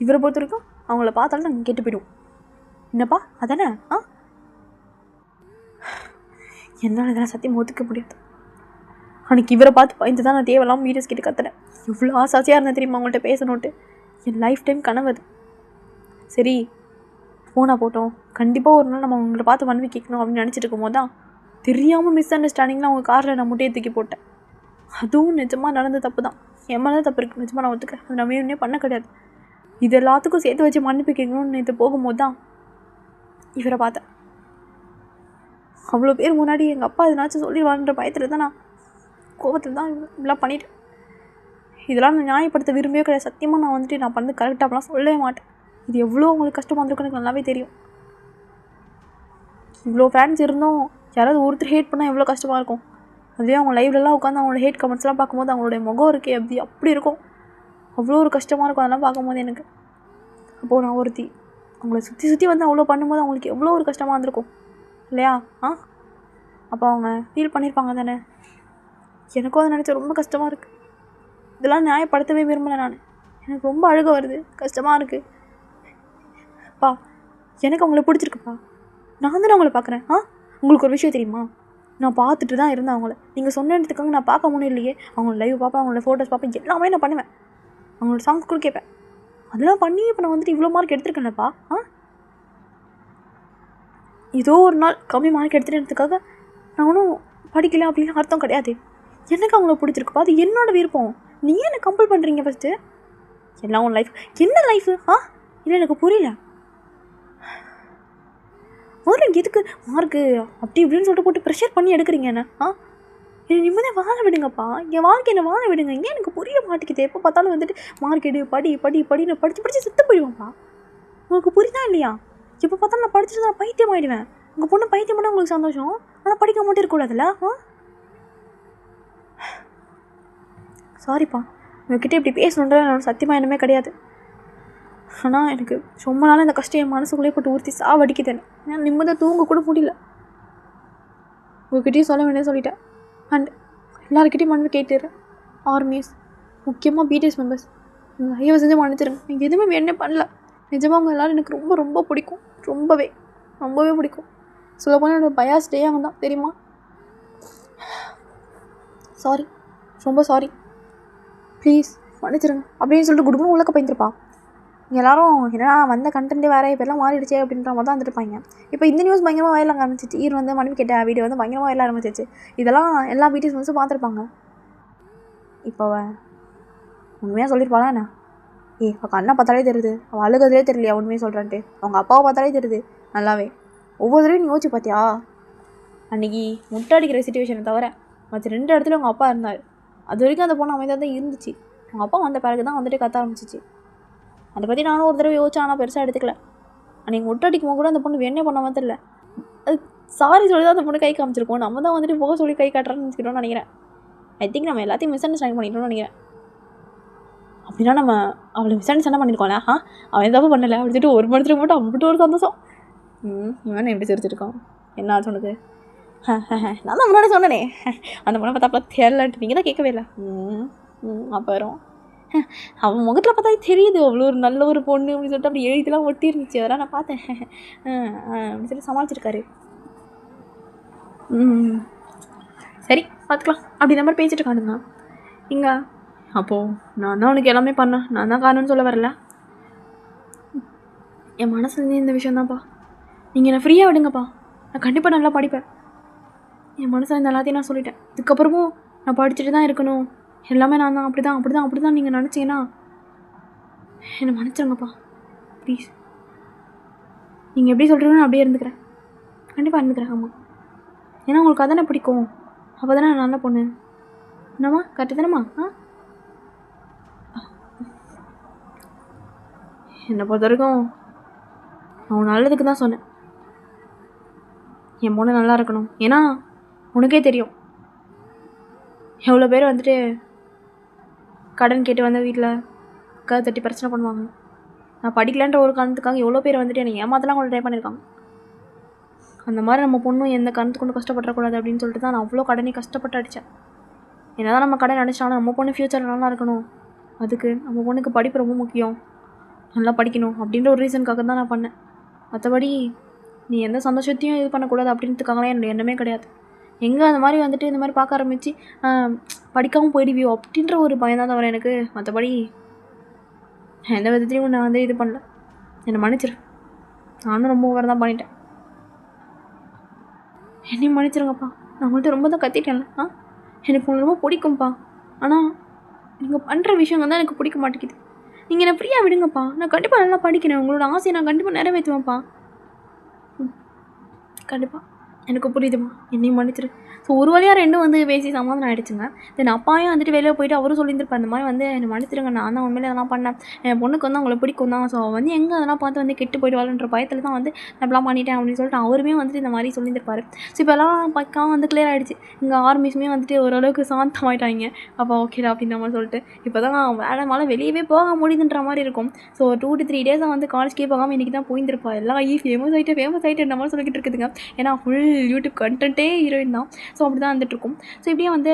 இவரை பொறுத்த வரைக்கும் அவங்கள பார்த்தாலும் நாங்கள் கேட்டு போயிடுவோம். என்னப்பா அதானே? என்னால் இதெல்லாம் சத்தியம் ஒத்துக்க முடியாது. அன்றைக்கி இவரை பார்த்து பயந்து தான் நான் தேவையில்லாமல் வீடியோஸ் கேட்டு கத்துறேன். எவ்வளோ ஆசாசியாக இருந்தேன் தெரியுமா அவங்கள்ட்ட பேசணுன்ட்டு. என் லைஃப் டைம் கனவு அது. சரி போனால் போட்டோம், கண்டிப்பாக ஒரு நாள் நம்ம அவங்கள பார்த்து மன்னிப்பு கேட்கணும் அப்படின்னு நினச்சிட்டு இருக்கும் போது தான் தெரியாமல் மிஸ் அண்டர்ஸ்டாண்டிங்கில் அவங்க காரில் நான் முட்டையை தூக்கி போட்டேன். அதுவும் நிஜமாக நடந்த தப்பு தான். என் மேலே தப்பு இருக்குது, நிஜமாக நான் ஒத்துக்கிறேன். அது நான் வேணும்னே பண்ண கிடையாது. இது எல்லாத்துக்கும் சேர்த்து வச்சு மன்னிப்பு கேட்கணும்னு நேற்று போகும்போது தான் இவரை பார்த்தேன். அவ்வளோ பேர் முன்னாடி எங்கள் அப்பா எதனாச்சும் சொல்லிடுவான்ற பயத்தில் தான் நான் கோபத்தில் தான் இப்படிலாம் பண்ணிட்டேன். இதெல்லாம் நான் நியாயப்படுத்த விரும்பவே கிடையாது. சத்தியமாக நான் வந்துட்டு நான் பண்ணது கரெக்டாக அப்படிலாம் சொல்லவே மாட்டேன். இது எவ்வளோ உங்களுக்கு கஷ்டமாக இருந்திருக்கும் எனக்கு நல்லாவே தெரியும். இவ்வளோ ஃபேன்ஸ் இருந்தும் யாராவது ஒருத்தர் ஹேட் பண்ணால் எவ்வளோ கஷ்டமாக இருக்கும். அதுவே அவங்க லைவ்லலாம் உட்காந்து அவங்களோட ஹேட் கமெண்ட்ஸ்லாம் பார்க்கும்போது அவங்களுடைய முகம் இருக்கே அப்படி இருக்கும். அவ்வளோ ஒரு கஷ்டமாக இருக்கும் அதெல்லாம் பார்க்கும்போது எனக்கு. அப்போது நான் ஒருத்தி அவங்கள சுற்றி வந்து அவ்வளோ பண்ணும்போது அவங்களுக்கு எவ்வளோ ஒரு கஷ்டமாக இருந்திருக்கும் இல்லையா? அப்போ அவங்க ஃபீல் பண்ணியிருப்பாங்க தானே. எனக்கும் அதை நினச்சா ரொம்ப கஷ்டமாக இருக்குது. இதெல்லாம் நியாயப்படுத்தவே விரும்பலை நான். எனக்கு ரொம்ப அழுக வருது, கஷ்டமாக இருக்குது. அப்பா எனக்கு அவங்கள பிடிச்சிருக்குப்பா. நான் தானே அவங்கள பார்க்குறேன். உங்களுக்கு ஒரு விஷயம் தெரியுமா? நான் பார்த்துட்டு தான் இருந்தேன் அவங்கள. நீங்கள் சொன்னதுக்காக நான் பார்க்க முடியும் இல்லையே. அவங்களோட லைவ் பார்ப்பேன், அவங்களோட ஃபோட்டோஸ் பார்ப்பேன், எல்லாமே நான் பண்ணுவேன். அவங்களோட சாங்ஸ் கூட கேட்பேன். அதெல்லாம் பண்ணி இப்போ நான் வந்துட்டு இவ்வளோ மார்க் எடுத்துருக்கேன்ப்பா. ஏதோ ஒரு நாள் கம்மி மார்க் எடுத்துட்டதுக்காக நான் ஒன்றும் படிக்கல அப்படின்னு அர்த்தம் கிடையாது. எனக்கு அவங்கள பிடிச்சிருக்குப்பா, அது என்னோட விருப்பம். நீ என்ன கம்பல் பண்ணுறீங்க? ஃபஸ்ட்டு எல்லாம் உன் லைஃப். என்ன லைஃபு? இல்லை எனக்கு புரியல. முதல்ல எதுக்கு மார்க்கு அப்படி இப்படின்னு சொல்லிட்டு போட்டு ப்ரெஷர் பண்ணி எடுக்கிறீங்க என்ன? என்னை நிம்மதியாக வாழ விடுங்கப்பா. என் வாழ்க்கை என்னை வாழ விடுங்க. ஏன் எனக்கு புரிய மாட்டேங்குது. எப்போ பார்த்தாலும் வந்துட்டு மார்க் எடு, படின்னு படித்து சுத்த போயிடுவேன்ப்பா. உங்களுக்கு புரியுதா இல்லையா? எப்போ பார்த்தாலும் நான் படிச்சுட்டு நான் பைத்தியம் ஆகிடுவேன். உங்கள் பொண்ணு பைத்தியம் பண்ணால் உங்களுக்கு சந்தோஷம், ஆனால் படிக்க மட்டும் இருக்கக்கூடாதுல்ல? சாரிப்பா, உங்ககிட்ட இப்படி பேசணுன்ற என்னோட சத்தியமாக என்னமே கிடையாது. ஆனால் எனக்கு ரொம்ப நாள் இந்த கஷ்டம் என் மனசுக்குள்ளே போட்டு ஊற்றி சாவடிக்குது. ஏன்னா நிம்மதியாக தூங்க கூட முடியல. உங்ககிட்டயும் சொல்ல வேண்டிய சொல்லிட்டேன். அண்ட் எல்லாருக்கிட்டையும் மன்னிப்பு கேட்டுறேன். ஆர்மிஸ், முக்கியமாக பிடிஎஸ் மெம்பர்ஸ், தயவு செஞ்சு மன்னிச்சிருங்க. நீங்கள் எதுவுமே வேணே பண்ணல. நிஜமாக அவங்க எல்லோரும் எனக்கு ரொம்ப ரொம்ப பிடிக்கும். ரொம்பவே பிடிக்கும். சொல்லப்போனால் என்னோடய பயாஸ் டே அவங்க தான், தெரியுமா? சாரி, ரொம்ப சாரி, ப்ளீஸ் மன்னிச்சிருங்க அப்படின்னு சொல்லிட்டு குடும்பம் உள்ளக்க பயந்துருப்பா. எல்லோரும் என்னன்னா வந்த கண்டென்ட்டே வேறு, இப்போ எல்லாம் மாறிடுச்சு அப்படின்ற மாதிரி தான் வந்துருப்பாங்க. இப்போ இந்த நியூஸ் பயங்கரமாக வயலாக ஆரம்பிச்சிச்சு. ஈர் வந்து மன்னிப்பு கேட்ட வீடியோ வந்து பயங்கரமாக வயலாக ஆரம்பிச்சிச்சு. இதெல்லாம் எல்லா பிடிஎஸ் மெம்பர்ஸும் பார்த்துருப்பாங்க. இப்போ உண்மையாக சொல்லியிருப்பாளா என்ன? அவள் கண்ணை பார்த்தாலே தெரியுது, அவள் அழுகிறதுலே தெரியலையா உண்மையாக சொல்கிறான்ட்டு. அவங்க அப்பாவை பார்த்தாலே தெரியுது நல்லாவே. ஒவ்வொரு தடவையும் நீ யோசிச்சு பார்த்தியா? அன்றைக்கி முட்டை அடிக்கிற சிச்சுவேஷனை தவிர மற்ற 2 இடத்துலையும் அவங்க அப்பா இருந்தார். அது வரைக்கும் அந்த பொண்ணு அமைதியாக தான் இருந்துச்சு. அவங்க அப்பா வந்த பிறகு தான் வந்துட்டு கத்த ஆரம்பிச்சிச்சு. அதை பற்றி நானும் ஒரு தடவை யோசிச்சேன், ஆனால் பெருசாக எடுத்துக்கல. அன்றைக்கி முட்டை அடிக்கும் கூட அந்த பொண்ணு வேணே பண்ண மாதிரி இல்லை. அது சாரி சொல்லி தான் அந்த பொண்ணு கை காமிச்சிருக்கோம். நம்ம தான் வந்துட்டு போக சொல்லி கை காட்டுறான்னு நினச்சிக்கிட்டோம்னு நினைக்கிறேன். ஐ திங்க் நம்ம எல்லாத்தையும் மிஸ் அண்டர்ஸ்டாண்ட் பண்ணிட்டோம்னு நினைக்கிறேன். அப்படின்னா நம்ம அவளை மிஸ் அண்டர்ஸ்டாண்ட் பண்ணியிருக்கோம்ல. அவன் தப்பு பண்ணலை அப்படி சொல்லிட்டு ஒரு மனசுக்கு மட்டும் அவன்கிட்ட ஒரு சந்தோஷம். இவன் எப்படி சிரிச்சிருக்கான்? என்ன ஆச்சு உனக்கு? நான் தான் முன்னாடி சொன்னனே அந்த பொண்ணை பார்த்தாப்பெல்லாம் தெரியலன்ட்டு. நீங்கள் தான் கேட்கவே இல்லை. அப்புறம் அவன் முகத்தில் பார்த்தா தெரியுது அவ்வளோ ஒரு நல்ல ஒரு பொண்ணு அப்படின்னு சொல்லிட்டு அப்படி எழுதிலாம் ஒட்டி இருந்துச்சு. அதெல்லாம் நான் பார்த்தேன். அப்படின்னு சொல்லி சமாளிச்சிருக்காரு. சரி பார்த்துக்கலாம் அப்படி நம்பர் பேசிட்டு இருக்கானுங்க இங்கே. அப்போது நான் தான் உனக்கு எல்லாமே பண்ணேன், நான் தான் காரணம்னு சொல்ல வரல. என் மனசுலேருந்து இந்த விஷயந்தான்ப்பா. நீங்கள் என்னை ஃப்ரீயாக விடுங்கப்பா, நான் கண்டிப்பாக நல்லா படிப்பேன். என் மனசில் இந்த எல்லாத்தையும் நான் சொல்லிட்டேன். இதுக்கப்புறமும் நான் படிச்சுட்டு தான் இருக்கணும், எல்லாமே நான் தான் அப்படி தான் நீங்கள் நினச்சிங்கன்னா என்னை மன்னிச்சிருங்கப்பா ப்ளீஸ். நீங்கள் எப்படி சொல்கிறீங்கன்னு நான் அப்படியே இருந்துக்கிறேன், கண்டிப்பாக இருந்துக்கிறேன். ஆமாம், ஏன்னா உங்களுக்கு அதானே பிடிக்கும், அப்போ தானே நான் நல்ல பொண்ணு. என்னம்மா கரெக்டு தானேம்மா? என்னை பொறுத்த வரைக்கும் நான் நல்லதுக்கு தான் சொன்னேன். என் பொண்ணு நல்லா இருக்கணும். ஏன்னா உனக்கே தெரியும் எவ்வளோ பேர் வந்துட்டு கடன் கேட்டு வந்து வீட்டில் கதை தட்டி பிரச்சனை பண்ணுவாங்க. நான் படிக்கலான்ற ஒரு காரணத்துக்காக எவ்வளோ பேர் வந்துட்டு என்னை ஏமாத்தலாம் கூட ட்ரை பண்ணியிருக்காங்க. அந்த மாதிரி நம்ம பொண்ணும் எந்த காரணத்துக்கு கொண்டு கஷ்டப்படக்கூடாது அப்படின்னு சொல்லிட்டு தான் நான் அவ்வளோ கடனே கஷ்டப்பட்டு அடித்தேன். என்ன தான் நம்ம கடன் அடிச்சாலும் நம்ம பொண்ணு ஃப்யூச்சர் நல்லா இருக்கணும், அதுக்கு நம்ம பொண்ணுக்கு படிப்பு ரொம்ப முக்கியம், நல்லா படிக்கணும் அப்படின்ற ஒரு ரீசனுக்காக தான் நான் பண்ணேன். மற்றபடி நீ எந்த சந்தோஷத்தையும் இது பண்ணக்கூடாது அப்படின்றதுக்காகலாம் என்னோட எண்ணமே கிடையாது. எங்கே அந்த மாதிரி வந்துட்டு இந்த மாதிரி பார்க்க ஆரம்பித்து படிக்காமல் போயிடுவியோ அப்படின்ற ஒரு பயம் தான் தவிர எனக்கு மற்றபடி எந்த விதத்துலையும் நான் வந்து இது பண்ணல. என்னை மன்னிச்சிரு, நானும் ரொம்ப ஓவர் தான் பண்ணிட்டேன். என்னையும் மன்னிச்சிருங்கப்பா. நான் உங்கள்கிட்ட ரொம்ப தான் கத்திட்டேன்ல. எனக்கு உங்களை ரொம்ப பிடிக்கும்ப்பா. ஆனால் நீங்கள் பண்ணுற விஷயங்கள் தான் எனக்கு பிடிக்க மாட்டேங்குது. நீங்கள் என்னை ஃப்ரீயாக விடுங்கப்பா. நான் கண்டிப்பாக நல்லா படிக்கிறேன். உங்களோட ஆசையை நான் கண்டிப்பாக நிறைவேற்றுவேன்ப்பா. கண்டிப்பாக எனக்கு புரியுதுமா. என்னையும் மன்னிச்சிரு. ஸோ ஒரு வழியாக ரெண்டும் வந்து பேசி சமாதானம் ஆகிடுச்சுங்க. தென் அப்பாயும் வந்துட்டு வெளியே போயிட்டு அவரும் சொல்லியிருந்திருப்பார், இந்த மாதிரி வந்து என்னை மன்னிச்சிருங்க, நான் தான் உண்மையிலே அதெல்லாம் பண்ணேன், என் பொண்ணுக்கு வந்து அவங்களை பிடிக்கும் தான், ஸோ வந்து எங்கே அதெல்லாம் பார்த்து வந்து கெட்டு போயிடுவாள்ன்ற பயத்தில் தான் வந்து நான் இப்படிலாம் பண்ணிட்டேன் அப்படின்னு சொல்லிட்டு அவருமே வந்துட்டு இந்த மாதிரி சொல்லியிருந்திருப்பார். ஸோ இப்போ எல்லாம் பக்கம் வந்து கிளியர் ஆகிடுச்சு. இங்கே ஆர்மிஸுமே வந்துட்டு ஓரளவுக்கு சாந்தமாயிட்டாங்க. அப்போ ஓகேடா அப்படின்ற மாதிரி சொல்லிட்டு இப்போ தான் வேலை மேலே வெளியவே போக முடியுதுன்ற மாதிரி இருக்கும். ஸோ 2 to 3 டேஸாக வந்து காலேஜ்க்கே போகாமல் இன்றைக்கி தான் போயிருந்திருப்பா. எல்லாம் ஃபேமஸ் ஆகிட்டு மாதிரி சொல்லிக்கிட்டு இருக்குதுங்க. ஏன்னா ஃபுல் யூடியூப் கண்டென்ட்டே ஹீரோயின் தான். ஸோ அப்படி தான் வந்துட்டுருக்கும். ஸோ இப்படியே வந்து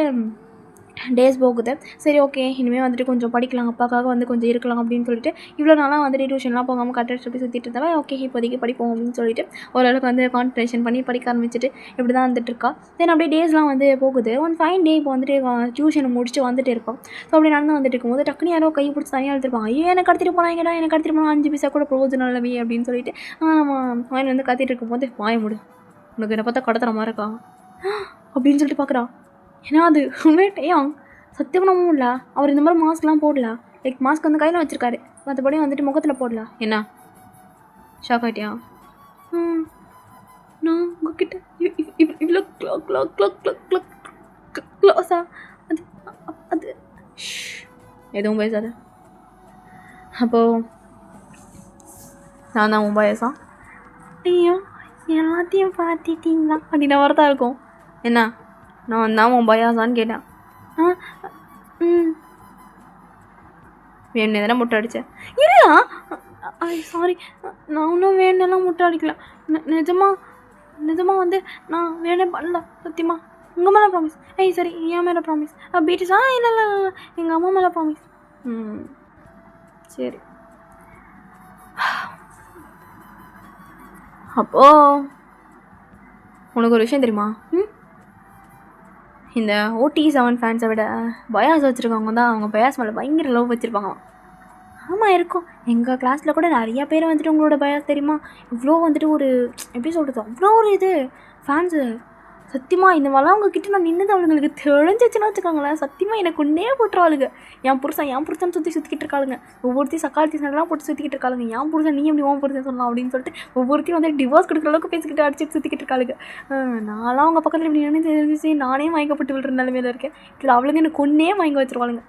டேஸ் போகுது. சரி ஓகே, இனிமேல் வந்துட்டு கொஞ்சம் படிக்கலாம், அப்பாக்காக வந்து கொஞ்சம் இருக்கலாம் அப்படின்னு சொல்லிட்டு இவ்வளோ நாளாக வந்துட்டு டியூஷன்லாம் போகாமல் கட்டடிச்சு அப்படி சுற்றிட்டு இருந்தவன் ஓகே இப்போதைக்கு படிப்போம் அப்படின்னு சொல்லிட்டு ஓரளவுக்கு வந்து கான்சன்ட்ரேஷன் பண்ணி படிக்க ஆரம்பிச்சிட்டு இப்படி தான் வந்துட்டுருக்கா. தென் அப்படியே டேஸ்லாம் வந்து போகுது. ஒன் ஃபைன் டே இப்போ வந்துட்டு டியூஷனை முடிச்சுட்டு வந்துட்டு இருப்பான். ஸோ அப்படி நடந்து வந்துட்டு இருக்கும்போது டக்குனு யாரோ கை பிடிச்சி தனியாக எடுத்துருப்பான். ஐயோ எனக்கு கடத்திட்டு போனாங்கடா, எனக்கு கடத்திட்டு போனால் 5 பைசா கூட பிரயோஜனம் இல்லவே அப்படின்னு சொல்லிட்டு அவன் வந்து கத்திட்டு இருக்கும்போது வாய முடி, உனக்கு என்னை பார்த்தா கடத்துற மாதிரி இருக்கா அப்படின்னு சொல்லிட்டு பார்க்குறான். ஏன்னா அது உண்மையிட்டையும் சத்தியமானமும் இல்லை. அவர் இந்த மாதிரி மாஸ்க்லாம் போடல. லைக் மாஸ்க் வந்து கையில் வச்சுருக்காரு, மற்றபடி வந்துட்டு முகத்தில் போடல. என்ன ஷாக் ஆகிட்டியா? நான் உங்ககிட்ட இவ்வளோ க்ளோஸா? அது அது எதுவும் பேசாத. அப்போது நான் தான் உன் வயசா? ஐயோ எல்லாத்தையும் பார்த்துட்டீங்களா அப்படின்ற மாதிரி தான் இருக்கும். என்ன நான் தான் உன் பயாசான்னு கேட்டேன். வேணே தானே முட்டை அடித்தேன். இல்லையா? சாரி, நான் இன்னும் வேணெல்லாம் முட்டை அடிக்கல. நிஜமாக வந்து நான் வேணே பண்ணல சத்தியமா. உங்கள் மேலே ப்ராமிஸ். சரி என் மேலே ப்ராமிஸ். பீட்டிஸா? இல்லை இல்லை இல்லை எங்கள் அம்மா மேலே ப்ராமிஸ். சரி. அப்போது உனக்கு ஒரு விஷயம் தெரியுமா? இந்த OT7 ஃபேன்ஸை விட பயாஸ் வச்சுருக்கவங்க தான் அவங்க பயாஸ் மேலே பயங்கர லவ் வச்சுருப்பாங்க. ஆமாம் இருக்கும். எங்கள் கிளாஸில் கூட நிறையா பேர் வந்துட்டு உங்களோட பயாஸ் தெரியுமா, இவ்வளோ வந்துட்டு ஒரு எப்படி சொல்கிறது, அவ்வளோ ஒரு இது ஃபேன்ஸு. சத்தியமாக இந்த மாதிரிலாம் அவங்கக்கிட்ட நான் நின்னது அவளுங்களுக்கு தெரிஞ்சிச்சுன்னா வச்சுக்கோங்களேன், சத்தியமாக எனக்கு ஒன்றே போட்டுருவாளுங்க. என் புருஷன் சுற்றிக்கிட்டு இருக்காளுங்க. ஒவ்வொருத்தையும் சக்காலத்தி சண்டெலாம் போட்டு சுற்றிக்கிட்டு இருக்காளுங்க. என் புருஷன் நீ எப்படி உன் புருஷன் சொல்லலாம் அப்படின்னு சொல்லிட்டு ஒவ்வொருத்தையும் வந்து டிவோர்ஸ் கொடுக்குற அளவுக்கு பேசிக்கிட்டு அடிச்சுட்டு சுற்றிக்கிட்டு இருக்காளுங்க. நான்லாம் அவங்க பக்கத்தில் இப்படி நின்று தெரிஞ்சிச்சு நானே மயக்கப்பட்டு விடுற நிலைமையில இருக்கேன். இல்லை அவளுங்க எனக்கு ஒன்றே மயங்க வச்சுருவாளுங்க.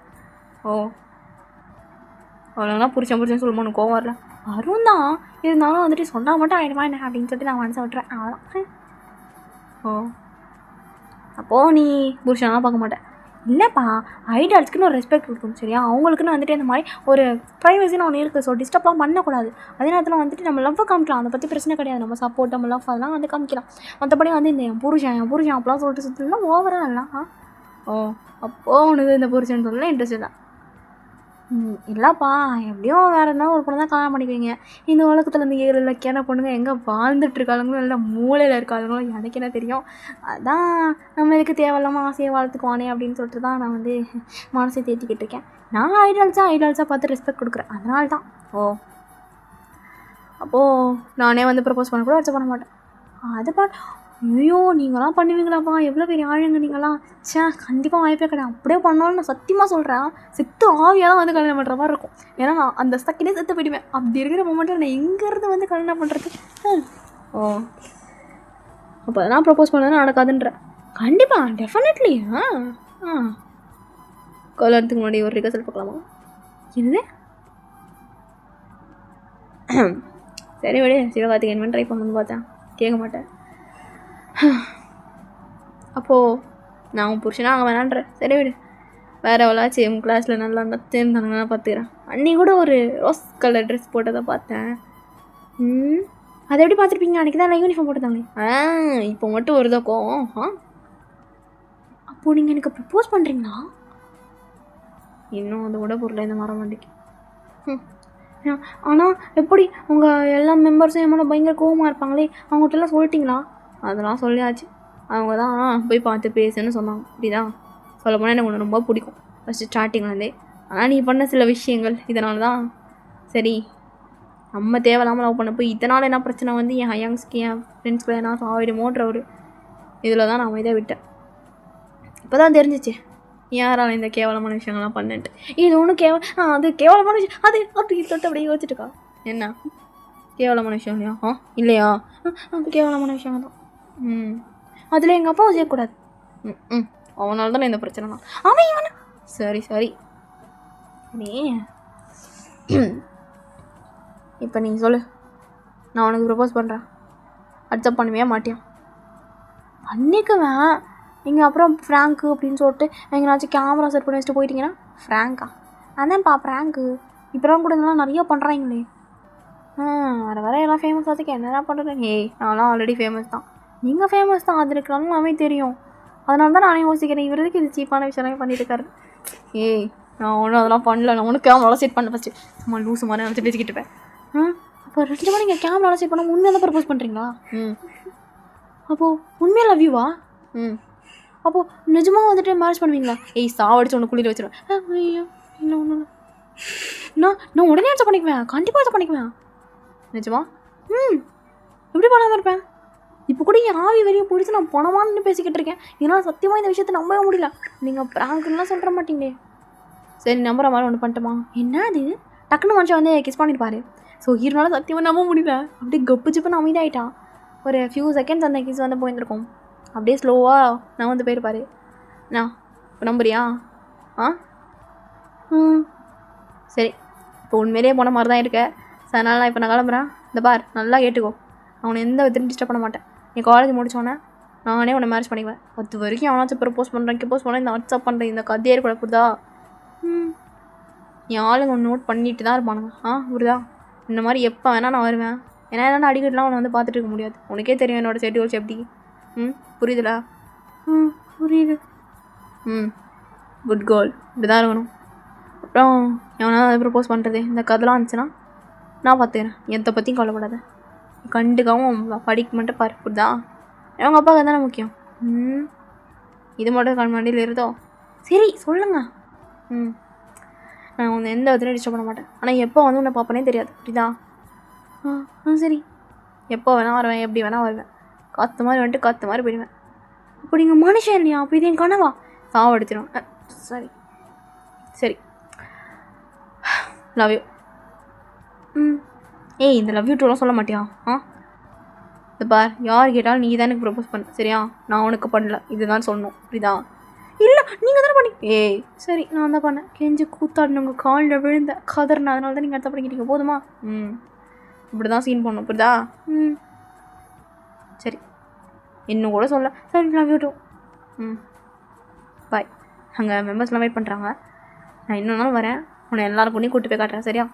அவளுங்கலாம் புருஷன் சொல்லுமா கோவம் வரல. வரும் தான், இருந்தாலும் வந்துட்டு சொன்னால் மட்டும் ஆயிடுமா என்ன அப்படின்னு சொல்லிட்டு நான் மனசை விட்டுறேன். அவ்வளோதான். அப்போது நீ புருஷனாலாம் பார்க்க மாட்டேன். இல்லைப்பா, ஐடால்ஸ்க்குன்னு ஒரு ரெஸ்பெக்ட் கொடுக்கணும் சரியா? அவங்களுக்குன்னு வந்துட்டு இந்த மாதிரி ஒரு ப்ரைவசின்னு ஒன்று இருக்குது. ஸோ டிஸ்டர்ப்லாம் பண்ணக்கூடாது. அதே நேரத்தில் வந்துட்டு நம்ம லவ்வை காமிக்கலாம், அதை பற்றி பிரச்சனை கிடையாது. நம்ம சப்போர்ட் நம்ம லவ் அதெல்லாம் வந்து காமிக்கலாம். மற்றபடி வந்து இந்த என் புருஷன் அப்பெல்லாம் சொல்லிட்டு சுற்றலாம் ஓவராக இல்லை. அப்போது உனக்கு இந்த புருஷன் சொல்லலாம் இன்ட்ரெஸ்ட் இல்லை. இல்லைப்பா, எப்படியும் வேறு என்ன ஒரு பொண்ணு தான் கல்யாணம் பண்ணிக்குவீங்க. இந்த உலகத்தில் இந்த 7 லட்சமான பொண்ணுங்க எங்கே வாழ்ந்துட்டுருக்காளுங்களோ இல்லை மூளையில் இருக்காளுங்களோ எனக்கு என்ன தெரியும். அதான் நம்ம இதுக்கு தேவையில்லாமல் ஆசையை வளர்த்துக்குவானே அப்படின்னு சொல்லிட்டு தான் நான் வந்து மனசை தேற்றிக்கிட்டு இருக்கேன். நான் ஐடால்ஸாக பார்த்து ரெஸ்பெக்ட் கொடுக்குறேன், அதனால தான். அப்போது நானே வந்து ப்ரப்போஸ் பண்ண கூட அக்செப்ட் பண்ண மாட்டேன். அதை பார்த்து ஐயோ நீங்களாம் பண்ணுவீங்களாப்பா, எவ்வளோ பெரிய ஆளுங்க நீங்களாம். கண்டிப்பாக வாய்ப்பே கிடையாது. அப்படியே பண்ணாலும் நான் சத்தியமாக சொல்கிறேன், செத்து ஆவியாக தான் வந்து கல்யாணம் பண்ணுற மாதிரி இருக்கும். ஏன்னா நான் அந்த செகண்டே செத்து போயிடுவேன். அப்படி இருக்கிற மொமெண்ட்டில் நான் எங்கேருந்து வந்து கல்யாணம் பண்ணுறது? அப்போ அதெல்லாம் ப்ரப்போஸ் பண்ணதான் நடக்காதுன்றேன். கண்டிப்பாக டெஃபினெட்லி. கல்யாணத்துக்கு முன்னாடி ஒரு ரிகர்சல் பார்க்கலாமா? என்னது? சரி விடு, சிவகார்த்திகேயன் ட்ரை பண்ணணும்னு பார்த்தேன், கேட்க மாட்டேன். அப்போது நான் உன் புருஷனாக அங்கே வேணான்ற. சரி விடு, வேறு எவ்வளோச்சு உன் கிளாஸில் நல்லா இருந்தாங்கன்னா பார்த்துக்கிறேன். அன்னி கூட ஒரு ரோஸ் கலர் ட்ரெஸ் போட்டதை பார்த்தேன். அதை எப்படி பார்த்துருப்பீங்க? அன்றைக்கி தான் யூனிஃபார்ம் போட்டுருந்தாங்களே. இப்போ மட்டும் ஒரு தோக்கம். அப்போது நீங்கள் எனக்கு ப்ரப்போஸ் பண்ணுறீங்களா? இன்னும் அதை கூட பொருள் இந்த மரம் வண்டிக்கு. ஆனால் எப்படி உங்கள் எல்லா மெம்பர்ஸும் என் மேலே பயங்கர கோவமாக இருப்பாங்களே, அவங்கள்ட்டெல்லாம் சொல்லிட்டீங்களா? அதெல்லாம் சொல்லியாச்சு. அவங்க தான் போய் பார்த்து பேசுன்னு சொன்னாங்க. இப்படிதான் சொல்ல போனால் எனக்கு ஒன்று ரொம்ப பிடிக்கும் ஃபஸ்ட்டு ஸ்டார்டிங்லேருந்தே. ஆனால் நீ பண்ண சில விஷயங்கள் இதனால தான் சரி நம்ம தேவையில்லாமல் லவ் பண்ண போய் இதனால் என்ன பிரச்சனை வந்து என் ஹையாங்ஸ்க்கு என் ஃப்ரெண்ட்ஸ்க்கு என்ன ஆகிடுமோன்ற ஒரு இதில் தான் நான் அமைதியாக விட்டேன். இப்போ தான் தெரிஞ்சிச்சு யாரால இந்த கேவலமான விஷயங்கள்லாம் பண்ணிட்டு. இது ஒன்றும் அது கேவலமான விஷயம், அது அப்படி தொட்டு அப்படியே யோசிச்சுட்டுக்கா. என்ன கேவலமான விஷயம் இல்லையா? இல்லையா? அது கேவலமான விஷயம் தான். அதில் எங்கள் அப்பாவும் செய்யக்கூடாது. அவனால தானே இந்த பிரச்சனை தான். அவன் இவன் சரி சரி நீ இப்போ நீ சொல்லு, நான் உனக்கு ப்ரப்போஸ் பண்ணுறேன், அக்செப்ட் பண்ணுவியா மாட்டியா? பண்ணிக்குவேன். நீங்கள் அப்புறம் ஃப்ராங்க்கு அப்படின்னு சொல்லிட்டு எங்கேனாச்சும் கேமரா செட் பண்ணி வச்சுட்டு போயிட்டீங்கன்னா ஃப்ராங்கா? அதான்ப்பா ஃப்ராங்க்கு. இப்போலாம் கூட இதெல்லாம் நிறையா பண்ணுறாங்களே. வர எல்லாம் ஃபேமஸ் ஆச்சுக்கு என்னென்ன பண்ணுறேன். நான்லாம் ஆல்ரெடி ஃபேமஸ் தான். நீங்கள் ஃபேமஸ் தான், அது இருக்கிறனால நாமே தெரியும். அதனால தான் நானே யோசிக்கிறேன், இவருக்கு இது சீப்பான விஷயம்லாம் பண்ணிட்டு இருக்காரு. நான் ஒன்றும் அதெல்லாம் பண்ணல. நான் ஒன்றும் கேமராவில் செட் பண்ண ஃபஸ்ட்டு சும்மா லூஸு மாதிரி நினச்சி பேசிக்கிட்டு இருப்பேன். அப்போ 2 மணி நீங்கள் கேமராவில் செட் பண்ண உண்மையாக தான் ப்ரப்போஸ் பண்ணுறீங்களா? அப்போது உண்மையாக லவ் யூவா? அப்போது நிஜமாக வந்துட்டு மேரேஜ் பண்ணுவீங்களா? சாவடிச்சு ஒன்று குளிர வச்சிருவேன். ஐயோ இல்லை ஒன்றும் இல்லை. நான் உடனே அக்செப்ட் பண்ணிக்குவேன், கண்டிப்பாக அக்செப்ட் பண்ணிக்குவேன். நிஜமா? எப்படி பண்ணாமல் இருப்பேன்? இப்போ கூட என் ஆவி வெளியே பிடிச்சி நான் பணமானு பேசிக்கிட்டு இருக்கேன். ஏன்னா சத்தியமாக இந்த விஷயத்தை நம்பவே முடியல. நீங்கள் ப்ராங்க்லாம் சொல்கிற மாட்டீங்களே. சரி நம்புற மாதிரி ஒன்று பண்ணிட்டோமா? என்ன அது டக்குன்னு மனுஷன் வந்து கிஸ் பண்ணியிருப்பாரு. ஸோ ஹீரோனால சத்தியமாக நம்ப முடியல. அப்படியே கப்பு சிப்புன்னு அமைதியாயிட்டான். ஒரு ஃபியூ செகண்ட்ஸ் அந்த கிஸ் வந்து போயிருந்துருக்கோம். அப்படியே ஸ்லோவாக நான் வந்து போயிருப்பாரு. நான் இப்போ நம்புறியா? சரி இப்போ உண்மையிலேயே போன மாதிரி தான் இருக்கேன். ஸோ அதனால் நான் இப்போ நான் கிளம்புறேன். இந்த பார் நல்லா கேட்டுக்கோ, அவனை எந்த விதத்தையும் டிஸ்டர்ப் பண்ண மாட்டேன். நீ காலேஜ் முடித்தோன்னே நானே உன்னை மேரேஜ் பண்ணிக்குவேன். 10 வரைக்கும் அவனாச்சும் ப்ரப்போஸ் பண்ணுறேன் ப்ரப்போஸ் பண்ணேன், இந்த வாட்ஸ்அப் பண்ணுறேன், இந்த கதையே கூட புரிதா? என் ஆளுங்க ஒன்று நோட் பண்ணிட்டு தான் இருப்பானுங்க. புரியுதா? இந்த மாதிரி எப்போ வேணால் நான் வருவேன். ஏன்னா என்னென்னா அடிக்கடிலாம் அவனை வந்து பார்த்துட்டு இருக்க முடியாது. உனக்கே தெரியும் என்னோடய ஷெட்யூல்ஸ் எப்படி. புரியுதுல? புரியுது. குட் கேர்ள், இப்படி தான் இருக்கணும். அப்புறம் எவனாவது ப்ரப்போஸ் பண்ணுறது இந்த கதைலாம் இருந்துச்சுன்னா நான் பார்த்துக்கிறேன். எதை பற்றியும் கவலைப்படாத. கண்டுக்காமல் படிக்க மட்டும் பாரு. புரியுதா? அவங்க அப்பாவுக்கு தானே முக்கியம். இது மட்டும் கண் வண்டியில் இருதோ? சரி சொல்லுங்க. நான் உன்னை எந்த விதத்துலையும் டிஸ்டர்ப் பண்ண மாட்டேன். ஆனால் எப்போ வந்து உன்னை பார்ப்பனே தெரியாது. புரியுதா? சரி. எப்போ வேணால் வருவேன், எப்படி வேணால் வருவேன். காற்று மாதிரி வந்துட்டு காற்று மாதிரி போயிடுவேன். அப்போ நீங்கள் மனுஷன் இல்லையா? அப்போ இது என் கனவா? சாவடிச்சிடும். சரி சரி லவ் யூ. இந்த லவ் யூ டூலாம் சொல்ல மாட்டியா? இந்த பார், யார் கேட்டாலும் நீ தான் எனக்கு ப்ரப்போஸ் பண்ண, சரியா? நான் உனக்கு பண்ணல, இதுதான் சொல்லணும். புரியுதா? இல்லை நீங்கள் தானே பண்ணி. சரி நான் தான் பண்ணேன். கெஞ்சி கூத்தாடின உங்கள் காலில் விழுந்த கதர்னு, அதனால தான் நீங்கள் அடுத்த பண்ணிக்கிட்டீங்க. போதுமா? இப்படி தான் சீன் பண்ணணும். புரியுதா? சரி இன்னும் கூட சொல்ல. சரி லவ் யூ டூ. பாய். அங்கே மெம்பர்ஸ்லாம் வெயிட் பண்ணுறாங்க. நான் இன்னொரு நாள் வரேன், உன்னை எல்லாரும் பொண்ணையும் கூப்பிட்டு போய் காட்டுறேன், சரியா?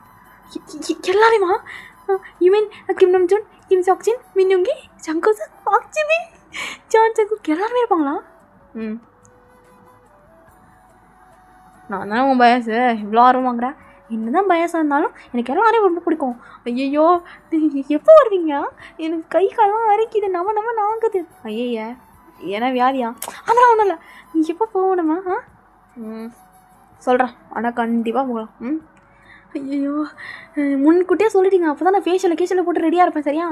எல்லாரையுமா? You mean Kim நம்ஜூன், Kim சாக்சின், மின்யுங்கி, சங்கோசா, பாக்ஜிமி, John சங்குக் எல்லாருமே இருப்பாங்களா? நான் தானே உன் பயசு இவ்வளோ ஆர்வம் வாங்குறேன். என்ன தான் பயசாக இருந்தாலும் எனக்கு எல்லாரையும் ரொம்ப பிடிக்கும். ஐயோ எப்போ வருவீங்க? எனக்கு கை காலெலாம் வரைக்குது, நம்ம நாங்குது. ஐயா ஏன்னா வியாதியா? அதெல்லாம் ஒன்றும் இல்லை. நீ எப்போ போகணுமா? சொல்கிறேன், ஆனால் கண்டிப்பாக போகலாம். ஐயோ முன்கூட்டியே சொல்லிட்டீங்க, அப்போ தான் நான் ஃபேஷியலில் போட்டு ரெடியாக இருப்பேன், சரியா?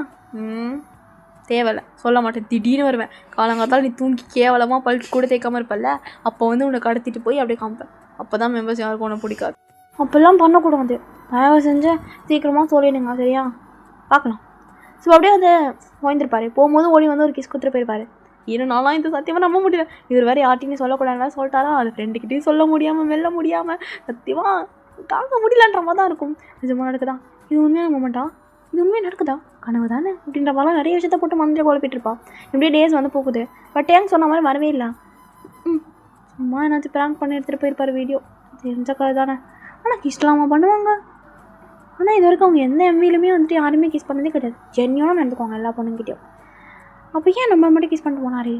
தேவையில்லை, சொல்ல மாட்டேன். திடீர்னு வருவேன். காலங்காத்தால் நீ தூங்கி கேவலமாக பழுக்கு கூட தேய்க்காமல் இருப்பல்ல, அப்போ வந்து உன்னை கடத்திட்டு போய் அப்படியே காமிப்பேன். அப்போ தான் மெம்பர்ஸ் யாருக்கும் உன்னை பிடிக்காது. அப்போல்லாம் பண்ணக்கூடாது. தயவு செஞ்சு சீக்கிரமாக சொல்லிடுங்க, சரியா? பார்க்கலாம். ஸோ அப்படியே வந்து வாங்கிருப்பாரு. போகும்போது ஓடி வந்து ஒரு கிஸ் கொடுத்துட்டு போயிருப்பாரு. நான்லாம் இந்த சத்தியமாக நம்ப முடியல. இவர் வேறு யார்ட்டையும் சொல்லக்கூடாதுலாம் சொல்லிட்டாரா? அது ஃப்ரெண்டுக்கிட்டையும் சொல்ல முடியாமல் மெல்ல முடியாமல் சத்தியமாக தாங்க முடியலன்ற மாதிரி தான் இருக்கும். நிஜமாக நடக்குதா? இது உண்மையாக நம்ப மாட்டா? இது உண்மையாக நடக்குதா? கனவு தானே அப்படின்ற மாதிரிலாம் நிறைய விஷயத்த போட்டு மந்திர குழப்பிட்டுருப்பா. இப்படியே டேஸ் வந்து போகுது. பட் ஏங்க சொன்ன மாதிரி வரவே இல்லை. சும்மா என்னாச்சும் ப்ராங்க் பண்ணி எடுத்துகிட்டு போயிருப்பார். வீடியோ தெரிஞ்ச கதை தானே. ஆனால் கிஸ்லாமா பண்ணுவாங்க. ஆனால் இது வரைக்கும் அவங்க எந்த எம்விலுமே வந்துட்டு யாருமே கிஸ் பண்ணதே கிடையாது. ஜென்யூனாக நடந்துக்குவாங்க எல்லா பொண்ணுங்கிட்டையும். அப்போ ஏன் நம்ம மட்டும் கிஸ் பண்ணிட்டு போனார்?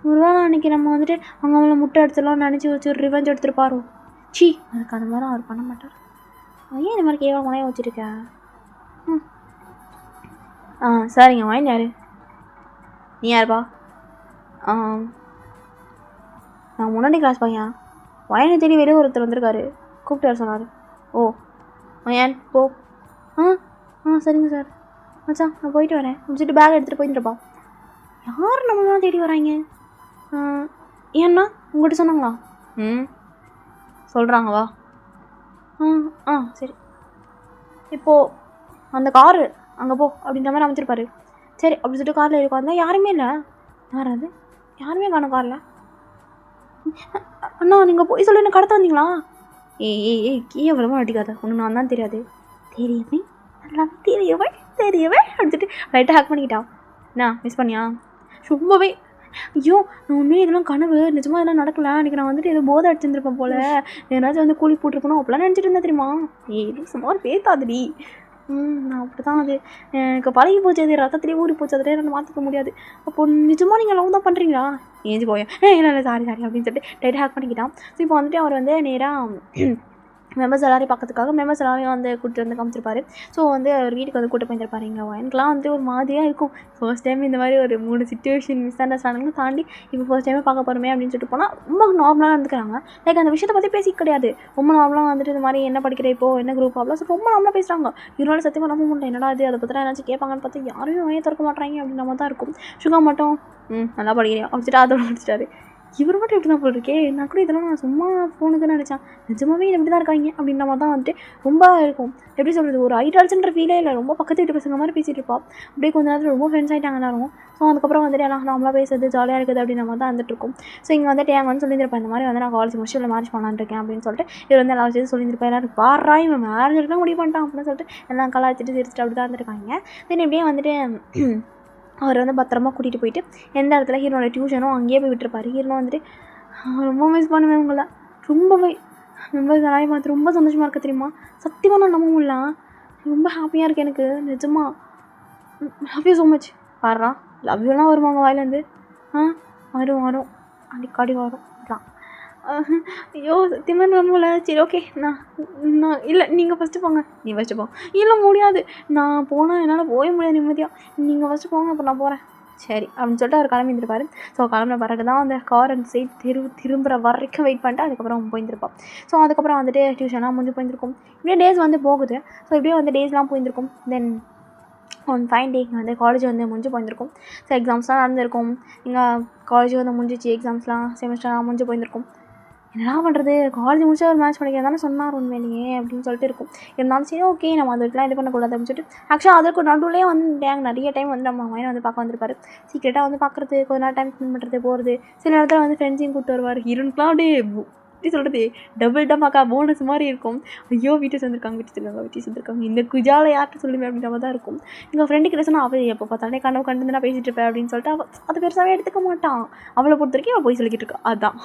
ஒருவேளை அன்றைக்கி நம்ம வந்துட்டு அவங்க அவங்கள முட்டை அடிச்சலாம் நினச்சி வச்சு ஒரு ரிவெஞ்ச் எடுத்துருப்பாரோ? அதுக்கு அந்த மாதிரி அவர் பண்ண மாட்டார். ஏன் இந்த மாதிரி கேவலமானே வச்சுருக்கேன்? சரிங்க. வாயின் யார்? நீ யாருப்பா? நான் முன்னாடி கிளாஸ் பையன். வயனை தேடி வெளியே ஒருத்தர் வந்திருக்காரு, கூப்பிட்டு வர சொன்னார். ஓ வயன் போ. சரிங்க சார். மச்சான் நான் போயிட்டு வரேன். முடிச்சுட்டு பேக் எடுத்துகிட்டு போயிட்டுருப்பா. யார் நம்மளாம் தேடி வராங்க? ஏன்னா உங்கள்கிட்ட சொன்னாங்களா? சொல்கிறாங்க வா. சரி. இப்போது அந்த காரு அங்கே போ அப்படின்ற மாதிரி அமைச்சிருப்பாரு. சரி அப்படி சொல்லிட்டு காரில் ஏறி உட்காந்தா யாருமே இல்லை. யாராவது யாருமே காணும் காரில். அண்ணா நீங்கள் போய் சொல்லி என்ன கடத்த வந்தீங்களா? ஏய் எவ்வளவோ அடிக்காத, ஒன்று நான் தான் தெரியாது. தெரியவே நல்லா தெரியவே அப்படின்னு சொல்லிட்டு லைட்டாக ஹேக் பண்ணிக்கிட்டான். என்ன மிஸ் பண்ணியா? ரொம்பவே. ஐயோ நான் உண்மையே இதெல்லாம் கனவு, நிஜமாக இதெல்லாம் நடக்கல. அன்றைக்கி நான் வந்துட்டு ஏதோ போதை அடிச்சிருந்துருப்பேன் போல், ஏதாச்சும் வந்து கூலி போட்டிருக்கணும் அப்படிலாம் நினச்சிட்டு இருந்தேன் தெரியுமா? இது சும்மா பேத்தாதுடி. நான் அப்படி தான், அது எனக்கு பழகி போச்சு, அது ரத்தத்துலேயே ஊறி போச்சு, அதிலே நான் மாற்றிக்க முடியாது. அப்போ நிஜமாக நீங்கள் லவ் தான் பண்ணுறீங்களா? ஏஞ்சி போயேன். இல்லை சாரி அப்படின்னு சொல்லிட்டு லைட்டாக ஹேக் பண்ணிக்கிட்டான். ஸோ இப்போ வந்துட்டு அவர் வந்து நேராக மெம்பர்ஸ் எல்லாரையும் பார்க்கறதுக்காக மெம்பர்ஸ் எல்லாரையும் வந்து கூப்பிட்டு வந்து காமிச்சிருப்பாரு. ஸோ வந்து அவர் வீட்டுக்கு வந்து கூட்டு போயிருப்பாரு. இங்கே எனக்குலாம் வந்துட்டு ஒரு மாதிரியாக இருக்கும். ஃபர்ஸ்ட் டைம் இந்த மாதிரி ஒரு 3 சிச்சுவேஷன் மிஸ் அண்டர்ஸ்டாண்டிங்லாம் தாண்டி இப்போ ஃபர்ஸ்ட் டைமே பார்க்க போகிறோமே அப்படின்னு சொல்லிட்டு போனால் ரொம்ப நார்மலாக இருந்துக்கிறாங்க. லைக் அந்த விஷயத்தை பற்றி பேசிக்க கிடையாது. ரொம்ப நார்மலாக வந்துட்டு இந்த மாதிரி என்ன படிக்கிற இப்போ என்ன குரூப் அப்படிலாம் ரொம்ப நார்மலாக பேசுகிறாங்க. இதனால சத்தியமாக நம்ப முடியல. என்னடா அது, அதை பற்றிலாம் ஏதாச்சும் கேட்பாங்கன்னு பார்த்து யாருமே வாயை திறக்க மாட்டாங்க அப்படின்ற மாதிரி தான் இருக்கும். சுகா மட்டும் நல்லா படிக்கிறேன் அப்படிச்சுட்டு அதோட முடிச்சிட்டாரு. இவர் மட்டும் இப்படி தான் போட்டிருக்கே, நான் கூட இதெல்லாம் நான் சும்மா ஃபோனுக்குன்னு நினச்சேன், நிஜமாவே இது இப்படி தான் இருக்காங்க அப்படின்ற மாதிரி தான் வந்துட்டு ரொம்ப இருக்கும். எப்படி சொல்கிறது, ஒரு ஐடால்ஸ்ன்ற ஃபீலே இல்லை. ரொம்ப பக்கத்து வீட்டு பசங்க மாதிரி பேசிகிட்டு இருப்பா. அப்படியே கொஞ்ச நேரத்தில் ரொம்ப ஃப்ரெண்ட்ஸ் ஆகிட்டாங்க எல்லாரும். ஸோ அதுக்கப்புறம் வந்துட்டு எல்லாம் நார்மலாக பேசுறது ஜாலியாக இருக்குது அப்படின்ற மாதிரி தான் வந்துட்டு இருக்கும். ஸோ இங்கே வந்துட்டு எங்கள் வந்து சொல்லியிருப்பேன், இந்த மாதிரி வந்து நான் காலேஜ் முடிச்சு இல்லை மேரேஜ் பண்ணலான்னு இருக்கேன் அப்படின்னு சொல்லிட்டு இவர் வந்து எல்லா விஷயத்தையும் சொல்லியிருப்பேன். எல்லாரும் பாரா இவன் மேரேஜ் எடுக்கலாம் முடிவு பண்ணிட்டான் அப்படின்னு சொல்லிட்டு எல்லாம் கலாய்ச்சிட்டு சிரிச்சிட்டு அப்படி தான் இருந்திருக்காங்க. தென் இப்படியே வந்துட்டு அவர் வந்து பத்திரமா கூட்டிகிட்டு போயிட்டு எந்த இடத்துல ஹீரோட டியூஷனும் அங்கேயே போய் விட்டுருப்பாரு. ஹீரோனும் வந்துட்டு ரொம்ப மிஸ் பண்ணுவேன் உங்களை, ரொம்பவே மெம்பர்ஸ் எல்லாரையும் பார்த்து ரொம்ப சந்தோஷமாக இருக்க தெரியுமா? சத்தியமாக நான் நம்ப முடியல, ரொம்ப ஹாப்பியாக இருக்குது எனக்கு நிஜமாக. Love you so much. பாடுறா லவ் யூலாம் வருவாங்க வாயிலேருந்து? வரும் அடிக்கடி வரும் தான். ஐயோ சத்தியமாக நம்பல. சரி ஓகே, நான் இல்லை நீங்கள் ஃபஸ்ட்டு போங்க. நீ ஃபஸ்ட்டு போ. இல்லை முடியாது, நான் போனால் என்னால் போக முடியாது நிம்மதியாக. நீங்கள் ஃபஸ்ட்டு போங்க, அப்போ நான் போகிறேன். சரி அப்படின்னு சொல்லிட்டு அவர் கிளம்பியிருப்பார். ஸோ கிளம்பின பிறகு தான் அந்த கார் அந்த சைட் திரும்புகிற வரைக்கும் வெயிட் பண்ணிட்டு அதுக்கப்புறம் போயிருந்துருப்பான். ஸோ அதுக்கப்புறம் வந்துட்டு டியூஷன்லாம் முடிஞ்சு போயிருந்துருக்கும். இப்படியே டேஸ் வந்து போகுது. ஸோ இப்படியே வந்து டேஸ்லாம் போயிருந்துருக்கும். தென் ஒன் ஃபைன் டே வந்து காலேஜ் வந்து முடிஞ்சு போயிருந்துருக்கும். ஸோ எக்ஸாம்ஸ்லாம் நடந்திருக்கும். இங்கே காலேஜ் வந்து முடிஞ்சிச்சு, எக்ஸாம்ஸ்லாம் செமஸ்டர்லாம் முடிஞ்சு போயிருந்துருக்கும். என்ன பண்ணுறது, காலேஜ் முடிச்சு ஒரு மேட்ச் படிக்கிறது தானே சொன்னார் உண்மையிலேயே அப்படின்னு சொல்லிட்டு இருக்கும். இருந்தாலும் சரி ஓகே, நம்ம அது இதெல்லாம் இது பண்ணக்கூடாது அப்படின்னு சொல்லிட்டு ஆக்சுவலாக அதுக்கு நடுவுலேயே வந்து டேங் நிறைய டைம் வந்து நம்ம மைனை வந்து பார்க்க வந்திருப்பாரு. சீக்கிரட்டாக வந்து பார்க்குறது, கொஞ்ச நேரம் டைம் ஸ்பெண்ட் பண்ணுறது, போகிறது. சில இடத்துல வந்து ஃப்ரெண்ட்ஸையும் கூப்பிட்டு வருவார். ஹீரோனுக்குலாம் அப்படியே எப்படி சொல்கிறது, டபுள் டமாக்கா போனஸ் மாதிரி இருக்கும். ஐயோ வீட்டு சேர்ந்துருக்காங்க இந்த குஜால யார்கிட்ட சொல்லுவேன் அப்படின்ற மாதிரி தான் இருக்கும். எங்கள் ஃப்ரெண்டு கிட்ட சொன்னால் அவள் எப்போ பார்த்தாலே கனவு கண்டு நான் பேசிகிட்டு இருப்பேன் அப்படின்னு சொல்லிட்டு அவள் அது பெருசாகவே எடுத்துக்க மாட்டான். அவளை பொறுத்த வரைக்கும் அவள் போய் சொல்லிக்கிட்டு இருக்கா. அதுதான்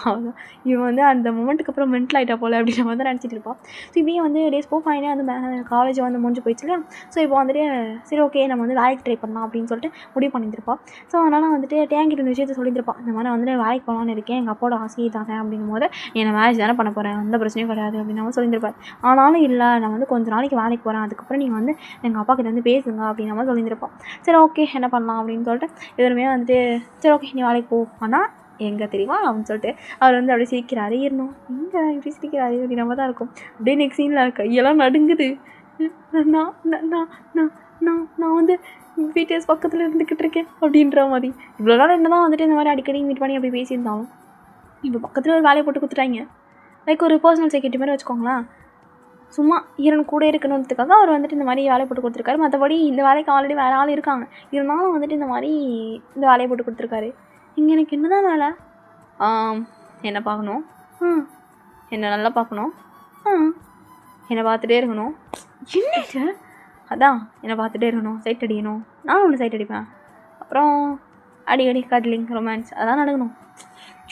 இவன் வந்து அந்த மொமெண்ட்டுக்கு அப்புறம் மென்டல் ஆகிட்டா போல் அப்படின்ற மாதிரி தான் நினச்சிட்டு இருப்பான். ஸோ இப்படியே வந்து டேஸ் ஃபைனே வந்து காலேஜ் வந்து முடிஞ்சு போயிடுச்சு இல்லையா. ஸோ இப்போ வந்துட்டு சரி ஓகே நம்ம வந்து வேலைக்கு ட்ரை பண்ணலாம் அப்படின்னு சொல்லிட்டு முடிவு பண்ணியிருப்பான். ஸோ அதனால் வந்துட்டு டேங்கிட்ட இந்த விஷயத்தை சொல்லியிருப்பான். இந்த மாதிரி வந்துட்டு வேலைக்கு போகலான்னு இருக்கேன், எங்கள் அப்பாவோட ஆசையை தானே அப்படின்னும் போது என்னை மேரேஜ் தானே பண்ண போகிறேன், எந்த பிரச்சனையும் கிடையாது அப்படின்னு நம்ம சொல்லியிருப்பார். ஆனாலும் இல்லை நான் வந்து கொஞ்சம் நாளைக்கு வேலைக்கு போகிறேன், அதுக்கப்புறம் நீங்கள் வந்து எங்கள் அப்பா கிட்ட வந்து பேசுங்க அப்படின்னு நம்ம சொல்லியிருப்பான். சரி ஓகே என்ன பண்ணலாம் அப்படின்னு சொல்லிட்டு எதுவுமே வந்துட்டு சரி ஓகே நீ வேலைக்கு போ, ஆனால் எங்கே தெரியுமா அப்படின்னு சொல்லிட்டு அவர் வந்து அப்படியே சிரிக்கிறாரு. இருந்தோம் இங்கே இப்படி சிரிக்கிறாரு அப்படி நம்ம தான் இருக்கும். அப்படியே நெக்ஸ்ட் சீனில் கையெல்லாம் நடுங்குது. நான் நான் நான் நான் வந்து பிடிஎஸ் பக்கத்தில் இருந்துக்கிட்டு இருக்கேன் அப்படின்ற மாதிரி. இவ்வளோ நாள் என்ன தான் வந்துட்டு இந்த மாதிரி அடிக்கடி மீட் பண்ணி அப்படி பேசியிருந்தாலும் இப்போ பக்கத்தில் ஒரு வேலையை போட்டு கொடுத்துட்டாங்க. லைக் ஒரு பர்சனல் செக்யூரிட்டி மாதிரி வச்சுக்கோங்களேன். சும்மா ஈரன் கூட இருக்கணுன்றதுக்காக அவர் வந்துட்டு இந்த மாதிரி வேலையை போட்டு கொடுத்துருக்காரு. மற்றபடி இந்த வேலைக்கு ஆல்ரெடி வேறு ஆள் இருக்காங்க, இருந்தாலும் வந்துட்டு இந்த மாதிரி இந்த வேலையை போட்டு கொடுத்துருக்காரு. இங்கே எனக்கு என்ன தான் வேலை, என்னை பார்க்கணும், என்னை நல்லா பார்க்கணும், என்னை பார்த்துட்டே இருக்கணும். என்ன அதான் என்னை பார்த்துட்டே இருக்கணும், சைட் அடிக்கணும், நானும் ஒன்று சைட் அடிப்பேன். அப்புறம் அடிக்கடி கட்லிங் ரொமான்ஸ் அதெல்லாம் நடக்கணும்.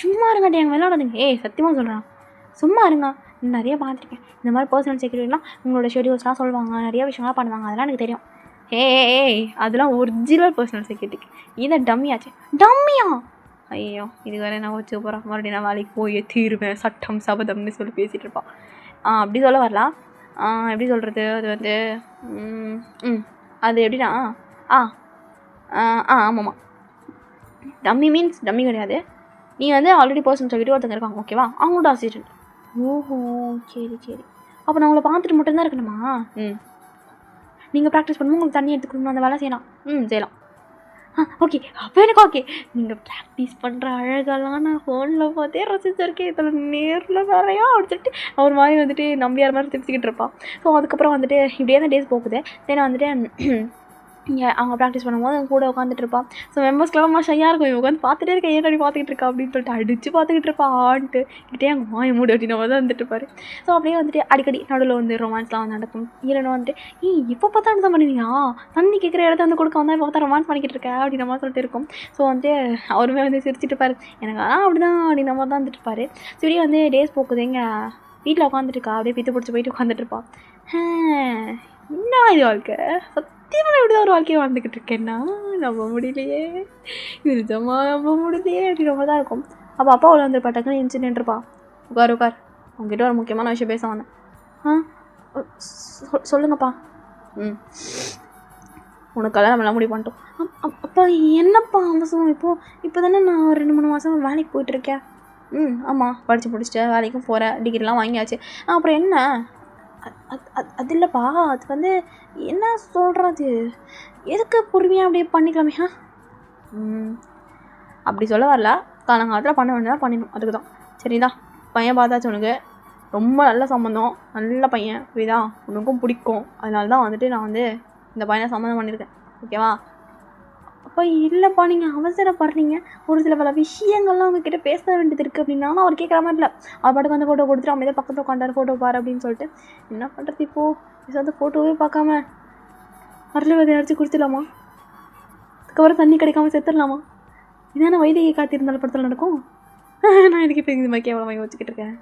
சும்மா இருங்காட்டி எங்கள் விளையாடாதுங்க. சத்தியமாக சொல்கிறேன், சும்மா இருங்க. நிறைய பார்த்துருக்கேன் இந்த மாதிரி பர்சனல் செக்யூரிட்டிலாம். உங்களோட ஷெடியூல்ஸ்லாம் சொல்லுவாங்க, நிறைய விஷயங்கள்லாம் பண்ணுவாங்க, அதெல்லாம் எனக்கு தெரியும். அதெல்லாம் ஒரிஜினல் பர்சனல் செக்யூரிட்டிக்கு. இதை டம்மியாச்சு. டம்மியா? ஐயோ இது வேறு நான் வச்சு போகிறேன். மறுபடியும் நான் வேலைக்கு போய் தீருவேன், சட்டம் சபதம்னு சொல்லி பேசிகிட்டு இருப்பான். அப்படி சொல்ல வரலாம். எப்படி சொல்கிறது, அது வந்து அது எப்படின்னா ஆமாம்மா, டம்மி மீன்ஸ் டம்மி கிடையாது. நீ வந்து ஆல்ரெடி பர்சனல் செக்யூரிட்டி ஒருத்தங்க இருக்காங்க ஓகேவா, அவங்களோட அசிஸ்டன்ட். ஓஹோ சரி அப்போ நான் உங்களை பார்த்துட்டு மட்டும்தான் இருக்கணுமா? நீங்கள் ப்ராக்டிஸ் பண்ணும்போது உங்களுக்கு தண்ணி எடுத்துக்கணும், அந்த வேலை செய்யலாம். செய்யலாம். ஓகே அப்போ எனக்கு ஓகே. நீங்கள் ப்ராக்டிஸ் பண்ணுற அழகெல்லாம் நான் ஃபோனில் பார்த்தே ரசிச்சிருக்கேன், இதில் நேரில் வேறையா அப்படின்னு சொல்லிட்டு ஒரு மாதிரி வந்துட்டு நம்பியார் மாதிரி சிரிச்சுக்கிட்டு இருப்பான். ஸோ அதுக்கப்புறம் வந்துட்டு இப்படியே தான் டேஸ் போகுது. தென் வந்துட்டு இங்கே அவங்க ப்ராக்டிஸ் பண்ணும்போது அவங்க கூட உட்காந்துட்டு இருப்பான். ஸோ மெம்பர்ஸ்க்கெல்லாம் ஷையாக இருக்கும், இவங்க உட்காந்து பார்த்துட்டே இருக்கேன், ஏன் அப்படி பார்த்துக்கிட்டு இருக்கா அப்படின்னு சொல்லிட்டு அடித்து பார்த்துக்கிட்டு இருப்பா ஆன்ட்டு கிட்டே அங்கே மாய மூடு அப்படின்னு தான் வந்துட்டு இருப்பார். ஸோ அப்படியே வந்துட்டு அடிக்கடி நடுவில் வந்து ரொமான்ஸ்லாம் வந்து நடக்கும். ஹீரோனும் வந்துட்டு இப்போ பார்த்தா தான் பண்ணுவீங்களா, தண்ணி கேட்குற இடத்த வந்து கொடுக்க வந்தால் இப்போ பார்த்தா ரொமான்ஸ் பண்ணிக்கிட்டு இருக்கேன் அப்படின்ற மாதிரி சொல்லிட்டு இருக்கும். ஸோ வந்துட்டு அவருமே வந்து சிரிச்சிட்டு இருப்பார், எனக்கு அப்படி தான் அப்படின்ற மாதிரி தான் வந்துட்டு இருப்பார். சரி வந்து டேஸ் போக்குது, எங்கள் வீட்டில் உட்காந்துட்டு இருக்கா, அப்படியே பித்து பிடிச்சி போயிட்டு உட்காந்துட்டு இருப்பான். என்ன இது வாழ்க்கை, சத்தியமாக இப்படி தான் ஒரு வாழ்க்கையை வாழ்ந்துக்கிட்டு இருக்கேன்னா நம்ப முடியலையே, இது நிஜமாக நம்ப முடியலையே அப்படின்ற மாதிரி தான் இருக்கும். அப்போ அப்பா உள்ள வந்துருப்பா, டக்குன்னு இன்சிடென்ட் இருப்பா, உட்கார் உங்ககிட்ட ஒரு முக்கியமான விஷயம் பேச வந்தேன். சொல்லுங்கப்பா. உனக்கு கல்யாணம் எல்லாம் முடிவு பண்ணிட்டோம். அப்பா என்னப்பா அவசரம், இப்போ தானே நான் ஒரு 2-3 மாதம் வேலைக்கு போயிட்டுருக்கேன். ஆமாம், படித்து முடிச்சிட்டேன், வேலைக்கும் போகிறேன், டிகிரிலாம் வாங்கியாச்சு, அப்புறம் என்ன? அது இல்லைப்பா, அது வந்து என்ன சொல்கிறது, எதுக்கு பொறுமையாக அப்படியே பண்ணிக்கலாமே? அப்படி சொல்ல வரல, காலங்காலத்தில் பண்ண வேண்டியதான் பண்ணிடணும், அதுக்கு தான். சரிதான், பையன் பார்த்தாச்சு உனக்கு, ரொம்ப நல்ல சம்மந்தம், நல்ல பையன், புரியுதா, உனக்கும் பிடிக்கும், அதனால தான் வந்துட்டு நான் வந்து இந்த பையனை சம்மந்தம் பண்ணியிருக்கேன், ஓகேவா? அப்போ இல்லைப்பா, நீங்கள் அவசரப்படுறீங்க, ஒரு சில பல விஷயங்கள்லாம் உங்ககிட்ட பேச வேண்டியது இருக்குது அப்படின்னாலும் அவர் கேட்குற மாதிரி இல்லை. அவர் பாட்டுக்கு வந்து ஃபோட்டோ கொடுத்துட்டு அமைதியாக பக்கத்தில் உட்காண்டாரு, ஃபோட்டோ பாரு அப்படின்னு சொல்லிட்டு. என்ன பண்ணுறது இப்போது, வந்து ஃபோட்டோவே பார்க்காம அரளி விதை அடித்து குடிச்சிடலாமா, அதுக்கப்புறம் தண்ணி கிடைக்காம செத்துடலாமா? இதான வைத்திய காத்திருந்தால் படத்தில் நடக்கும். நான் இதுக்கு இப்போ இந்த மாதிரி கேவலமாக யோசிச்சுக்கிட்டு இருக்கேன்,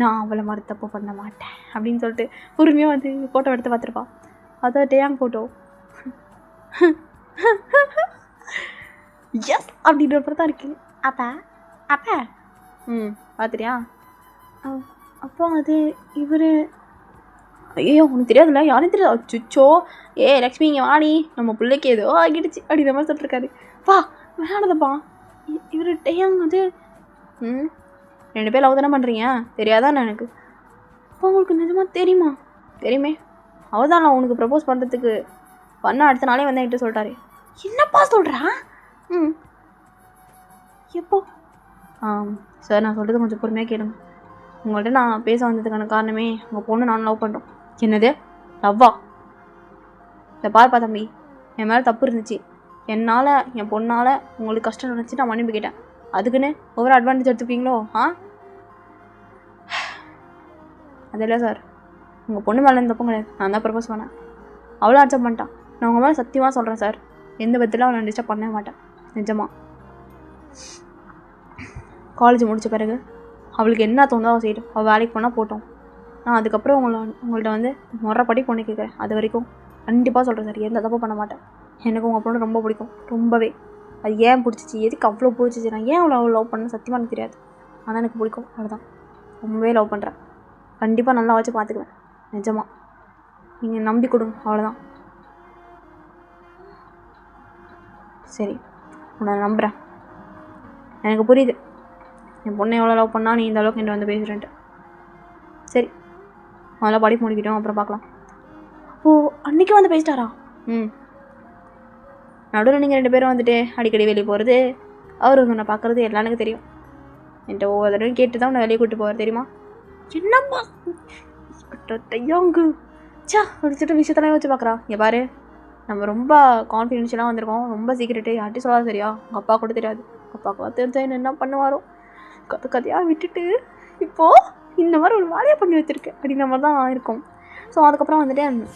நான் அவளை மாதிரி தப்பு பண்ண மாட்டேன் அப்படின்னு சொல்லிட்டு பொறுமையாக வந்து ஃபோட்டோ எடுத்து பார்த்துருப்பான். அதான் டேயாங் ஃபோட்டோ. எஸ் அப்படின்ற தான் இருக்கு. அப்பா பார்த்துட்டியா? அப்போ அது இவர், ஐயோ உனக்கு தெரியாதுல்ல, யாரும் தெரியாது, அச்சுச்சோ லக்ஷ்மி இங்கே வாடி, நம்ம பிள்ளைக்கு ஏதோ ஆகிடுச்சு அப்படின்ற மாதிரி சொல்லிட்டுருக்காரு. பா வேணாதப்பா, இவர் டேயாங் அது 2 பேர் லவ் தானே பண்ணுறீங்க, தெரியாதான் எனக்கு? அப்போ உங்களுக்கு நிஜமாக தெரியுமா? தெரியுமே, அவள் தான் உனக்கு ப்ரப்போஸ் பண்ணுறதுக்கு பண்ண அடுத்த நாளே வந்து என்கிட்ட சொல்லிட்டாரு. என்னப்பா சொல்கிறா? எப்போ? சார் நான் சொல்கிறது கொஞ்சம் பொறுமையாக கேளுங்க. உங்கள்கிட்ட நான் பேச வந்ததுக்கான காரணமே உங்கள் பொண்ணு நானும் லவ் பண்ணுறோம். என்னது லவ்வா? இந்த பார்ப்பா தம்பி, என் மேலே தப்பு இருந்துச்சு, என்னால் என் பொண்ணால் உங்களுக்கு கஷ்டம் நினச்சி நான் மன்னிப்பு கேட்டேன், அதுக்குன்னு ஒவ்வொரு அட்வான்டேஜ் எடுத்துப்பீங்களோ? அது இல்லை சார், உங்கள் பொண்ணு மேலே எந்த தப்பும் கிடையாது, நான் தான் ப்ரப்போஸ் பண்ணேன், அவ்வளோ அக்செப்ட் பண்ணிட்டான். நான் உங்கள் மேலே சத்தியமாக சொல்கிறேன் சார், எந்த விதத்தில் அவளை டிஸ்டர்ப் பண்ணவே மாட்டேன், நிஜமாக. காலேஜ் முடித்த பிறகு அவளுக்கு என்ன தோணுதோ அவள் செய்யட்டும், அவள் வேலைக்கு போனால் போட்டோம், நான் அதுக்கப்புறம் உங்கள்கிட்ட வந்து முறைப்படி பொண்ணு கேட்குறேன், அது வரைக்கும் கண்டிப்பாக சொல்கிறேன் சார், எந்த தப்பும் பண்ண மாட்டேன். எனக்கு உங்கள் பொண்ணு ரொம்ப பிடிக்கும், ரொம்பவே. அது ஏன் பிடிச்சிச்சு, எதுக்கு அவ்வளோ பிடிச்சிச்சு, நான் ஏன் அவ்வளோ லவ் பண்ண சத்தியமாக எனக்கு தெரியாது, ஆனால் எனக்கு பிடிக்கும், அவ்வளோதான். ரொம்பவே லவ் பண்ணுறேன், கண்டிப்பாக நல்லா வச்சு பார்த்துக்குவேன், நிஜமாக. நீங்கள் நம்பி கொடுங்க, அவ்வளோதான். சரி, உன்னை நம்புகிறேன், எனக்கு புரியுது என் பொண்ணை எவ்வளோ லவ் பண்ணால் நீ இந்த அளவுக்கு என்கிட்ட வந்து பேசுகிறேன்ட்டு. சரி, முதல்ல படிப்பு முடிக்கிட்டோம், அப்புறம் பார்க்கலாம். அன்றைக்கி வந்து பேசிட்டாரா? நடுவில் நீங்கள் 2 பேரும் வந்துட்டு அடிக்கடி வெளியே போகிறது, அவர் வந்து உன்னை பார்க்குறது எல்லாம் எனக்கு தெரியும், என்கிட்ட ஒவ்வொரு தடவையும் கேட்டு தான் உன்னை வெளியே கூப்பிட்டு போவார், தெரியுமா? என்னம்மா டையாங்கு சா முடிச்சுட்டு விஷயத்தெல்லாம் வச்சு பார்க்குறா. இங்கே பாரு, நம்ம ரொம்ப கான்ஃபிடென்ஷியலாக வந்திருக்கோம், ரொம்ப சீக்கிரட்டு, யார்ட்டையும் சொல்லாது, சரியா? உங்கள் அப்பா கூட தெரியாது, அப்பாவுக்கு தெரிஞ்சா என்ன பண்ணுவாரோ, கதையாக விட்டுட்டு இப்போது இந்த மாதிரி ஒரு வேலையை பண்ணி வச்சுருக்கேன் அப்படின்ற மாதிரி தான் இருக்கும். ஸோ அதுக்கப்புறம் வந்துட்டு நானும்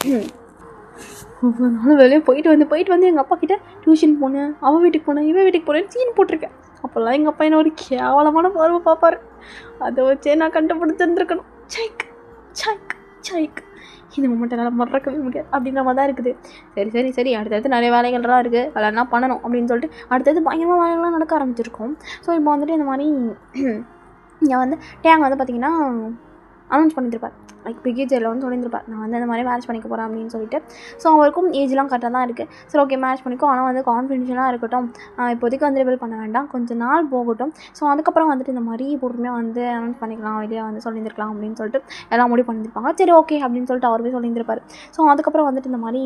வெளியே போயிட்டு வந்து எங்கள் அப்பா கிட்டே டியூஷன் போனேன், அவன் வீட்டுக்கு போனேன், இவன் வீட்டுக்கு போனேன்னு சீன் போட்டிருக்கேன். அப்போல்லாம் எங்கள் அப்பா என்ன ஒரு கேவலமான பார்வை பார்ப்பார், அதை வச்சே நான் கண்டுபிடிச்சிருந்துருக்கணும். சைக் சைக் சைக், இந்த மொமெண்ட் என்னால் மறக்கவே முடியாது அப்படின்ற மாதிரி தான் இருக்குது. சரி அடுத்தடுத்து நிறைய வேலைகள்லாம் இருக்குது, அதெல்லாம் பண்ணணும் அப்படின்னு சொல்லிட்டு அடுத்தது பயங்கரமாக வேலைகள்லாம் நடக்க ஆரம்பிச்சிருக்கோம். ஸோ இப்போ வந்துட்டு இந்த மாதிரி இங்கே வந்து டேங் வந்து பார்த்திங்கன்னா அனௌன்ஸ் பண்ணியிருப்பார், லைக் பிகேஜியில் வந்து சொல்லியிருப்பார், நான் வந்து இந்த மாதிரி மேரேஜ் பண்ணிக்க போகிறேன் அப்படின்னு சொல்லிட்டு. ஸோ அவருக்கும் ஏஜ்லாம் கரெக்டாக தான் இருக்குது. சரி ஓகே மேரேஜ் பண்ணிக்கோ, ஆனால் வந்து கான்ஃபிடென்ஷியலாக இருக்கட்டும், இப்போதைக்கு வந்து ரிவீல் பண்ண வேண்டாம், கொஞ்சம் நாள் போகட்டும். ஸோ அதுக்கப்புறம் வந்துட்டு இந்த மாதிரி பொறுமையாக வந்து அனௌன்ஸ் பண்ணிக்கலாம், வெளியே வந்து சொல்லியிருக்கலாம் அப்படின்னு சொல்லிட்டு எல்லாம் முடிவு பண்ணியிருப்பாங்க. சரி ஓகே அப்படின்னு சொல்லிட்டு அவர் போய் சொல்லியிருப்பார். ஸோ அதுக்கப்புறம் வந்துட்டு இந்த மாதிரி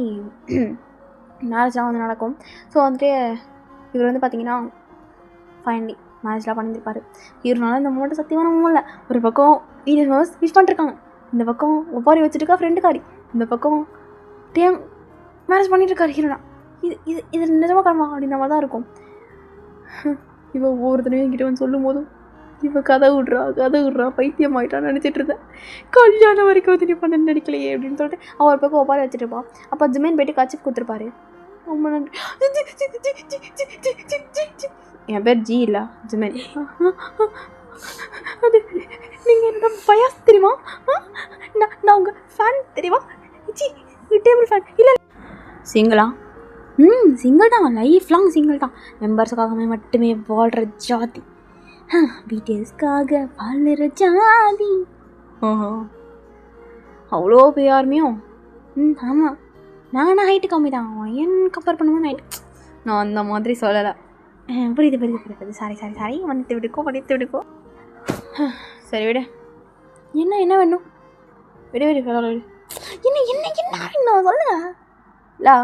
மேரேஜ்லாம் வந்து நடக்கும். ஸோ வந்துட்டு இவர் வந்து பார்த்தீங்கன்னா ஃபைனலி மேரேஜ்லாம் பண்ணியிருப்பார். இவருனால இந்த மூமெண்ட்டை சத்தியமாக நம்ப முடியல. ஒரு பக்கம் வீடியோஸ் விஷ் பண்ணிருக்காங்க, இந்த பக்கம் ஒப்பாரி வச்சுட்டுருக்கா ஃப்ரெண்டுக்காரி, இந்த பக்கம் டேம் மேரேஜ் பண்ணிட்டுருக்காரு ஹீரோனா. இது இது இது நிஜமாக காரணமா அப்படின்ற மாதிரி தான் இருக்கும். இவன் ஒவ்வொருத்தனையும் என்கிட்ட வந்து சொல்லும் போதும் இவன் கதை விட்றா பைத்தியம் ஆகிட்டான்னு நினச்சிட்டு இருந்தேன். கல்யாணம் வரைக்கும் வந்து நீ பண்ண நினைக்கலையே அப்படின்னு சொல்லிட்டு அவன் ஒரு பக்கம் ஒப்பாரி வச்சுட்டு இருப்பான். அப்போ ஜிமேன் போய்ட்டு கச்சிப் கொடுத்துருப்பாரு. ரொம்ப நன்றி. என் பேர் ஜி இல்லை ஜிமேன். அது நீங்கள் என்ன பயாஸ் தெரியுமா? நான் உங்கள் ஃபேன் தெரியுமா? ஜி டேபிள் ஃபேன் இல்லை. சிங்கிளா? சிங்கிள் தான், லைஃப் லாங் சிங்கிள் தான். மெம்பர்ஸுக்காகவே மட்டுமே வாழ்கிற ஜாதி, பிடிஎஸ்க்காக வாழ்கிற ஜாதி. ஓஹோ, அவ்வளோ பேருமையும். ஆமாம், நான் ஹைட்டு கம்மி தான், என் கம்பேர் பண்ணும்போது ஹைட். நான் அந்த மாதிரி சொல்லலை. புரியுது. சாரி மன்னித்து விடுக்கோ. சரி விடு. என்ன வேணும்? விடு என்ன சொல்லுங்க. இல்லை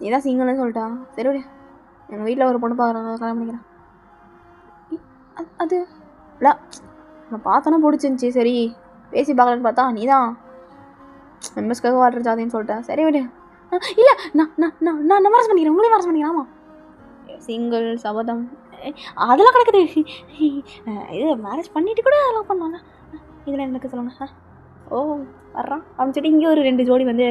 நீ தான் சிங்கிள்னு சொல்லிட்டா. சரி விடு, எங்கள் வீட்டில் ஒரு பொண்ணு பார்க்குறாங்க, கல்யாணம் பண்ணிக்கிறேன். அது இல்லை, நான் பார்த்தோன்னா பிடிச்சிருந்துச்சி. சரி பேசி பார்க்கலான்னு பார்த்தா நீ தான் மெம்பர்ஸ்க்காக வாடுற ஜாதின்னு சொல்லிட்டேன். சரி விடு. இல்லை நான் மேரேஜ் பண்ணிக்கிறேன், உங்களையும் மேரேஜ் பண்ணிக்கிறேன். ஆமாம், சிங்கிள் சபதம் அதெல்லாம் கிடக்குது. இது மேரேஜ் பண்ணிவிட்டு கூட அதெல்லாம் பண்ணாங்க. இதில் எனக்கு சொல்லுங்கள். ஓ வர்றான் அப்படின்னு சொல்லிட்டு இங்கே ஒரு 2 ஜோடி வந்து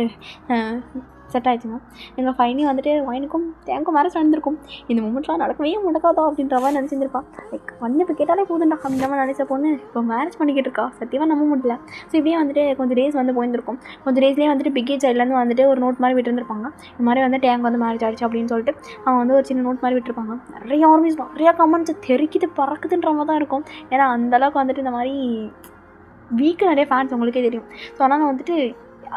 செட் ஆகிடுச்சுங்க. எங்கள் ஃபைனி வந்துட்டு ஒயினுக்கும் தேங்கும் மேரேஜ் நடந்திருக்கும். இந்த மூமெண்ட்லாம் நடக்காதோ அப்படின்ற மாதிரி நினச்சிருந்துருப்பான். லைக் வந்து இப்போ கேட்டாலே போதுண்டா அப்படின்ற மாதிரி நினச்ச பொண்ணு இப்போ மேரேஜ் பண்ணிக்கிட்டு இருக்கா. சத்தியமாக நம்ப முடியல. ஸோ இப்படியே வந்துட்டு கொஞ்சம் டேஸ் வந்து போயிருந்திருக்கும். கொஞ்சம் டேஸ்லேயே வந்துட்டு பிக்கே சைட்லேருந்து வந்துட்டு ஒரு நோட் மாதிரி விட்டுருந்துருப்பாங்க. இந்த மாதிரி வந்து டேங்க் வந்து மேரேஜ் ஆகிடுச்சு அப்படின்னு சொல்லிட்டு அவங்க வந்து ஒரு சின்ன நோட் மாதிரி விட்டுருப்பாங்க. நிறையா கமெண்ட்ஸ் தெரிக்குது பறக்குதுன்ற மாதிரி தான் இருக்கும். ஏன்னா அந்தளவுக்கு வந்துட்டு இந்த மாதிரி வீக்கு நிறைய ஃபேன்ஸ் உங்களுக்கே தெரியும். ஸோ அதனால் வந்துட்டு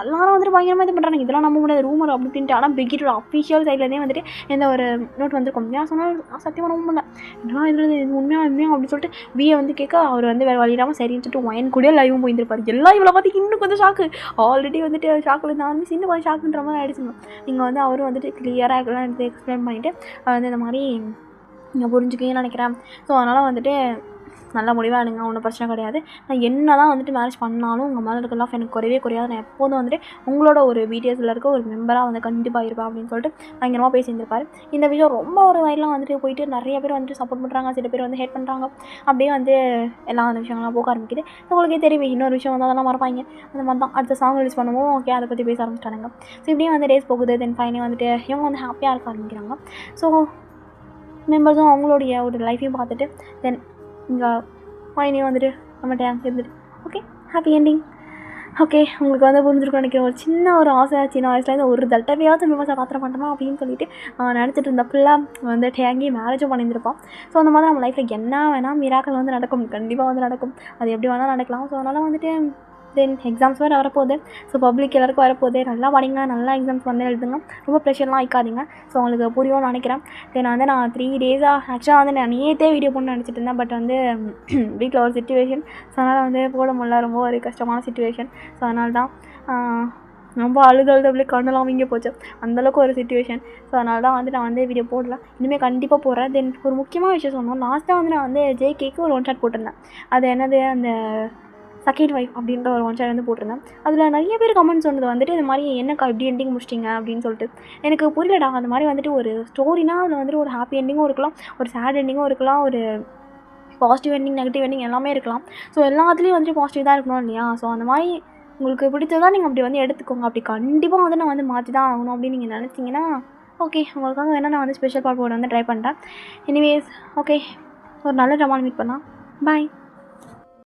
எல்லாரும் வந்துட்டு பயங்கரமாக இது பண்ணுறாங்க. இதெல்லாம் நம்ப முடியாது, ரூமர் அப்படின்ட்டு. ஆனால் பிகிட்டோட அஃபிஷியல் சைட்லேருந்தே வந்துட்டு எந்த ஒரு நோட் வந்திருக்கும். ஏன் சொன்னால் சத்தியமாக நம்ப முடியல. இதெல்லாம் இது உண்மையாக அப்படின்னு சொல்லிட்டு வியை வந்து கேட்க அவர் வந்து வேறு வழியிடாமல் சரின்னு சொல்லிட்டு ஒயன் கூட லைவும் போயிருப்பார். எல்லாம் இவ்வளோ பார்த்து இன்னும் கொஞ்சம் ஷாக்கு. ஆல்ரெடி வந்துட்டு ஷாக்கில் இருந்தாலும் இன்னும் கொஞ்சம் ஷாக்குன்ற மாதிரி ஆகிடுச்சுங்க. நீங்கள் வந்து அவரும் வந்துட்டு கிளியராக எல்லாம் எடுத்து எக்ஸ்பிளைன் பண்ணிவிட்டு வந்து இந்த மாதிரி நீங்கள் புரிஞ்சுக்கணும்னு நினைக்கிறேன். ஸோ அதனால் வந்துட்டு நல்ல முடிவாக எடுங்க, ஒன்றும் பிரச்சனை கிடையாது. நான் என்ன தான் வந்துட்டு மேரேஜ் பண்ணாலும் உங்கள் மேலே இருக்க லவ் எனக்கு குறையாது. நான் எப்போதும் வந்துட்டு உங்களோட ஒரு பிடிஎஸ்ல இருக்க ஒரு மெம்பராக வந்து கண்டிப்பாக இருப்பேன் அப்படின்னு சொல்லிட்டு பயங்கரமாக பேசியிருந்திருப்பார். இந்த விஷயம் ரொம்ப ஒரு வயலாம் வந்துட்டு போயிட்டு நிறைய பேர் வந்துட்டு சப்போர்ட் பண்ணுறாங்க, சில பேர் வந்து ஹேட் பண்ணுறாங்க. அப்படியே வந்து எல்லா அந்த விஷயங்கள்லாம் போக ஆரம்பிக்குது. உங்களுக்கே தெரியும் இன்னொரு விஷயம் வந்து அதெல்லாம் மறப்பாங்க. அந்த மாதிரி தான் அடுத்த சாங் ரிலீஸ் பண்ணுவோம். ஓகே, அதை பற்றி பேச ஆரம்பிச்சிட்டாங்க. ஸோ இப்படியே வந்து டேஸ் போகுது. தென் ஃபைனலி வந்துட்டு இவங்க வந்து ஹாப்பியாக இருக்க ஆரம்பிக்கிறாங்க. ஸோ மெம்பர்ஸும் அவங்களுடைய ஒரு லைஃப்பையும் பார்த்துட்டு தென் இங்கே ஃபைனே வந்துட்டு நம்ம டேங்க் இருந்துட்டு ஓகே ஹாப்பி எண்டிங். ஓகே, உங்களுக்கு வந்து புரிஞ்சிருக்கும் நினைக்கிறேன். ஒரு சின்ன ஒரு ஆசை சின்ன வயசுலேருந்து ஒரு தட்டவையாவது மெம்பர்ஸை பார்த்துட மாட்டோமா அப்படின்னு சொல்லிட்டு நினச்சிட்டு இருந்த ஃபுல்லாக வந்து டேங்கி மேரேஜும் பண்ணியிருந்திருப்பான். ஸோ அந்த மாதிரி நம்ம லைஃப்பில் என்ன வேணால் மிராக்கள் வந்து நடக்கும், கண்டிப்பாக வந்து நடக்கும். அது எப்படி வேணால் நடக்கலாம். ஸோ அதனால் வந்துட்டு தென் எக்ஸாம்ஸ் வேறு வரப்போகுது. ஸோ பப்ளிக் எல்லாருக்கும் வரப்போகுது. நல்லா படிங்க, நல்லா எக்ஸாம்ஸ் வந்து எழுதுங்க, ரொம்ப ப்ரெஷர்லாம் ஆயிக்காதீங்க. ஸோ உங்களுக்கு புரியும்னு நினைக்கிறேன். தென் வந்து நான் 3 டேஸாக ஆக்சுவலாக வந்து நான் நேற்றே வீடியோ போடணும்னு நினச்சிட்டு இருந்தேன். பட் வந்து வீட்டில் ஒரு சிச்சுவேஷன், ஸோ அதனால் வந்து போட முடியல. ரொம்ப ஒரு கஷ்டமான சிச்சுவேஷன். ஸோ அதனால தான் ரொம்ப அழுது அப்படியே கண்ணெல்லாம் வீங்க போச்சு, அந்தளவுக்கு ஒரு சிச்சுவேஷன். ஸோ அதனால தான் வந்து நான் வந்து வீடியோ போடல. இனிமேல் கண்டிப்பாக போடுறேன். தென் ஒரு முக்கியமான விஷயம் சொன்னோம். லாஸ்ட்டாக வந்து நான் வந்து ஜேகேக்கு ஒரு 1 ஷாட் போட்டிருந்தேன். அது என்னது, அந்த செகண்ட் ஒய்ஃப் அப்படின்ற ஒரு 1 ஷாட் வந்து போட்டிருந்தேன். அதில் நிறைய பேர் கமெண்ட் சொன்னது வந்துட்டு இது மாதிரி என்னக்கா இப்படி எண்டிங் முடிச்சிட்டிங்க அப்படின்னு சொல்லிட்டு. எனக்கு புரியலடா. அந்த மாதிரி வந்துட்டு ஒரு ஸ்டோரினா அதில் வந்துட்டு ஒரு ஹாப்பி எண்டிங்கும் இருக்கலாம், ஒரு சேட் எண்டிங்கும் இருக்கலாம், ஒரு பாசிட்டிவ் எண்டிங் நெகட்டிவ் எண்டிங் எல்லாமே இருக்கலாம். ஸோ எல்லாத்துலேயும் வந்துட்டு பாசிட்டிவ் தான் இருக்கணும் இல்லையா? ஸோ அந்த மாதிரி உங்களுக்கு பிடிச்சதான் நீங்கள் அப்படி வந்து எடுத்துக்கோங்க. அப்படி கண்டிப்பாக வந்து நான் வந்து மாற்றி தான் ஆகணும் அப்படின்னு நீங்கள் நினச்சிங்கன்னா ஓகே, உங்களுக்காக வேணால் நான் வந்து ஸ்பெஷல் பார்ட் போர்டு வந்து ட்ரை பண்ணுறேன். எனிவேஸ் ஓகே, ஒரு நல்ல ட்ராமாவில் மீட் பண்ணலாம். பாய்.